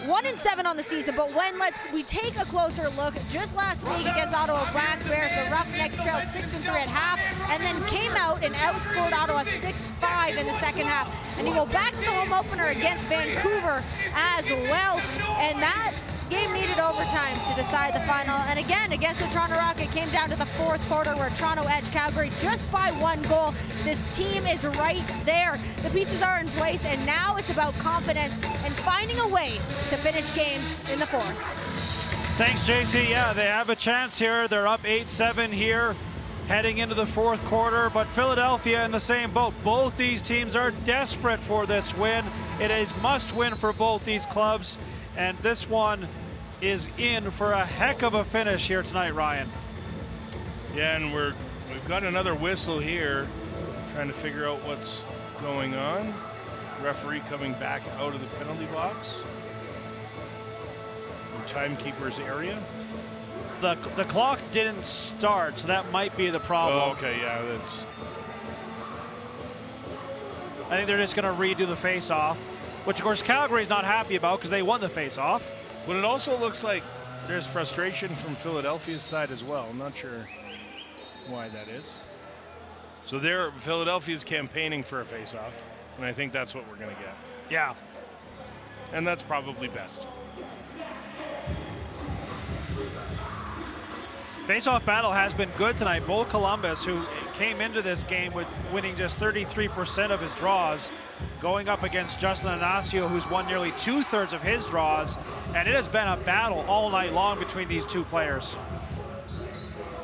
1-7 on the season, but when we take a closer look, just last week against Ottawa Black Bears, the Roughnecks trailed 6-3 at half, and then came out and outscored Ottawa 6-5 in the second half. And you go back to the home opener against Vancouver as well, and that game needed overtime to decide the final. And again, against the Toronto Rocket, it came down to the fourth quarter where Toronto edged Calgary just by 1 goal. This team is right there. The pieces are in place, and now it's about confidence and finding a way to finish games in the fourth. Thanks, JC. Yeah, they have a chance here. They're up 8-7 here, heading into the fourth quarter, but Philadelphia in the same boat. Both these teams are desperate for this win. It is must win for both these clubs, and this one is in for a heck of a finish here tonight, Ryan. Yeah, and we've got another whistle here, trying to figure out what's going on. Referee coming back out of the penalty box. The timekeeper's area. The clock didn't start, so that might be the problem. Oh, okay, yeah, that's. I think they're just going to redo the face-off, which of course Calgary's not happy about because they won the face-off. But it also looks like there's frustration from Philadelphia's side as well. I'm not sure why that is. So Philadelphia's campaigning for a face-off, and I think that's what we're going to get. Yeah. And that's probably best. Face-off battle has been good tonight. Bo Columbus, who came into this game with winning just 33% of his draws, going up against Justin Anasio, who's won nearly 2/3 of his draws, and it has been a battle all night long between these two players.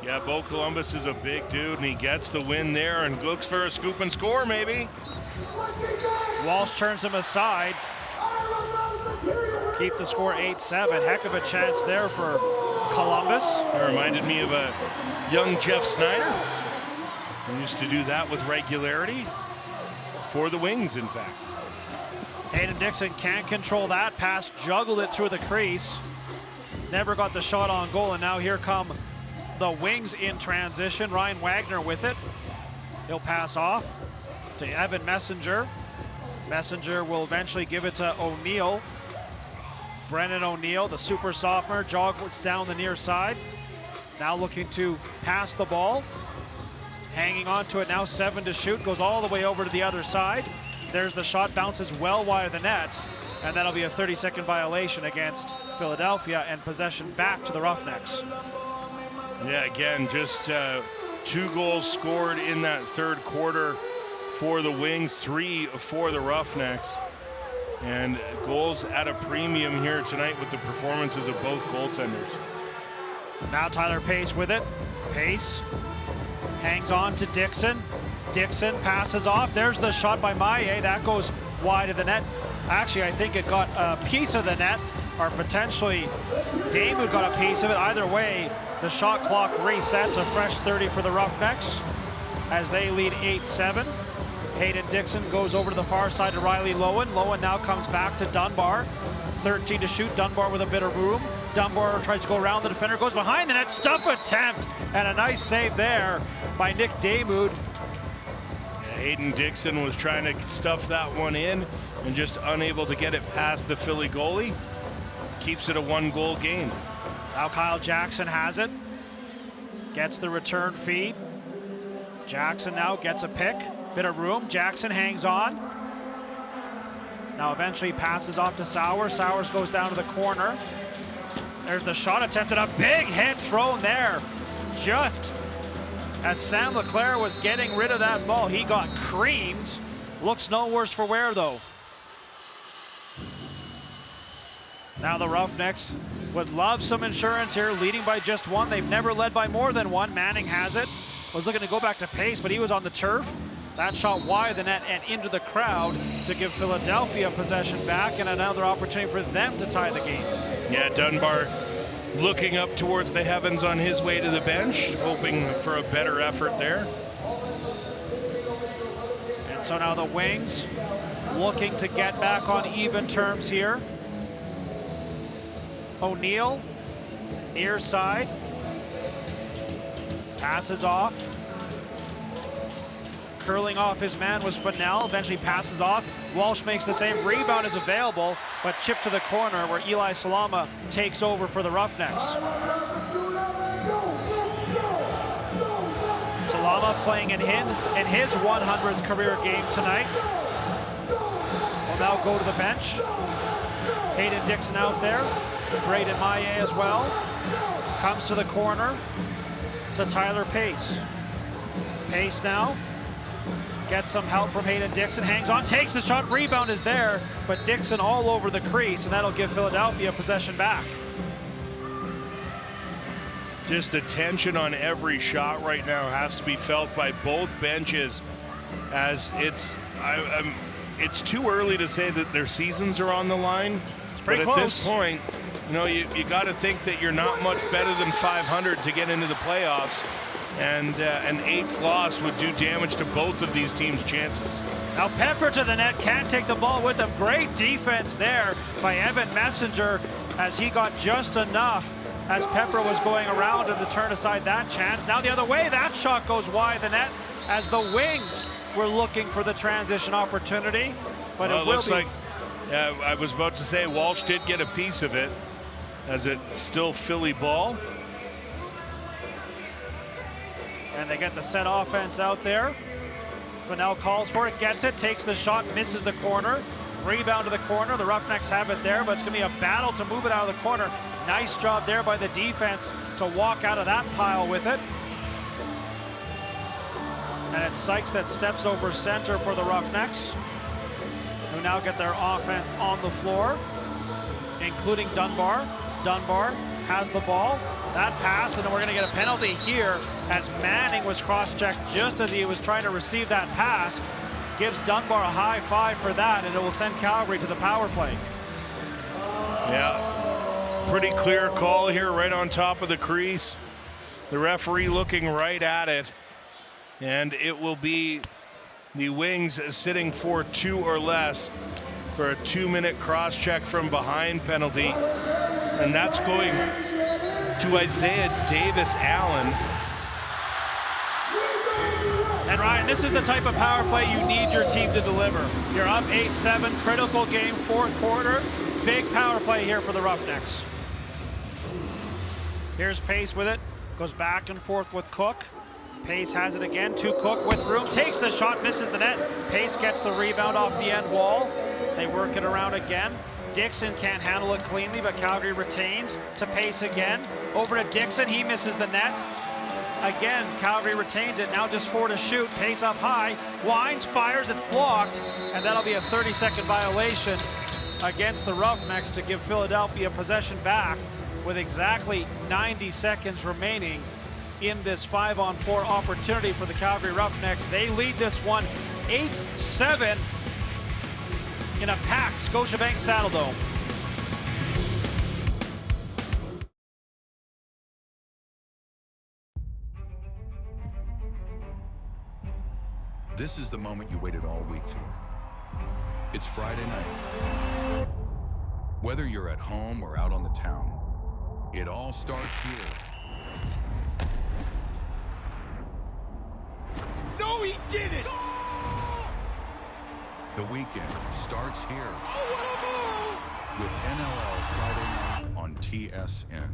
Yeah, Bo Columbus is a big dude, and he gets the win there and looks for a scoop and score, maybe. Walsh turns him aside. Keep the score 8-7. Heck of a chance there for Columbus. It reminded me of a young Jeff Snyder. He used to do that with regularity for the Wings, in fact. Hayden Dixon can't control that pass, juggled it through the crease. Never got the shot on goal, and now here come the Wings in transition. Ryan Wagner with it. He'll pass off to Evan Messenger. Messenger will eventually give it to O'Neill. Brennan O'Neill, the super sophomore, jogs down the near side. Now looking to pass the ball. Hanging on to it now, 7 to shoot. Goes all the way over to the other side. There's the shot, bounces well wide of the net. And that'll be a 30-second violation against Philadelphia and possession back to the Roughnecks. Yeah, again, just 2 goals scored in that third quarter for the Wings, 3 for the Roughnecks. And goals at a premium here tonight with the performances of both goaltenders. Now Tyler Pace with it. Pace hangs on to Dixon. Dixon passes off. There's the shot by Maillet. That goes wide of the net. Actually, I think it got a piece of the net, or potentially Damewood got a piece of it. Either way, the shot clock resets. A fresh 30 for the Roughnecks as they lead 8-7. Hayden Dixon goes over to the far side to Riley Lowen. Lowen now comes back to Dunbar. 13 to shoot. Dunbar with a bit of room. Dunbar tries to go around the defender, goes behind the net. Stuff attempt, and a nice save there by Nick Damewood. Hayden Dixon was trying to stuff that one in and just unable to get it past the Philly goalie. Keeps it a 1-goal game. Now Kyle Jackson has it. Gets the return feed. Jackson now gets a pick. Bit of room. Jackson hangs on. Now eventually passes off to Sowers. Sowers goes down to the corner. There's the shot attempted. A big hit thrown there. Just as Sam LeClaire was getting rid of that ball, he got creamed. Looks no worse for wear, though. Now the Roughnecks would love some insurance here, leading by just 1. They've never led by more than 1. Manning has it. Was looking to go back to Pace, but he was on the turf. That shot wide of the net and into the crowd to give Philadelphia possession back, and another opportunity for them to tie the game. Yeah, Dunbar looking up towards the heavens on his way to the bench, hoping for a better effort there. And so now the Wings looking to get back on even terms here. O'Neill, near side. Passes off. Curling off his man was Fennell, eventually passes off. Walsh makes the same. Rebound is available, but chipped to the corner where Eli Salama takes over for the Roughnecks. Salama playing in his 100th career game tonight. Will now go to the bench. Hayden Dixon out there. Braden Maillet as well. Comes to the corner to Tyler Pace. Pace now. Gets some help from Hayden Dixon, hangs on, takes the shot, rebound is there, but Dixon all over the crease, and that'll give Philadelphia possession back. Just the tension on every shot right now has to be felt by both benches, as it's too early to say that their seasons are on the line. But at this point, you know, you got to think that you're not much better than 500 to get into the playoffs. And an 8th loss would do damage to both of these teams' chances. Now Pepper to the net, can't take the ball with him. Great defense there by Evan Messenger as he got just enough as Pepper was going around him to turn aside that chance. Now the other way, that shot goes wide the net as the Wings were looking for the transition opportunity. But well, it looks like, yeah, I was about to say Walsh did get a piece of it as it's still Philly ball. And they get the set offense out there. Fennell calls for it, gets it, takes the shot, misses the corner. rebound to the corner. The Roughnecks have it there, but it's going to be a battle to move it out of the corner. Nice job there by the defense to walk out of that pile with it. And it's Sykes that steps over center for the Roughnecks, who now get their offense on the floor, including Dunbar. Dunbar has the ball. That pass, and then we're going to get a penalty here as Manning was cross-checked just as he was trying to receive that pass. Gives Dunbar a high five for that, and it will send Calgary to the power play. Yeah, pretty clear call here right on top of the crease. The referee looking right at it, and it will be the Wings sitting for 2 or less for a 2-minute cross-check from behind penalty, and that's going to Isaiah Davis-Allen. And Ryan, this is the type of power play you need your team to deliver. You're up 8-7, critical game, fourth quarter. Big power play here for the Roughnecks. Here's Pace with it, goes back and forth with Cook. Pace has it again to Cook with room, takes the shot, misses the net. Pace gets the rebound off the end wall. They work it around again. Dixon can't handle it cleanly, but Calgary retains to Pace again. Over to Dixon, he misses the net. Again, Calgary retains it, now just 4 to shoot. Pace up high, winds, fires, it's blocked, and that'll be a 30-second violation against the Roughnecks to give Philadelphia possession back with exactly 90 seconds remaining in this 5-on-4 opportunity for the Calgary Roughnecks. They lead this one 8-7 in a packed Scotiabank Saddledome. This is the moment you waited all week for. It's Friday night. Whether you're at home or out on the town, it all starts here. No, he didn't! The weekend starts here with NLL Friday night on TSN.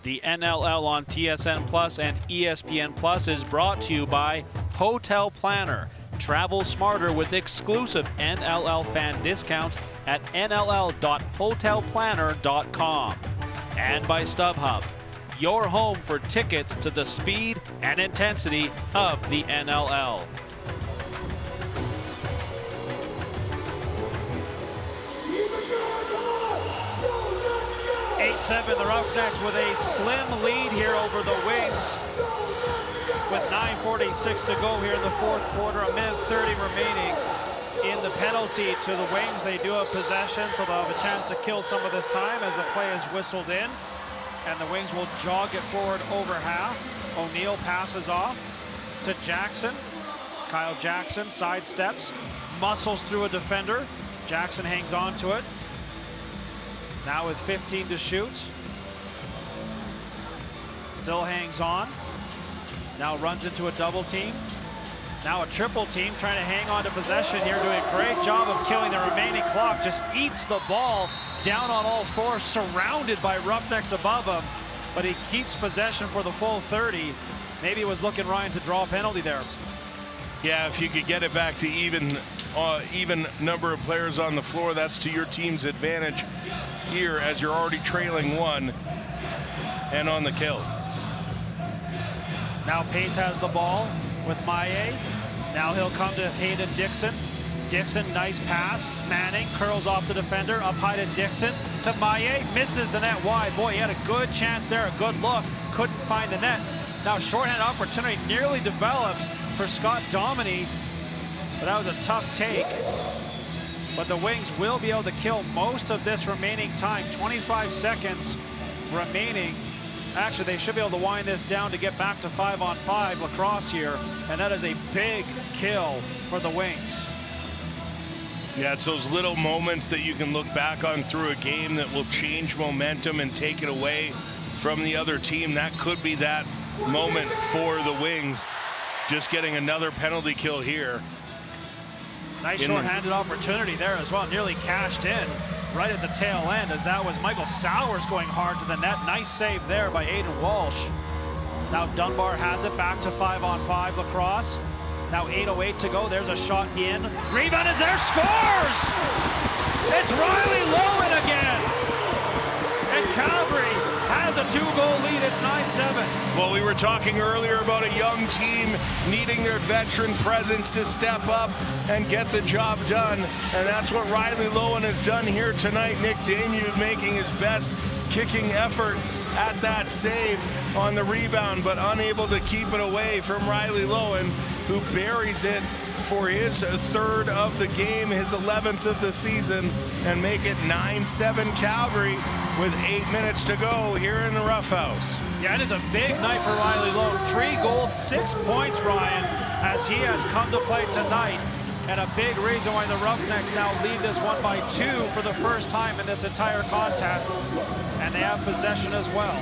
The NLL on TSN Plus and ESPN Plus is brought to you by Hotel Planner. Travel smarter with exclusive NLL fan discounts at nll.hotelplanner.com. And by StubHub, your home for tickets to the speed and intensity of the NLL. 8-7, the Roughnecks with a slim lead here over the Wings. With 9:46 to go here in the fourth quarter, a minute 30 remaining in the penalty to the Wings. They do have possession, so they'll have a chance to kill some of this time as the play is whistled in. And the Wings will jog it forward over half. O'Neill passes off to Jackson. Kyle Jackson sidesteps, muscles through a defender. Jackson hangs on to it. Now with 15 to shoot. Still hangs on. Now runs into a double team. Now a triple team trying to hang on to possession here, doing a great job of killing the remaining clock. Just eats the ball down on all fours, surrounded by Roughnecks above him, but he keeps possession for the full 30. Maybe he was looking, Ryan, to draw a penalty there. Yeah, if you could get it back to even number of players on the floor, that's to your team's advantage here as you're already trailing 1 and on the kill. Now Pace has the ball with Maillet. Now he'll come to Hayden Dixon. Dixon, nice pass. Manning curls off the defender, up high to Dixon. To Maillet, misses the net wide. Boy, he had a good chance there, a good look. Couldn't find the net. Now shorthand opportunity nearly developed for Scott Dominey, but that was a tough take. But the Wings will be able to kill most of this remaining time. 25 seconds remaining. Actually, they should be able to wind this down to get back to 5-on-5 lacrosse here, and that is a big kill for the Wings. Yeah, it's those little moments that you can look back on through a game that will change momentum and take it away from the other team. That could be that moment for the Wings. Just getting another penalty kill here. Nice short-handed opportunity there as well, nearly cashed in right at the tail end, as that was Michael Sowers going hard to the net. Nice save there by Aiden Walsh. Now Dunbar has it back to 5-on-5 lacrosse. Now 8:08 to go. There's a shot in. Rebound is there. Scores! It's Riley Lowen again. And Calgary has a 2-goal lead. It's 9-7. Well, we were talking earlier about a young team needing their veteran presence to step up and get the job done. And that's what Riley Lowen has done here tonight. Nick Damude making his best kicking effort at that save on the rebound, but unable to keep it away from Riley Lowen, who buries it for his 3rd of the game, his 11th of the season, and make it 9-7 Calgary with 8 minutes to go here in the Rough House. Yeah, it is a big night for Riley Lowen. 3 goals, 6 points, Ryan, as he has come to play tonight. And a big reason why the Roughnecks now lead this one by 2 for the first time in this entire contest. And they have possession as well.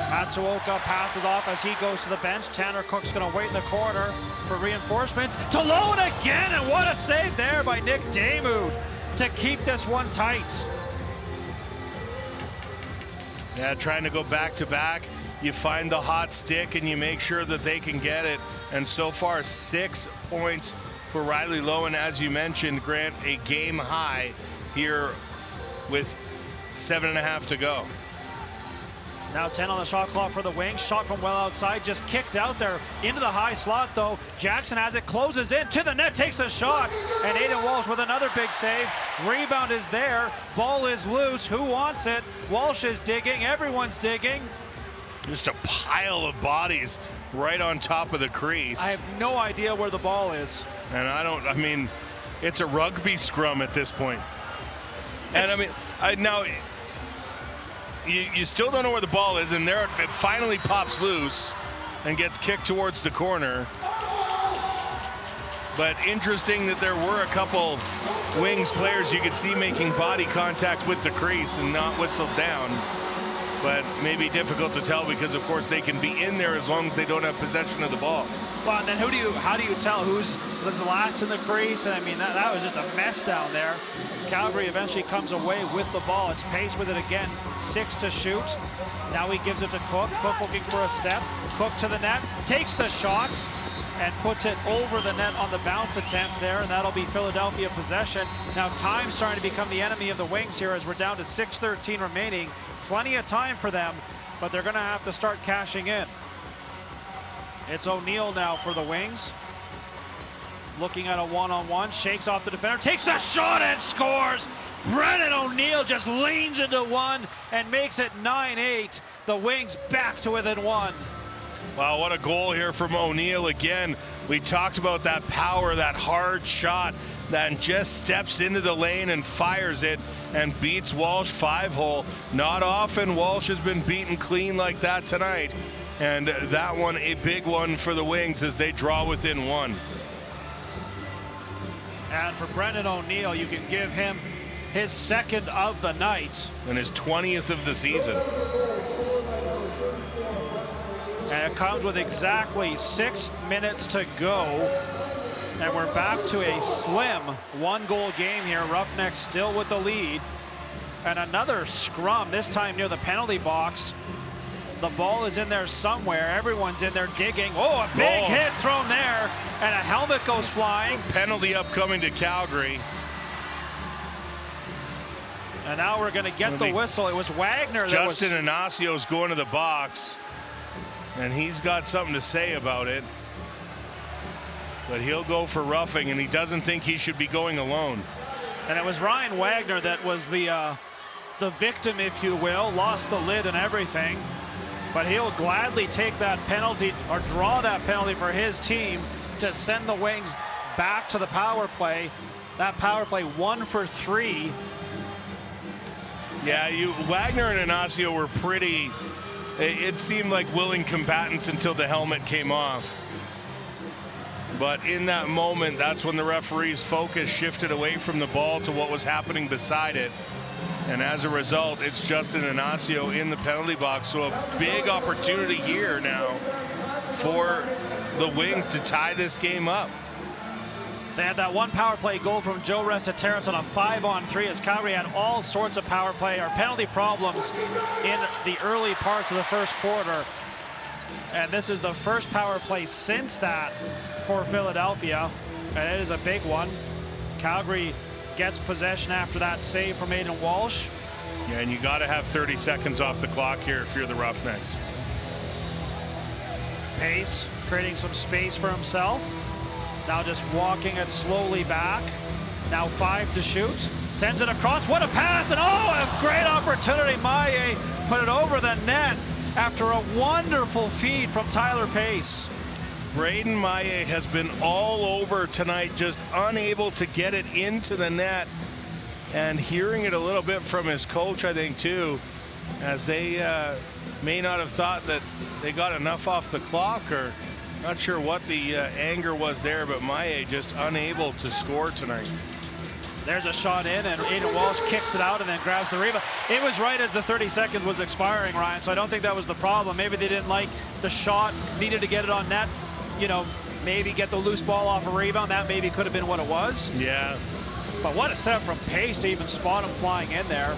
Matsuoka passes off as he goes to the bench. Tanner Cook's going to wait in the corner for reinforcements. To Lowen again, and what a save there by Nick Damude to keep this one tight. Yeah, trying to go back to back. You find the hot stick and you make sure that they can get it. And so far, 6 points for Riley Lowen, as you mentioned, Grant, a game high here with 7.5 to go. Now 10 on the shot clock for the Wings. Shot from well outside, just kicked out there into the high slot though. Jackson has it, closes in to the net, takes a shot, and Aiden Walsh with another big save. Rebound is there, ball is loose. Who wants it? Walsh is digging, everyone's digging. Just a pile of bodies right on top of the crease. I have no idea where the ball is. And I mean, it's a rugby scrum at this point. And I mean, now, you still don't know where the ball is, and there it finally pops loose and gets kicked towards the corner. But interesting that there were a couple Wings players you could see making body contact with the crease and not whistled down. But maybe difficult to tell because, of course, they can be in there as long as they don't have possession of the ball. Well, and then how do you tell who's was the last in the crease? And I mean, that was just a mess down there. Calgary eventually comes away with the ball. It's Pace with it again, 6 to shoot. Now he gives it to Cook. Cook looking for a step. Cook to the net, takes the shot, and puts it over the net on the bounce attempt there, and that'll be Philadelphia possession. Now time's starting to become the enemy of the Wings here as we're down to 6:13 remaining. Plenty of time for them, but they're going to have to start cashing in. It's O'Neill now for the Wings. Looking at a one-on-one, shakes off the defender, takes the shot and scores! Brennan O'Neill just leans into one and makes it 9-8. The Wings back to within 1. Wow, what a goal here from O'Neill again. We talked about that power, that hard shot that just steps into the lane and fires it and beats Walsh 5-hole. Not often Walsh has been beaten clean like that tonight. And that one, a big one for the Wings as they draw within 1. And for Brendan O'Neill, you can give him his 2nd of the night. And his 20th of the season. And it comes with exactly 6 minutes to go. And we're back to a slim 1-goal game here. Roughnecks still with the lead. And another scrum, this time near the penalty box. The ball is in there somewhere. Everyone's in there digging. Oh, a big hit thrown there. And a helmet goes flying. Penalty upcoming to Calgary. And now we're going to get the whistle. It was Wagner. Justin Inaccio's going to the box. And he's got something to say about it. But he'll go for roughing, and he doesn't think he should be going alone. And it was Ryan Wagner that was the victim, if you will, lost the lid and everything. But he'll gladly take that penalty or draw that penalty for his team to send the Wings back to the power play. That power play 1 for 3. Yeah, Wagner and Inacio were pretty, it seemed like willing combatants until the helmet came off. But in that moment, that's when the referee's focus shifted away from the ball to what was happening beside it. And as a result, it's Justin Inacio in the penalty box. So a big opportunity here now for the Wings to tie this game up. They had that one power play goal from Joe Resetaris on a 5-on-3 as Calgary had all sorts of power play or penalty problems in the early parts of the first quarter. And this is the first power play since that for Philadelphia, and it is a big one. Calgary gets possession after that save from Aiden Walsh. Yeah, and you got to have 30 seconds off the clock here if you're the Roughnecks. Pace creating some space for himself. Now just walking it slowly back. Now 5 to shoot. Sends it across. What a pass! And oh, a great opportunity. Maillet put it over the net after a wonderful feed from Tyler Pace. Braden Maillet has been all over tonight, just unable to get it into the net. And hearing it a little bit from his coach, I think, too, as they may not have thought that they got enough off the clock, or not sure what the anger was there, but Maillet just unable to score tonight. There's a shot in, and Aiden Walsh kicks it out and then grabs the rebound. It was right as the 30 seconds was expiring, Ryan, so I don't think that was the problem. Maybe they didn't like the shot, needed to get it on net, you know, maybe get the loose ball off a rebound. That maybe could have been what it was. Yeah. But what a setup from Pace to even spot him flying in there.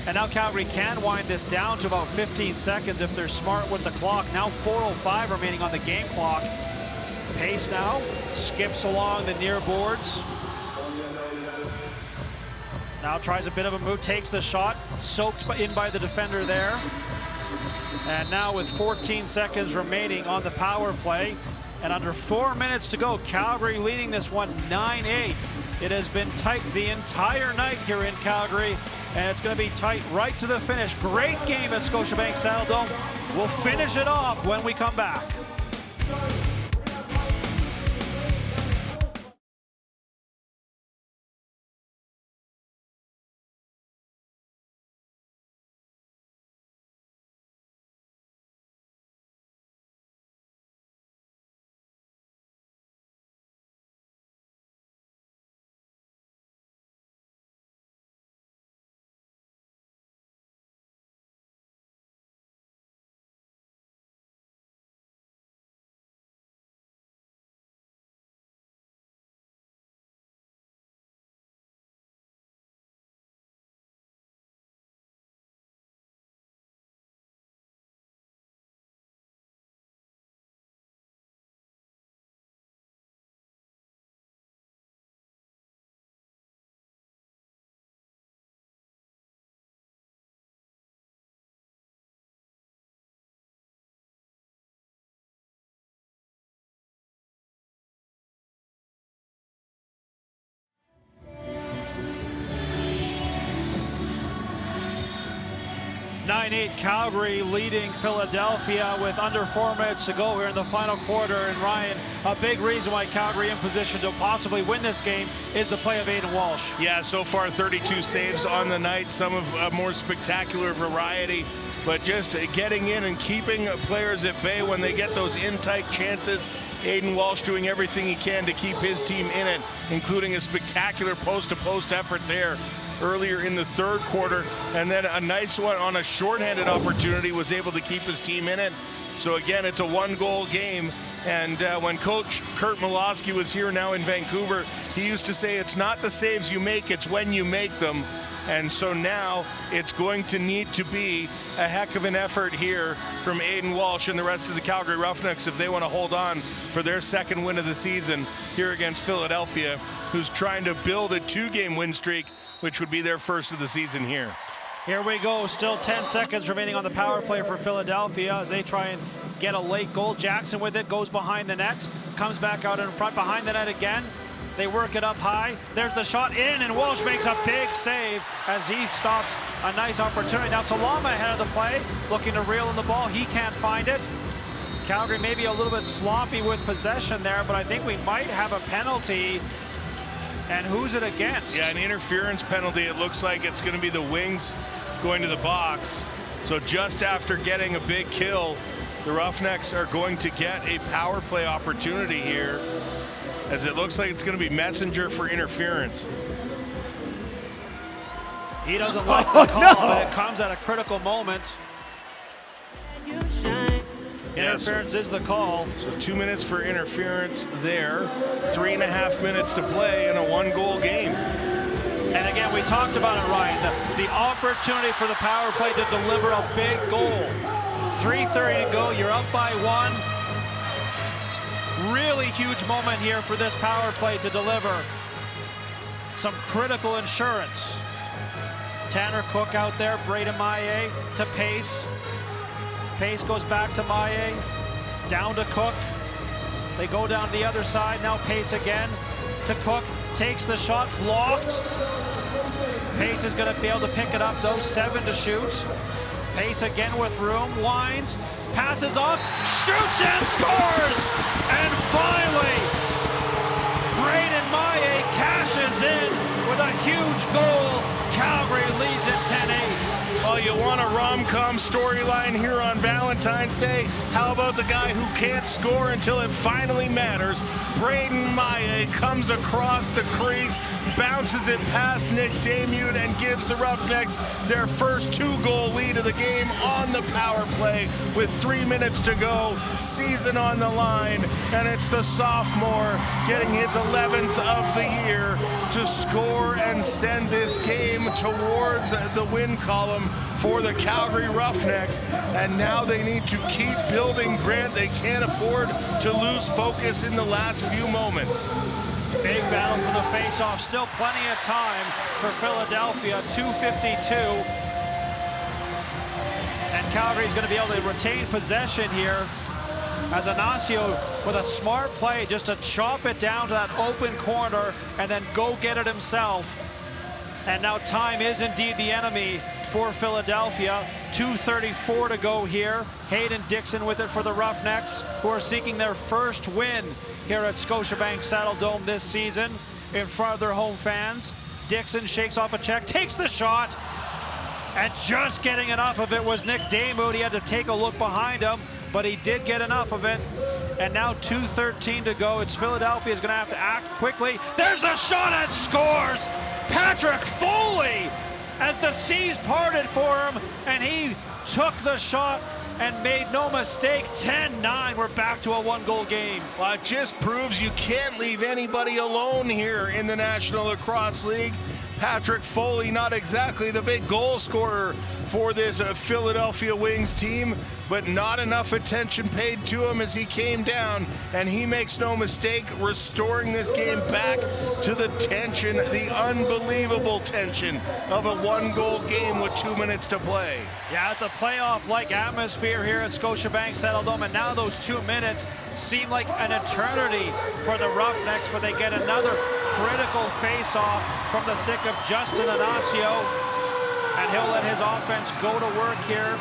And now Calgary can wind this down to about 15 seconds if they're smart with the clock. Now 4:05 remaining on the game clock. Pace now skips along the near boards. Now tries a bit of a move, takes the shot, soaked in by the defender there. And now with 14 seconds remaining on the power play and under 4 minutes to go, Calgary leading this one 9-8. It has been tight the entire night here in Calgary, and it's going to be tight right to the finish. Great game at Scotiabank Saddledome. We'll finish it off when we come back. Calgary leading Philadelphia with under 4 minutes to go here in the final quarter. And Ryan, a big reason why Calgary in position to possibly win this game is the play of Aiden Walsh. Yeah, so far 32 saves on the night, some of a more spectacular variety, but just getting in and keeping players at bay when they get those in-tight chances. Aiden Walsh doing everything he can to keep his team in it, including a spectacular post-to-post effort there earlier in the third quarter, and then a nice one on a shorthanded opportunity, was able to keep his team in it. So again, it's a one-goal game, and when Coach Kurt Milosky was here now in Vancouver, he used to say it's not the saves you make, it's when you make them. And so now it's going to need to be a heck of an effort here from Aiden Walsh and the rest of the Calgary Roughnecks if they want to hold on for their second win of the season here against Philadelphia, who's trying to build a 2-game win streak, which would be their first of the season here. Here we go, still 10 seconds remaining on the power play for Philadelphia as they try and get a late goal. Jackson with it, goes behind the net, comes back out in front, behind the net again. They work it up high. There's the shot in, and Walsh makes a big save as he stops a nice opportunity. Now Salama ahead of the play, looking to reel in the ball. He can't find it. Calgary maybe a little bit sloppy with possession there, but I think we might have a penalty. And who's it against? Yeah, an interference penalty. It looks like it's going to be the Wings going to the box. So just after getting a big kill, the Roughnecks are going to get a power play opportunity here, as it looks like it's going to be Messenger for interference. He doesn't like the call, but it comes at a critical moment. Interference is the call. So 2 minutes for interference there. 3.5 minutes to play in a 1-goal game. And again, we talked about it, Ryan. The opportunity for the power play to deliver a big goal. 3:30 to go. You're up by 1. Really huge moment here for this power play to deliver some critical insurance. Tanner Cook out there, Braden Maillet to Pace. Pace goes back to Maillet, down to Cook. They go down the other side, now Pace again to Cook, takes the shot, blocked. Pace is gonna be able to pick it up though, 7 to shoot. Pace again with room, winds, passes off, shoots and scores! And finally, Braden Maillet cashes in with a huge goal. Calgary leads at 10-8. Well, you want a rom-com storyline here on Valentine's Day? How about the guy who can't score until it finally matters? Braden Maillet comes across the crease, bounces it past Nick Damute, and gives the Roughnecks their first 2-goal lead of the game on the power play with 3 minutes to go, season on the line, and it's the sophomore getting his 11th of the year to score and send this game towards the win column for the Calgary Roughnecks, and now they need to keep building. Grant, they can't afford to lose focus in the last few moments. Big battle for the face-off, still plenty of time for Philadelphia, 2:52. And Calgary's gonna be able to retain possession here as Ignacio with a smart play just to chop it down to that open corner and then go get it himself. And now time is indeed the enemy for Philadelphia. 2:34 to go here. Hayden Dixon with it for the Roughnecks, who are seeking their first win here at Scotiabank Saddledome this season in front of their home fans. Dixon shakes off a check, takes the shot, and just getting enough of it was Nick Damute. He had to take a look behind him, but he did get enough of it. And now 2:13 to go. It's Philadelphia's gonna have to act quickly. There's the shot and scores! Patrick Foley, as the seas parted for him, and he took the shot and made no mistake. 10-9, we're back to a 1-goal game. Well, it just proves you can't leave anybody alone here in the National Lacrosse League. Patrick Foley, not exactly the big goal scorer for this Philadelphia Wings team, but not enough attention paid to him as he came down, and he makes no mistake restoring this game back to the tension, the unbelievable tension of a 1-goal game with 2 minutes to play. Yeah, it's a playoff-like atmosphere here at Scotiabank Saddledome, and now those 2 minutes seem like an eternity for the Roughnecks, but they get another critical face-off from the stick of Justin Ignacio, and he'll let his offense go to work here.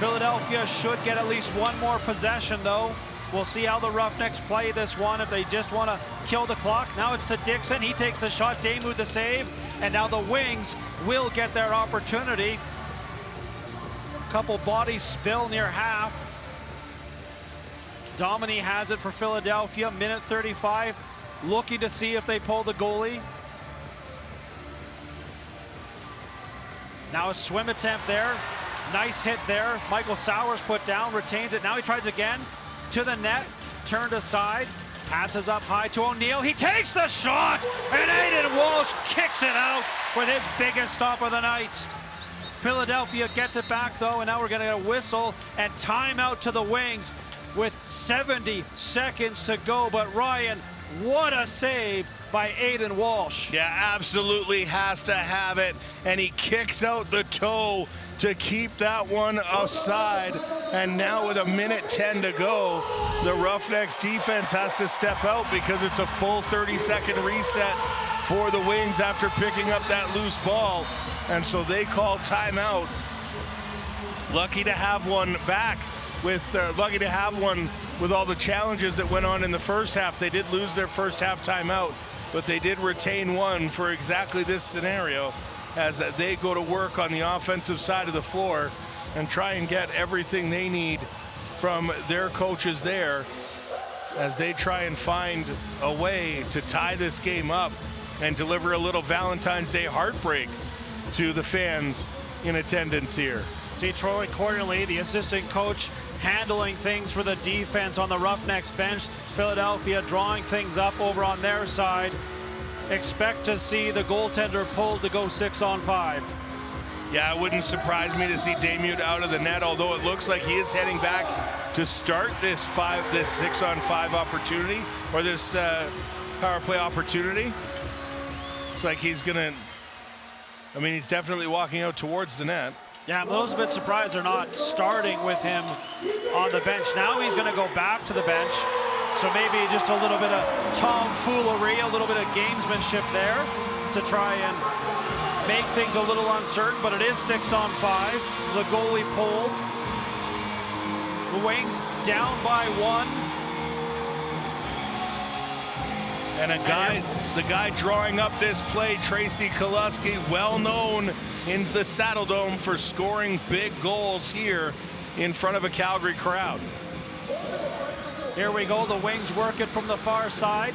Philadelphia should get at least one more possession, though. We'll see how the Roughnecks play this one, if they just want to kill the clock. Now it's to Dixon. He takes the shot. Damute the save. And now the Wings will get their opportunity. Couple bodies spill near half. Domini has it for Philadelphia. Minute 35. Looking to see if they pull the goalie. Now a swim attempt there. Nice hit there. Michael Sowers put down, retains it. Now he tries again to the net, turned aside, passes up high to O'Neill. He takes the shot, and Aiden Walsh kicks it out with his biggest stop of the night. Philadelphia gets it back though, and now we're gonna get a whistle and timeout to the Wings with 70 seconds to go. But Ryan, what a save by Aiden Walsh. Yeah, absolutely has to have it, and he kicks out the toe to keep that one aside. And now with 1:10 to go, the Roughnecks defense has to step out because it's a full 30-second reset for the Wings after picking up that loose ball. And so they call timeout. Lucky to have one back with, lucky to have one with all the challenges that went on in the first half. They did lose their first half timeout, but they did retain one for exactly this scenario, as they go to work on the offensive side of the floor and try and get everything they need from their coaches there, as they try and find a way to tie this game up and deliver a little Valentine's Day heartbreak to the fans in attendance here. See Troy Cornely, the assistant coach, handling things for the defense on the Roughnecks bench. Philadelphia drawing things up over on their side. Expect to see the goaltender pulled to go 6-on-5. Yeah, it wouldn't surprise me to see Damude out of the net, although it looks like he is heading back to start this 6-on-5 opportunity, or this power play opportunity. Looks like he's gonna, he's definitely walking out towards the net. Yeah, I'm a little bit surprised they're not starting with him on the bench. Now he's gonna go back to the bench. So maybe just a little bit of tomfoolery, a little bit of gamesmanship there to try and make things a little uncertain, but it is 6-on-5. The goalie pulled. The Wings down by 1. And the guy drawing up this play, Tracy Koluski, well known in the Saddle Dome for scoring big goals here in front of a Calgary crowd. Here we go, the Wings work it from the far side.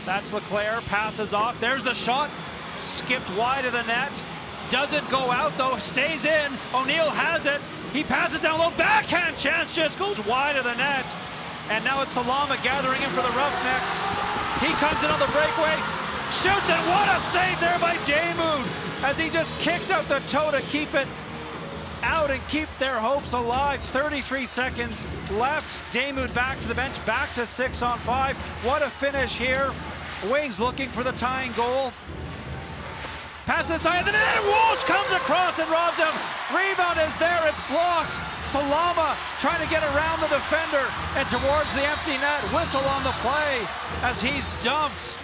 That's Leclerc, passes off. There's the shot, skipped wide of the net. Doesn't go out though, stays in. O'Neill has it. He passes down low, backhand chance, just goes wide of the net. And now it's Salama gathering in for the Roughnecks. He comes in on the breakaway, shoots it. What a save there by Damude as he just kicked out the toe to keep it out and keep their hopes alive. 33 seconds left. Damude back to the bench, back to 6-on-5. What a finish here. Wings looking for the tying goal. Pass inside of the net. Walsh comes across and robs him. Rebound is there. It's blocked. Salama trying to get around the defender and towards the empty net. Whistle on the play as he's dumped.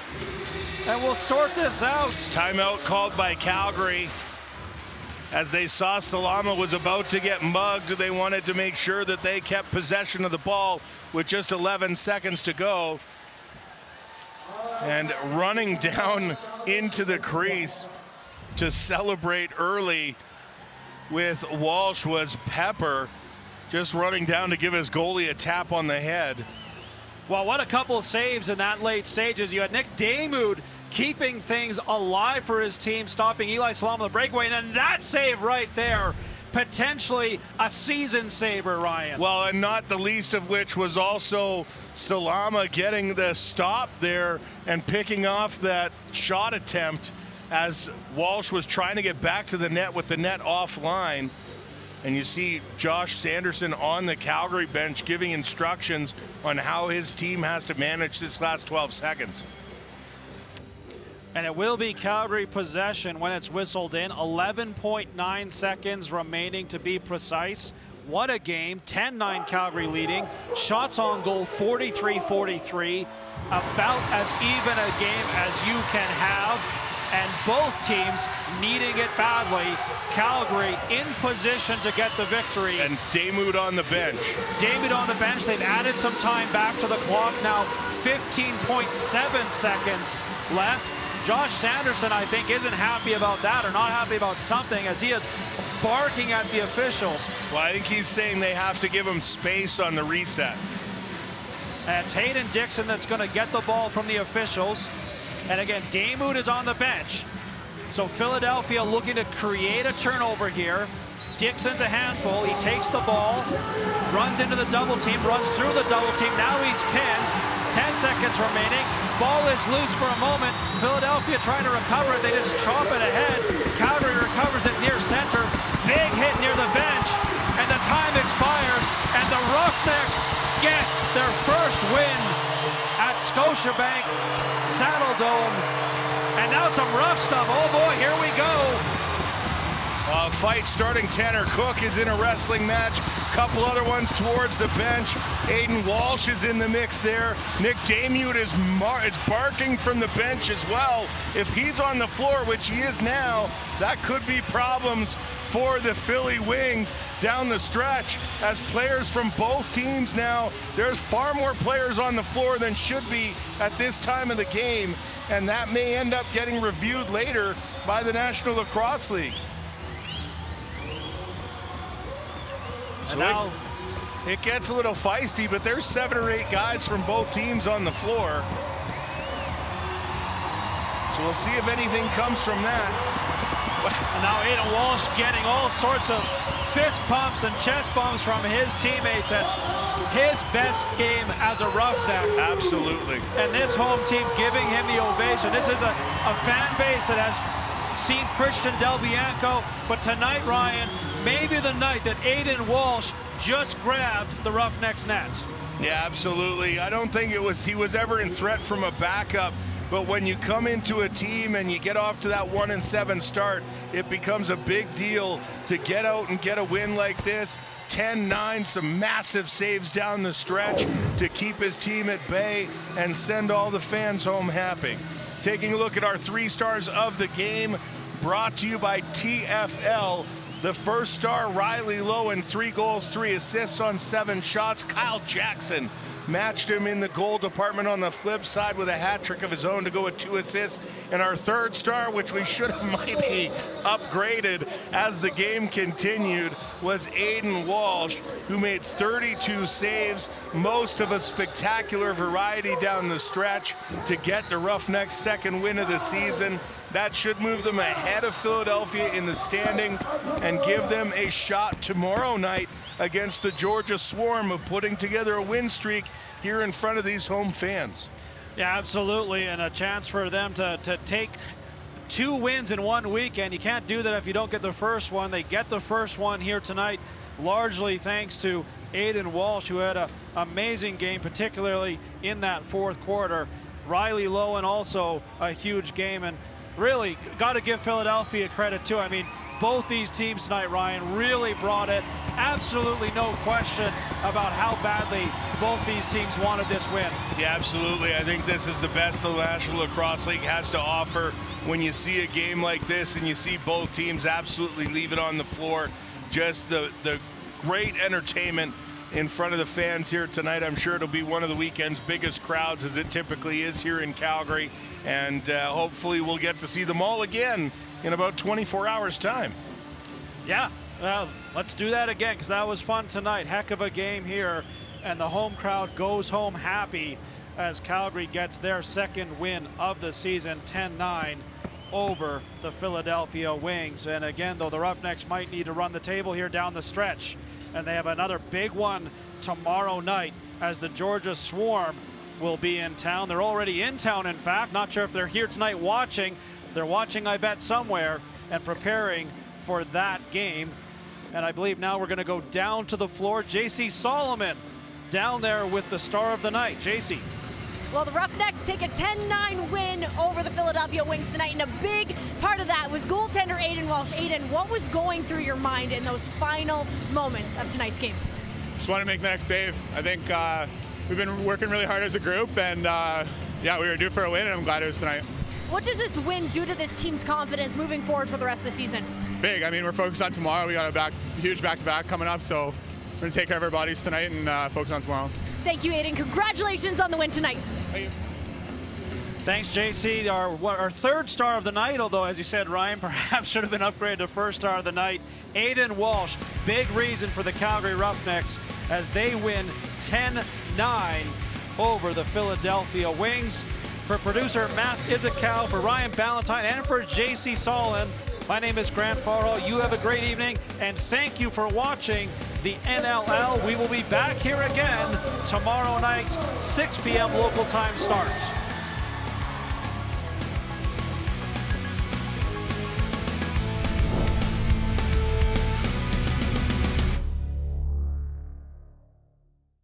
And we'll sort this out. Timeout called by Calgary. As they saw Salama was about to get mugged, they wanted to make sure that they kept possession of the ball with just 11 seconds to go. And running down into the crease to celebrate early with Walsh was Pepper, just running down to give his goalie a tap on the head. Well, what a couple of saves in that late stages. You had Nick Damude keeping things alive for his team, stopping Eli Salama the breakaway, and then that save right there, potentially a season saver, Ryan. Well, and not the least of which was also Salama getting the stop there and picking off that shot attempt as Walsh was trying to get back to the net with the net offline. And you see Josh Sanderson on the Calgary bench giving instructions on how his team has to manage this last 12 seconds. And it will be Calgary possession when it's whistled in. 11.9 seconds remaining to be precise. What a game. 10-9 Calgary leading. Shots on goal 43-43. About as even a game as you can have. And both teams needing it badly. Calgary in position to get the victory. And Damude on the bench. Damude on the bench. They've added some time back to the clock. Now 15.7 seconds left. Josh Sanderson, I think, isn't happy about that or not happy about something as he is barking at the officials. Well, I think he's saying they have to give him space on the reset. And it's Hayden Dixon that's going to get the ball from the officials. And again, Damude is on the bench. So Philadelphia looking to create a turnover here. Dixon's a handful. He takes the ball, runs into the double team, runs through the double team. Now he's pinned. 10 seconds remaining. Ball is loose for a moment. Philadelphia trying to recover it. They just chop it ahead. Calgary recovers it near center. Big hit near the bench. And the time expires. And the Roughnecks get their first win at Scotiabank Saddle Dome. And now some rough stuff. Oh boy, here we go. Fight starting. Tanner Cook is in a wrestling match. Couple other ones towards the bench. Aiden Walsh is in the mix there. Nick Damude is barking from the bench as well. If he's on the floor, which he is now, that could be problems for the Philly Wings down the stretch as players from both teams now, there's far more players on the floor than should be at this time of the game, and that may end up getting reviewed later by the National Lacrosse League. So now it gets a little feisty, but there's 7 or 8 guys from both teams on the floor. So we'll see if anything comes from that. And now Aiden Walsh getting all sorts of fist pumps and chest bumps from his teammates. That's his best game as a Roughneck. Absolutely. And this home team giving him the ovation. This is a fan base that has seen Christian Del Bianco, but tonight, Ryan, maybe the night that Aiden Walsh just grabbed the Roughnecks net. Yeah, absolutely. I don't think he was ever in threat from a backup, but when you come into a team and you get off to that 1-7 start, it becomes a big deal to get out and get a win like this. 10-9, some massive saves down the stretch to keep his team at bay and send all the fans home happy. Taking a look at our 3 stars of the game, brought to you by TFL. The first star, Riley Lowen, 3 goals, 3 assists on 7 shots. Kyle Jackson matched him in the goal department on the flip side with a hat trick of his own to go with 2 assists. And our 3rd star, which we should have mighty upgraded as the game continued, was Aiden Walsh, who made 32 saves, most of a spectacular variety down the stretch to get the Roughnecks' 2nd win of the season. That should move them ahead of Philadelphia in the standings and give them a shot tomorrow night against the Georgia Swarm of putting together a win streak here in front of these home fans. Yeah, absolutely, and a chance for them to take 2 wins in 1 weekend. You can't do that if you don't get the first one. They get the first one here tonight, largely thanks to Aiden Walsh, who had an amazing game, particularly in that 4th quarter. Riley Lowen also a huge game, and really got to give Philadelphia credit too. I mean, both these teams tonight, Ryan, really brought it. Absolutely no question about how badly both these teams wanted this win. Yeah, absolutely. I think this is the best the National Lacrosse League has to offer when you see a game like this and you see both teams absolutely leave it on the floor. Just the great entertainment in front of the fans here tonight. I'm sure it'll be one of the weekend's biggest crowds, as it typically is here in Calgary, and hopefully we'll get to see them all again in about 24 hours time. Yeah, well, let's do that again, because that was fun tonight. Heck of a game here, and the home crowd goes home happy as Calgary gets their 2nd win of the season, 10-9 over the Philadelphia Wings. And again, though, the Roughnecks might need to run the table here down the stretch, and they have another big one tomorrow night as the Georgia Swarm will be in town. They're already in town, in fact. Not sure if they're here tonight watching. They're watching, I bet, somewhere and preparing for that game. And I believe now we're going to go down to the floor. JC Solomon down there with the star of the night. JC. Well, the Roughnecks take a 10-9 win over the Philadelphia Wings tonight, and a big part of that was goaltender Aiden Walsh. Aiden, what was going through your mind in those final moments of tonight's game? Just want to make the next save. I think we've been working really hard as a group, and yeah, we were due for a win, and I'm glad it was tonight. What does this win do to this team's confidence moving forward for the rest of the season? Big. I mean, we're focused on tomorrow. We got a huge back-to-back coming up, so we're going to take care of our bodies tonight and focus on tomorrow. Thank you, Aiden. Congratulations on the win tonight. Thank you. Thanks, JC. Our 3rd star of the night, although, as you said, Ryan, perhaps should have been upgraded to 1st star of the night. Aiden Walsh, big reason for the Calgary Roughnecks as they win 10-9 over the Philadelphia Wings. For producer Matt Izakow, for Ryan Ballantyne, and for JC Solomon, my name is Grant Farrell. You have a great evening, and thank you for watching the NLL. We will be back here again tomorrow night, 6 p.m. local time starts.